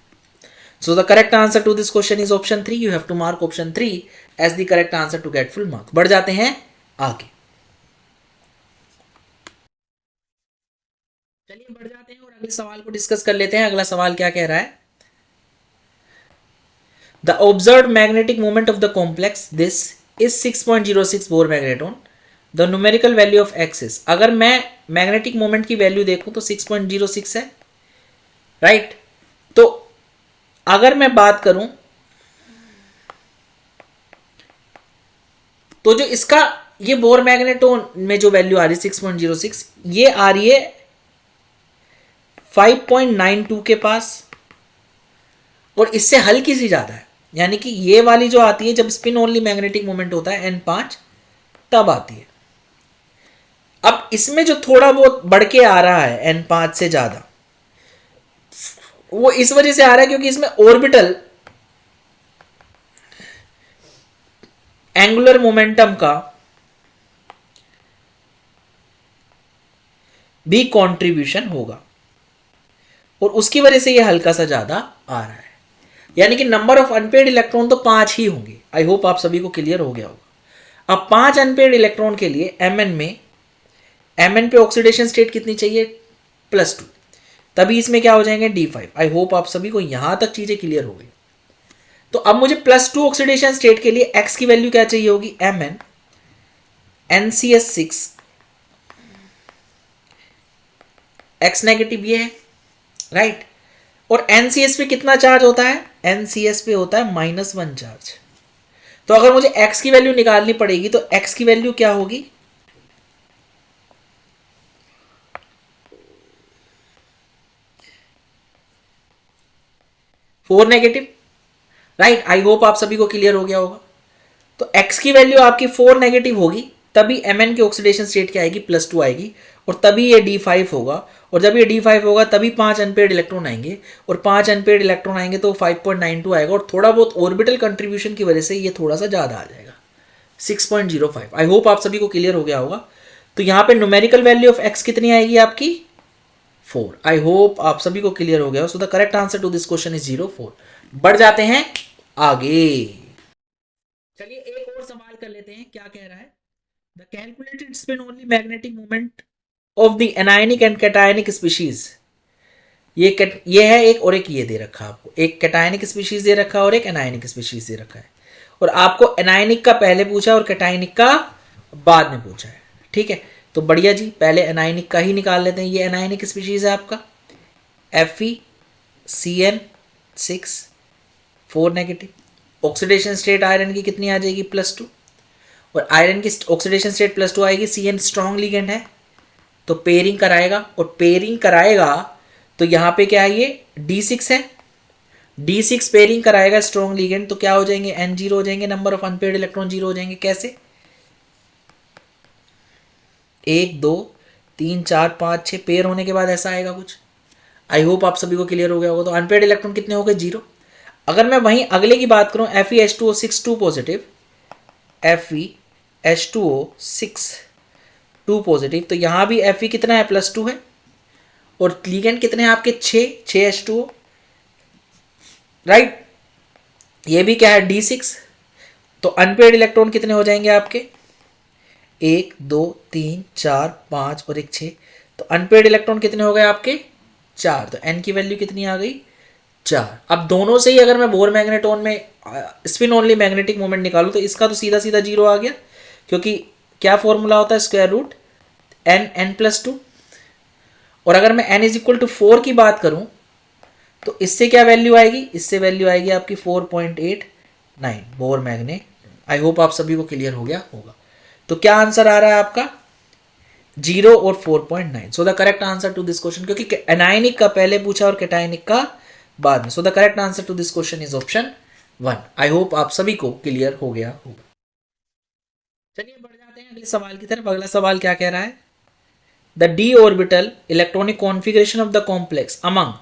So the correct answer to this question is option 3. You have to mark option 3 as the correct answer to get full mark. बढ़ जाते हैं आगे, चलिए बढ़ जाते हैं और अगले सवाल को डिस्कस कर लेते हैं। अगला सवाल क्या कह रहा है, The observed magnetic moment of the complex this is 6.06 bore magneton. The numerical value of x is, अगर मैं मैग्नेटिक मोमेंट की वैल्यू देखूं तो 6.06 है। राइट, तो अगर मैं बात करूं तो जो इसका ये बोर मैग्नेटोन में जो वैल्यू आ रही है 6.06, ये आ रही है 5.92 के पास, और इससे हल्की सी ज्यादा है। यानी कि ये वाली जो आती है जब स्पिन ओनली मैग्नेटिक मोमेंट होता है N5, तब आती है। अब इसमें जो थोड़ा बहुत बढ़ के आ रहा है N5 से ज्यादा, वो इस वजह से आ रहा है क्योंकि इसमें ऑर्बिटल एंगुलर मोमेंटम का भी कंट्रीब्यूशन होगा, और उसकी वजह से ये हल्का सा ज्यादा आ रहा है। यानी कि नंबर ऑफ अनपेड इलेक्ट्रॉन तो 5 ही होंगे। आई होप आप सभी को क्लियर हो गया होगा। अब 5 अनपेड इलेक्ट्रॉन के लिए Mn पे ऑक्सीडेशन स्टेट कितनी चाहिए, +2, तभी इसमें क्या हो जाएंगे, D5। आई होप आप सभी को यहां तक चीजें क्लियर हो गई। तो अब मुझे +2 ऑक्सीडेशन स्टेट के लिए x की वैल्यू क्या चाहिए होगी, Mn NCS6 x नेगेटिव ये है। राइट, और NCS पे कितना चार्ज होता है, NCS पे होता है -1 चार्ज। तो अगर मुझे x की वैल्यू निकालनी पड़ेगी तो x की वैल्यू क्या होगी, 4 नेगेटिव। राइट, आई होप आप सभी को क्लियर हो गया होगा। तो x की वैल्यू आपकी 4 नेगेटिव होगी, तभी Mn की ऑक्सीडेशन स्टेट क्या आएगी, +2 आएगी, और तभी ये D5 होगा, और जब ये D5 होगा तभी 5 अनपेड इलेक्ट्रॉन आएंगे, और 5 अनपेड इलेक्ट्रॉन आएंगे तो 5.92 आएगा, और थोड़ा बहुत ऑर्बिटल कंट्रीब्यूशन की वजह से ये थोड़ा सा ज्यादा आ जाएगा, 6.05। आई होप आप सभी को क्लियर हो गया होगा। तो यहाँ पे न्यूमेरिकल वैल्यू ऑफ x कितनी आएगी आपकी, 4। आई होप आप सभी को क्लियर हो गया हो। So the correct answer to this question is 04। बढ़ जाते हैं आगे, चलिए एक और सवाल कर लेते हैं। क्या कह रहा है, the calculated spin only magnetic moment of the anionic and cationic species. ये है एक, और एक ये दे रखा है आपको, एक कैटायनिक स्पीशीज दे रखा है और एक एनायनिक स्पीशीज दे रखा है, और आपको एनायनिक का पहले पूछा और कैटायनिक का बाद में पूछा है। ठीक है, तो बढ़िया जी, पहले एनायनिक का ही निकाल लेते हैं। ये एनायनिक स्पीशीज है आपका FeCN6 4 negative. Oxidation state iron की कितनी आ जाएगी, +2, और आयरन की ऑक्सीडेशन स्टेट +2 आएगी। Cn स्ट्रॉन्ग लिगेंड है तो पेयरिंग कराएगा, और पेयरिंग कराएगा तो यहाँ पे क्या है, ये D6 है, D6 पेयरिंग कराएगा स्ट्रॉन्ग लिगेंड, तो क्या हो जाएंगे, N 0 हो जाएंगे, नंबर ऑफ अनपेयर्ड इलेक्ट्रॉन 0 हो जाएंगे। कैसे, 1 2 3 4 5 6 पेयर होने के बाद ऐसा आएगा कुछ। आई होप आप सभी को क्लियर हो गया होगा। तो अनपेयर्ड इलेक्ट्रॉन कितने हो गए? 0। अगर मैं वहीं अगले की बात करूं FeH2O6 2 पॉजिटिव, FeH2O6 2 पॉजिटिव, तो यहां भी Fe कितना है? +2 है। और लिगेंड कितने हैं आपके? 6 H2O, राइट। ये भी क्या है? D6। तो अनपेयर्ड इलेक्ट्रॉन कितने हो जाएंगे आपके? 1 2 3 4 5 और 1 6। तो अनपेयर्ड इलेक्ट्रॉन कितने हो गए आपके? 4। तो n की वैल्यू कितनी आ गई? 4। अब दोनों से ही अगर मैं बोर मैग्नेटोन में स्पिन ओनली मैग्नेटिक मोमेंट निकालूं तो इसका तो सीधा सीधा 0 आ गया, क्योंकि क्या फॉर्मूला होता है? Square root n+2। और अगर मैं n=4 की बात करूं तो इससे क्या वैल्यू आएगी? इससे वैल्यू आएगी आपकी 4.89 बोर मैग्नेट। आई होप आप सभी को क्लियर हो गया होगा। तो क्या आंसर आ रहा है आपका? 0 और 4.9। So the correct answer to this question, क्योंकि एनायनिक का पहले पूछा और कैटायनिक का बाद में। So the correct answer to this question is option 1। I hope आप सभी को क्लियर हो गया होगा। चलिए बढ़ जाते हैं अगले सवाल की तरफ। अगला सवाल क्या कह रहा है? The d orbital electronic configuration of the complex among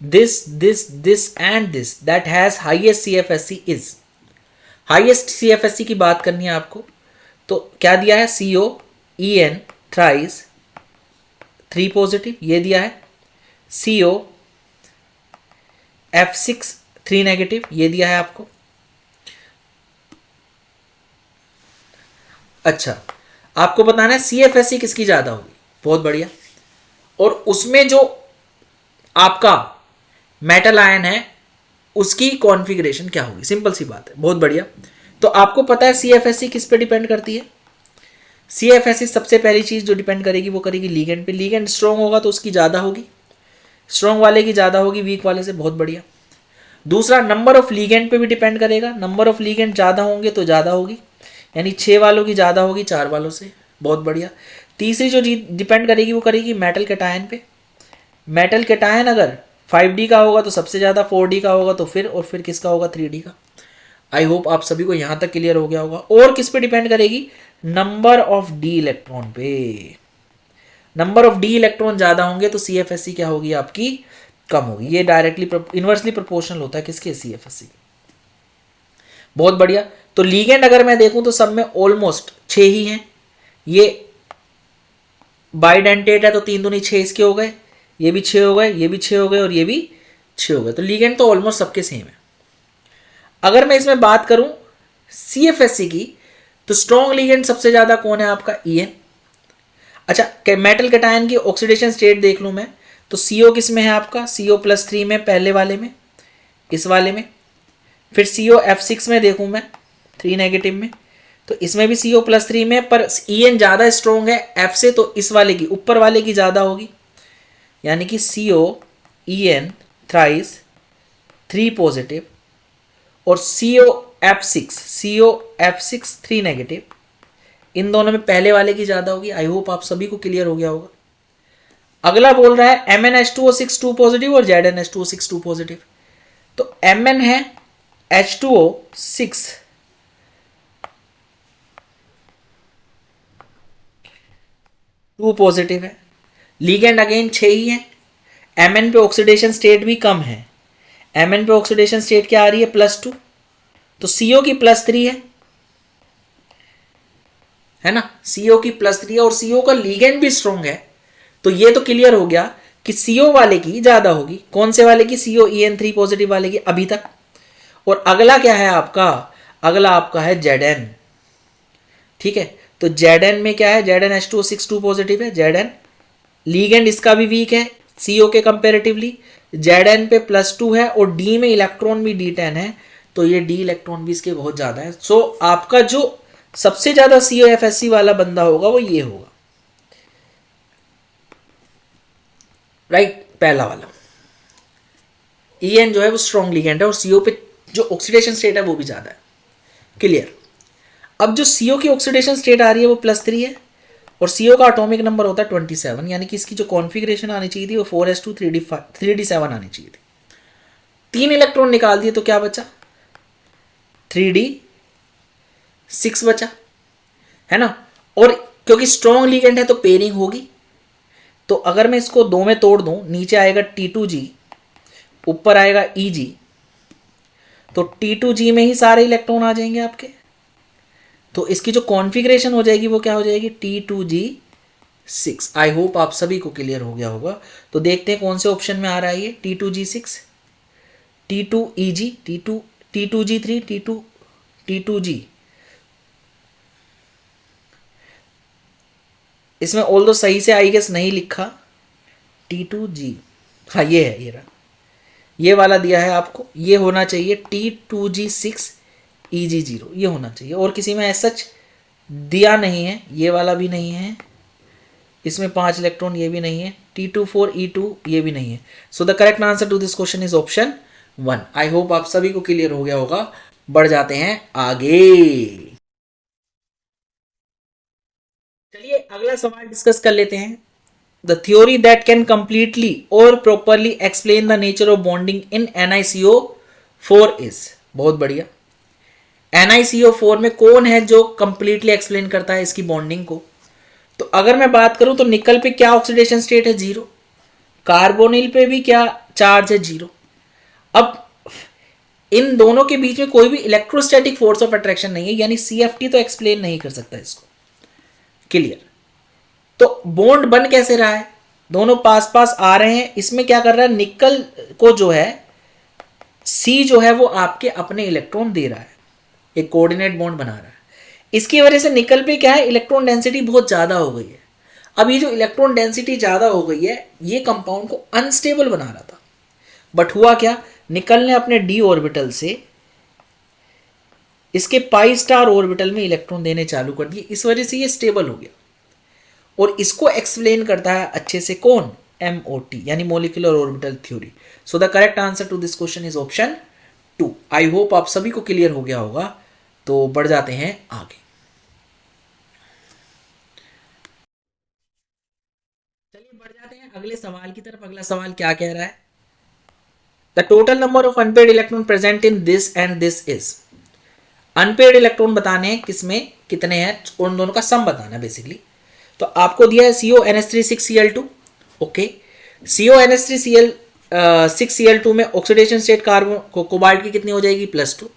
this and this that has highest CFSE is। Highest CFSE की बात करनी है आपको। तो क्या दिया है? CO En थ्राइस 3 पॉजिटिव, ये दिया है। CO F6 3 नेगेटिव, ये दिया है आपको। अच्छा, आपको बताना है CFSE किसकी ज्यादा होगी। बहुत बढ़िया। और उसमें जो आपका मेटल आयन है उसकी कॉन्फ़िगरेशन क्या होगी? सिंपल सी बात है, बहुत बढ़िया। तो आपको पता है CFSE किस पे डिपेंड करती है? CFSE सबसे पहली चीज जो डिपेंड करेगी वो करेगी लीगेंड पे। लीगेंड स्ट्रॉन्ग होगा तो उसकी ज्यादा होगी, स्ट्रॉन्ग वाले की ज्यादा होगी वीक वाले से। बहुत बढ़िया। दूसरा, नंबर ऑफ लीगेंड पे भी डिपेंड करेगा। नंबर ऑफ लीगेंड ज्यादा होंगे तो ज्यादा होगी, यानी 6 वालों की ज्यादा होगी 4 वालों से। बहुत बढ़िया। तीसरी जो डिपेंड करेगी वो करेगी मेटल कैटायन पे। मेटल कैटायन अगर 5D का होगा तो सबसे ज्यादा, 4D का होगा तो फिर, और फिर किसका होगा? 3D का। आई होप आप सभी को यहां तक क्लियर हो गया होगा। और किस पे डिपेंड करेगी? नंबर ऑफ डी इलेक्ट्रॉन पे। नंबर ऑफ डी इलेक्ट्रॉन ज्यादा होंगे तो CFSE क्या होगी आपकी? कम होगी। ये डायरेक्टली इनवर्सली प्रोपोर्शनल होता है किसके? CFSE। बहुत बढ़िया। तो लीगेंड अगर मैं देखूं तो सब में ऑलमोस्ट 6 ही हैं। ये बाइडेंटेट है तो 3 दूनी 6 इसके हो गए, ये भी 6 हो गए, ये भी 6 हो गए और ये भी 6 हो गए। तो लीगेंड तो ऑलमोस्ट सबके सेम है। अगर मैं इसमें बात करूं CFSE की, तो स्ट्रॉन्ग लीगेंड सबसे ज्यादा कौन है आपका? En। अच्छा, मेटल कैटायन की ऑक्सीडेशन स्टेट देख लूं मैं तो CO किस में है आपका? CO+3 में, पहले वाले में, इस वाले में। फिर CO F6 में देखूं मैं 3 नेगेटिव में, तो इसमें भी CO+3 में, पर En ज्यादा स्ट्रॉन्ग है F से, तो इस वाले की, ऊपर वाले की ज्यादा होगी, यानी कि CO En थ्राइस 3 पॉजिटिव और CO F6 3 नेगेटिव, इन दोनों में पहले वाले की ज्यादा होगी। आई होप आप सभी को क्लियर हो गया होगा। अगला बोल रहा है MnH2O6 2 पॉजिटिव और ZnH2O6 2 पॉजिटिव। तो Mn है H2O6 2 पॉजिटिव है। लीगेंड अगेन 6 ही है। Mn पे ऑक्सीडेशन स्टेट भी कम है। Mn पे ऑक्सीडेशन स्टेट क्या आ रही है? +2। तो CO की +3 है ना? CO की +3 है और CO का लीगेंड भी स्ट्रॉन्ग है। तो ये तो क्लियर हो गया कि CO वाले की ज्यादा होगी। कौन से वाले की? CO En 3 पॉजिटिव वाले की अभी तक। और अगला क्या है आपका? अगला आपका है Zn। ठीक है, तो Zn में क्या है? ZnH2O6 2 पॉजिटिव है। Zn लीगेंड इसका भी वीक है CO के कंपेरेटिवली। Zn पे +2 है और D में इलेक्ट्रॉन भी D10 है, तो ये D इलेक्ट्रॉन भी इसके बहुत ज्यादा है। सो आपका जो सबसे ज्यादा CFSE वाला बंदा होगा वो ये होगा, राइट, पहला वाला। En जो है वो स्ट्रॉन्ग लीगेंड है और CO पे जो ऑक्सीडेशन स्टेट है वो भी ज्यादा है। क्लियर। अब जो CO की ऑक्सीडेशन स्टेट आ रही है वो +3 है और CO का एटॉमिक नंबर होता है 27, यानी कि इसकी जो कॉन्फ़िगरेशन आनी चाहिए थी वो 4s2 3d7 आनी चाहिए थी। 3 इलेक्ट्रॉन निकाल दिए तो क्या बचा? 3d6 बचा, है ना? और क्योंकि स्ट्रॉन्ग लीगेंड है तो पेयरिंग होगी, तो अगर मैं इसको दो में तोड़ दूं, नीचे आएगा T2G, ऊपर आएगा EG, तो T2G में ही सारे इलेक्ट्रॉन आ जाएंगे आपके। तो इसकी जो कॉन्फ़िगरेशन हो जाएगी वो क्या हो जाएगी, T2G6। आई होप आप सभी को क्लियर हो गया होगा। तो देखते हैं कौन से ऑप्शन में आ रहा है ये, T2G6, T2EG, T2G3, T2G। इसमें ऑल दो सही से आई गेस नहीं लिखा, T2G, हाँ ये है, ये रहा, ये वाला दिया है आपको, ये होना चाहिए T2G6 EG0, ये होना चाहिए। और किसी में ऐसा सच दिया नहीं है, ये वाला भी नहीं है, इसमें 5 इलेक्ट्रॉन, ये भी नहीं है, T24E2 ये भी नहीं है। So the correct answer to this question is option 1। I hope आप सभी को क्लियर हो गया होगा। बढ़ जाते हैं आगे। चलिए अगला सवाल डिस्कस कर लेते हैं। The theory that can completely और properly explain the nature of bonding in NiCO4 is, बहुत बढ़िया। NiCO4 में कौन है जो कंप्लीटली एक्सप्लेन करता है इसकी बॉन्डिंग को? तो अगर मैं बात करूं तो निकल पे क्या ऑक्सीडेशन स्टेट है, 0। कार्बोनिल पे भी क्या चार्ज है, 0। अब इन दोनों के बीच में कोई भी इलेक्ट्रोस्टैटिक फोर्स ऑफ अट्रैक्शन नहीं है, यानी CFT तो एक्सप्लेन नहीं कर सकता इसको। क्लियर? तो बॉन्ड बन कैसे रहा है, दोनों पास पास आ रहे हैं, इसमें क्या कर रहा है, निकल को जो है C जो है वो आपके अपने इलेक्ट्रॉन दे रहा है, एक कोऑर्डिनेट बॉन्ड बना रहा है। इसकी वजह से निकल पे क्या है, इलेक्ट्रॉन डेंसिटी बहुत ज़्यादा हो गई है। अब ये जो इलेक्ट्रॉन डेंसिटी ज़्यादा हो गई है, ये कंपाउंड को अनस्टेबल बना रहा था, बट हुआ क्या, निकल ने अपने d ऑर्बिटल से इसके पाई स्टार ऑर्बिटल में इलेक्ट्रॉन देने चालू कर दिए, इस वजह से ये स्टेबल हो गया। और इसको एक्सप्लेन करता है अच्छे से कौन, MOT, यानी molecular orbital theory. So the correct answer to this question is option 2। I hope आप सभी को क्लियर हो गया होगा। तो बढ़ जाते हैं आगे। चलिए बढ़ जाते हैं अगले सवाल की तरफ। अगला सवाल क्या कह रहा है, the total number of unpaired electron present in this and this is. Unpaired electron बताने हैं किसमें कितने हैं, उन दोनों का सम बताना है बेसिकली। तो आपको दिया है CONH3 6Cl2, okay. CONH3 6Cl2 में ऑक्सीडेशन स्टेट कार्बन कोबाल्ट की कितनी हो जाएगी, +2।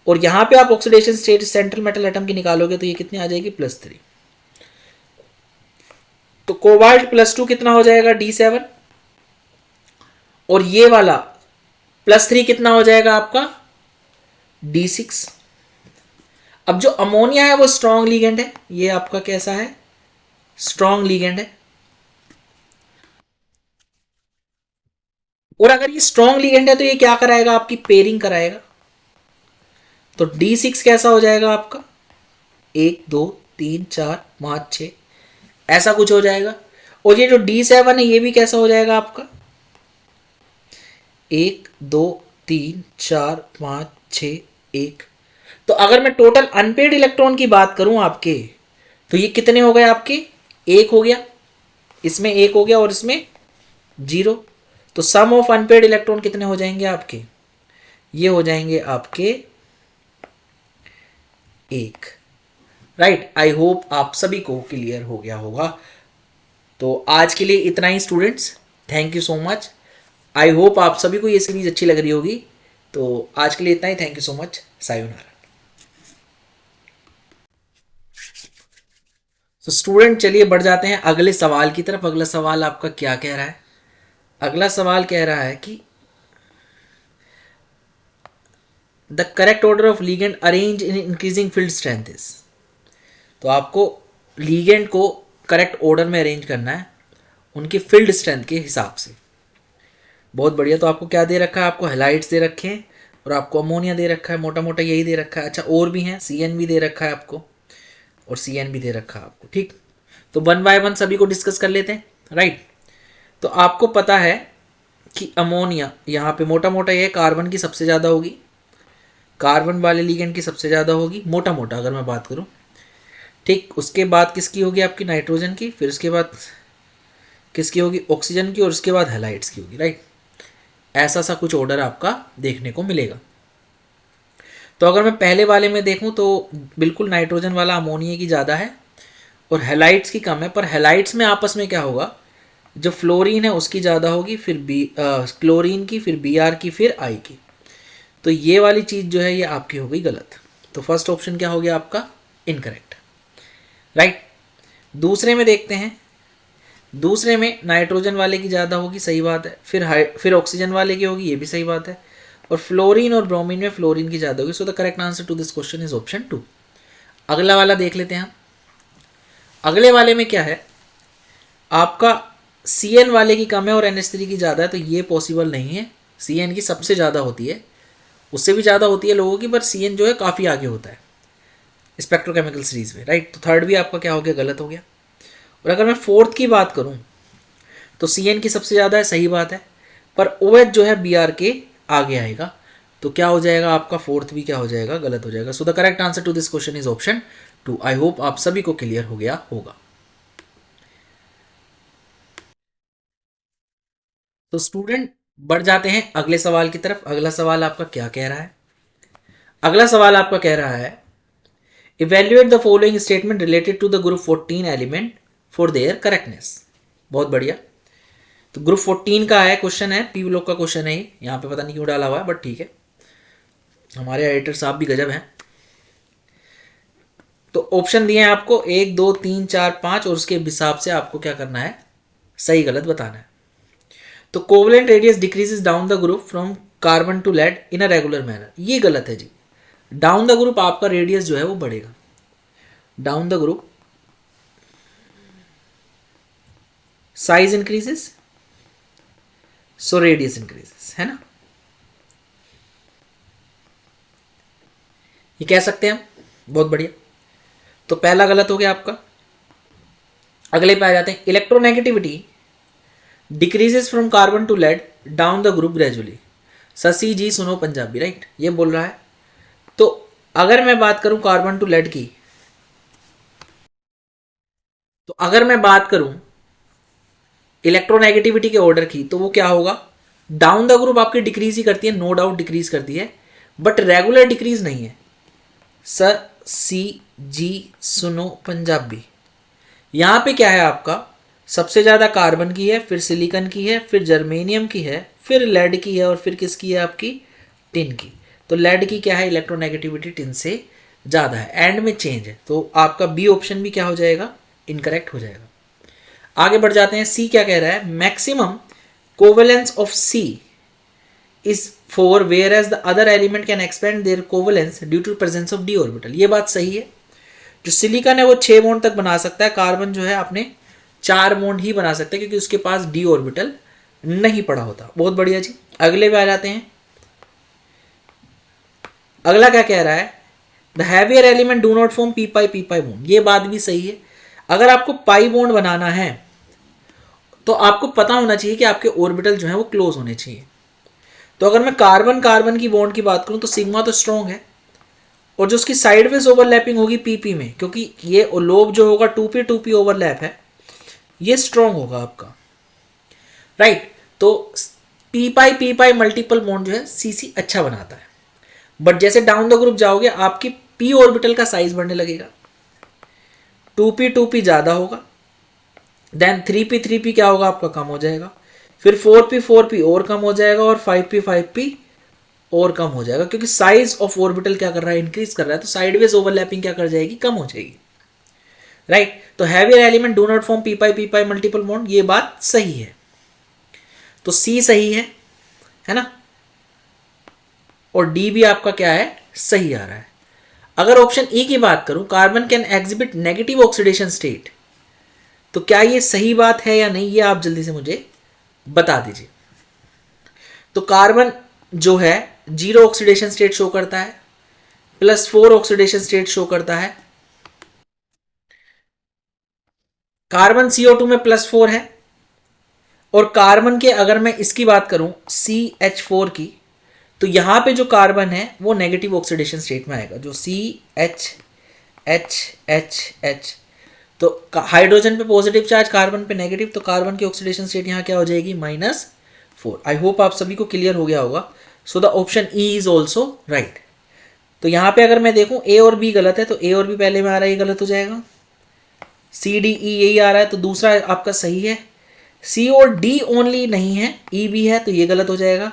और यहां पे आप oxidation state central metal atom की निकालोगे तो ये कितनी आ जाएगी, +3। तो कोबाल्ट +2 कितना हो जाएगा, D7। और ये वाला +3 कितना हो जाएगा आपका, D6। अब जो अमोनिया है वो स्ट्रॉन्ग लिगेंड है, ये आपका कैसा है, स्ट्रॉन्ग लिगेंड है। और अगर ये स्ट्रॉन्ग लिगेंड है तो ये क्या कराएगा, आपकी पेयरिंग कराएगा। तो D6 कैसा हो जाएगा आपका, 1 2 3 4 5 6 ऐसा कुछ हो जाएगा। और ये जो D7 है ये भी कैसा हो जाएगा आपका, 1 2 3 4 5 6 1। तो अगर मैं टोटल अनपेड इलेक्ट्रॉन की बात करूं आपके, तो ये कितने हो गए आपके, 1 हो गया, इसमें 1 हो गया और इसमें 0। तो सम ऑफ अनपेड इलेक्ट्रॉन कितने हो जाएंगे आपके, ये हो जाएंगे आपके 1। राइट? आई होप आप सभी को क्लियर हो गया होगा। तो आज के लिए इतना ही students, thank you so much. I hope आप सभी को ये सीरीज अच्छी लग रही होगी। तो आज के लिए इतना ही, थैंक यू सो मच, सायोनारा। तो स्टूडेंट चलिए बढ़ जाते हैं अगले सवाल की तरफ। अगला सवाल आपका क्या कह रहा है, अगला सवाल कह रहा है कि the correct order of ligand arrange in increasing field strength is. तो आपको लीगेंड को करेक्ट ऑर्डर में अरेंज करना है उनकी फील्ड स्ट्रेंथ के हिसाब से। बहुत बढ़िया। तो आपको क्या दे रखा है, आपको हैलाइड्स दे रखे हैं और आपको अमोनिया दे रखा है, मोटा मोटा यही दे रखा है। अच्छा और भी हैं, CN भी दे रखा है आपको और CN भी दे रखा है आपको, ठीक। तो 1 बाय 1 सभी को डिस्कस कर लेते हैं, राइट। तो आपको पता है कि अमोनिया यहाँ पे मोटा मोटा ये कार्बन की सबसे ज़्यादा होगी, कार्बन वाले लिगेंड की सबसे ज़्यादा होगी, मोटा मोटा अगर मैं बात करूँ, ठीक। उसके बाद किसकी होगी, आपकी नाइट्रोजन की, फिर उसके बाद किसकी होगी, ऑक्सीजन की, और उसके बाद हैलाइड्स की होगी, राइट। ऐसा सा कुछ ऑर्डर आपका देखने को मिलेगा। तो अगर मैं पहले वाले में देखूं तो बिल्कुल नाइट्रोजन वाला अमोनिया की ज़्यादा है और हैलाइड्स की कम है। पर हैलाइड्स में आपस में क्या होगा, जो फ्लोरीन है उसकी ज़्यादा होगी, फिर क्लोरीन की, फिर Br की, फिर I की। तो ये वाली चीज़ जो है ये आपकी हो गई गलत। तो फर्स्ट ऑप्शन क्या हो गया आपका? Incorrect, right. दूसरे में देखते हैं। दूसरे में नाइट्रोजन वाले की ज़्यादा होगी, सही बात है। फिर ऑक्सीजन वाले की होगी, ये भी सही बात है। और फ्लोरीन और ब्रोमीन में फ्लोरीन की ज़्यादा होगी। So the correct answer to this question is option 2। अगला वाला देख लेते हैं हम। अगले वाले में क्या है, आपका Cn वाले की कम है और NH3 की ज़्यादा है, तो ये पॉसिबल नहीं है। Cn की सबसे ज़्यादा होती है, उससे भी ज़्यादा होती है लोगों की, पर Cn जो है काफ़ी आगे होता है स्पेक्ट्रोकेमिकल सीरीज में, राइट। तो थर्ड भी आपका क्या हो गया? गलत हो गया। और अगर मैं फोर्थ की बात करूं तो Cn की सबसे ज़्यादा है, सही बात है, पर OH जो है Br के आगे आएगा। तो क्या हो जाएगा आपका? फोर्थ भी क्या हो जाएगा? गलत हो जाएगा। So the correct answer to this question is option 2। I hope आप सभी को क्लियर हो गया होगा। तो स्टूडेंट बढ़ जाते हैं अगले सवाल की तरफ। अगला सवाल आपका क्या कह रहा है? अगला सवाल आपका कह रहा है evaluate the following statement related to the group 14 element for their correctness. बहुत बढ़िया। तो ग्रुप 14 का है क्वेश्चन, है पी ब्लॉक का क्वेश्चन है। यहाँ पे पता नहीं क्यों डाला हुआ है, बट ठीक है, हमारे एडिटर साहब भी गजब हैं। तो ऑप्शन दिए हैं आपको 1 2 3 4 5 और उसके हिसाब से आपको क्या करना है? सही गलत बताना है। तो covalent radius decreases down the group from carbon to lead in a regular manner, ये गलत है जी। डाउन द ग्रुप आपका रेडियस जो है वो बढ़ेगा। Down the group size increases, so radius increases, है ना, ये कह सकते हैं हम। बहुत बढ़िया। तो पहला गलत हो गया आपका। अगले पे आ जाते हैं। Electronegativity decreases from carbon to lead down the group gradually. Shashi ji सुनो पंजाबी, राइट, ये बोल रहा है। तो अगर मैं बात करूं कार्बन टू लेड की, तो अगर मैं बात करूं इलेक्ट्रोनेगेटिविटी के ऑर्डर की, तो वो क्या होगा? डाउन द ग्रुप आपकी डिक्रीज ही करती है, नो डाउट डिक्रीज करती है, बट रेगुलर डिक्रीज नहीं है। सर सी जी सुनो पंजाबी, यहां पे क्या है आपका? सबसे ज्यादा कार्बन की है, फिर सिलिकॉन की है, फिर जर्मेनियम की है, फिर लेड की है, और फिर किसकी है आपकी? टिन की। तो लेड की क्या है? इलेक्ट्रोनेगेटिविटी टिन से ज्यादा है। एंड में चेंज है, तो आपका बी ऑप्शन भी क्या हो जाएगा? इनकरेक्ट हो जाएगा। आगे बढ़ जाते हैं। सी क्या कह रहा है? Maximum covalence of C is 4 where as the other element can expand their covalence due to presence of D orbital. ये बात सही है। जो सिलिकॉन है वो 6 बॉन्ड तक बना सकता है, कार्बन जो है अपने 4 बॉन्ड ही बना सकता है, क्योंकि उसके पास डी ऑर्बिटल नहीं पड़ा होता। बहुत बढ़िया जी। अगले पे आ जाते हैं। अगला क्या कह रहा है? The heavier element do not form P pi bond. ये बात भी सही है। अगर आपको पाई बॉन्ड बनाना है तो आपको पता होना चाहिए कि आपके ऑर्बिटल जो है वो क्लोज होने चाहिए। तो अगर मैं कार्बन कार्बन की बॉन्ड की बात करूं तो सिग्मा तो स्ट्रॉन्ग है, और जो उसकी साइडवेज ओवरलैपिंग होगी पीपी में, क्योंकि ये लोब जो होगा 2p ओवरलैप है, ये स्ट्रॉन्ग होगा आपका, राइट। तो पी पाई मल्टीपल बॉन्ड जो है सीसी अच्छा बनाता है। बट जैसे डाउन द ग्रुप जाओगे आपकी पी ऑर्बिटल का साइज बढ़ने लगेगा, 2p ज्यादा होगा, देन 3p क्या होगा आपका? कम हो जाएगा, फिर 4p और कम हो जाएगा, और 5p और कम हो जाएगा, क्योंकि साइज ऑफ ऑर्बिटल क्या कर रहा है? इंक्रीज कर रहा है। तो साइडवेज ओवरलैपिंग क्या कर जाएगी? कम हो जाएगी, राइट। तो heavier element do not form P pi multiple bond, ये बात सही है। तो सी सही है ना, और डी भी आपका क्या है? सही आ रहा है। अगर ऑप्शन ई की बात करूं, carbon can exhibit negative oxidation state, तो क्या ये सही बात है या नहीं, ये आप जल्दी से मुझे बता दीजिए। तो कार्बन जो है 0 ऑक्सीडेशन स्टेट शो करता है, +4 ऑक्सीडेशन स्टेट शो करता है। कार्बन CO2 में +4 है, और कार्बन के अगर मैं इसकी बात करूं CH4 की, तो यहां पे जो कार्बन है वो नेगेटिव ऑक्सीडेशन स्टेट में आएगा, जो CH तो हाइड्रोजन पे पॉजिटिव चार्ज, कार्बन पे नेगेटिव, तो कार्बन की ऑक्सीडेशन स्टेट यहाँ क्या हो जाएगी? -4। आई होप आप सभी को क्लियर हो गया होगा। So the option E is also right. तो यहाँ पे अगर मैं देखूं ए और बी गलत है, तो ए और बी पहले में आ रहा है, ये गलत हो जाएगा। सी डी ई यही आ रहा है, तो दूसरा आपका सही है। सी और डी ओनली नहीं है, ई भी है, तो ये गलत हो जाएगा।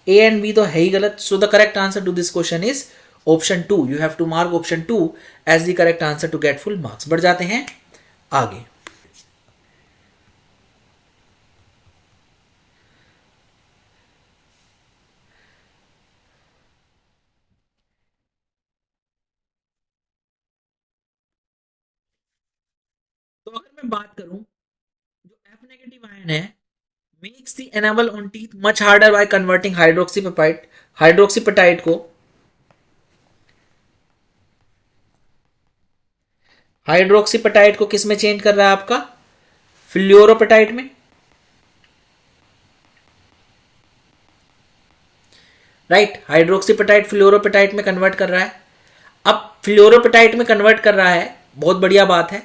ए एंड बी तो है ही गलत। So the correct answer to this question is option 2। You have to mark option 2 as the correct answer to get full marks. बढ़ जाते हैं आगे। तो अगर मैं बात करूं, जो F नेगेटिव आयन है makes the enamel on teeth much harder by converting हाइड्रोक्सीपेटाइट को किस में चेंज कर रहा है आपका, फ्लोरोपेटाइट में। राइट, हाइड्रोक्सीपेटाइट फ्लोरोपेटाइट में कन्वर्ट कर रहा है। अब फ्लोरोपेटाइट में कन्वर्ट कर रहा है, बहुत बढ़िया बात है।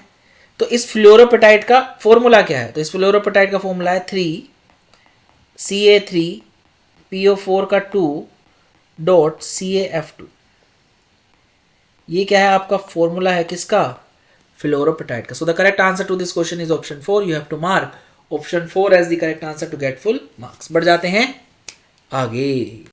तो इस फ्लोरोपेटाइट का फॉर्मूला क्या है, तो इस फ्लोरोपेटाइट का फॉर्मूला है 3CA3PO4 का 2.CaF2। ये क्या है, आपका फॉर्मूला है किसका, फ्लोरोपेटाइट का। So the correct answer to this question is option 4। You have to mark option 4 as the correct answer to get full marks. बढ़ जाते हैं आगे।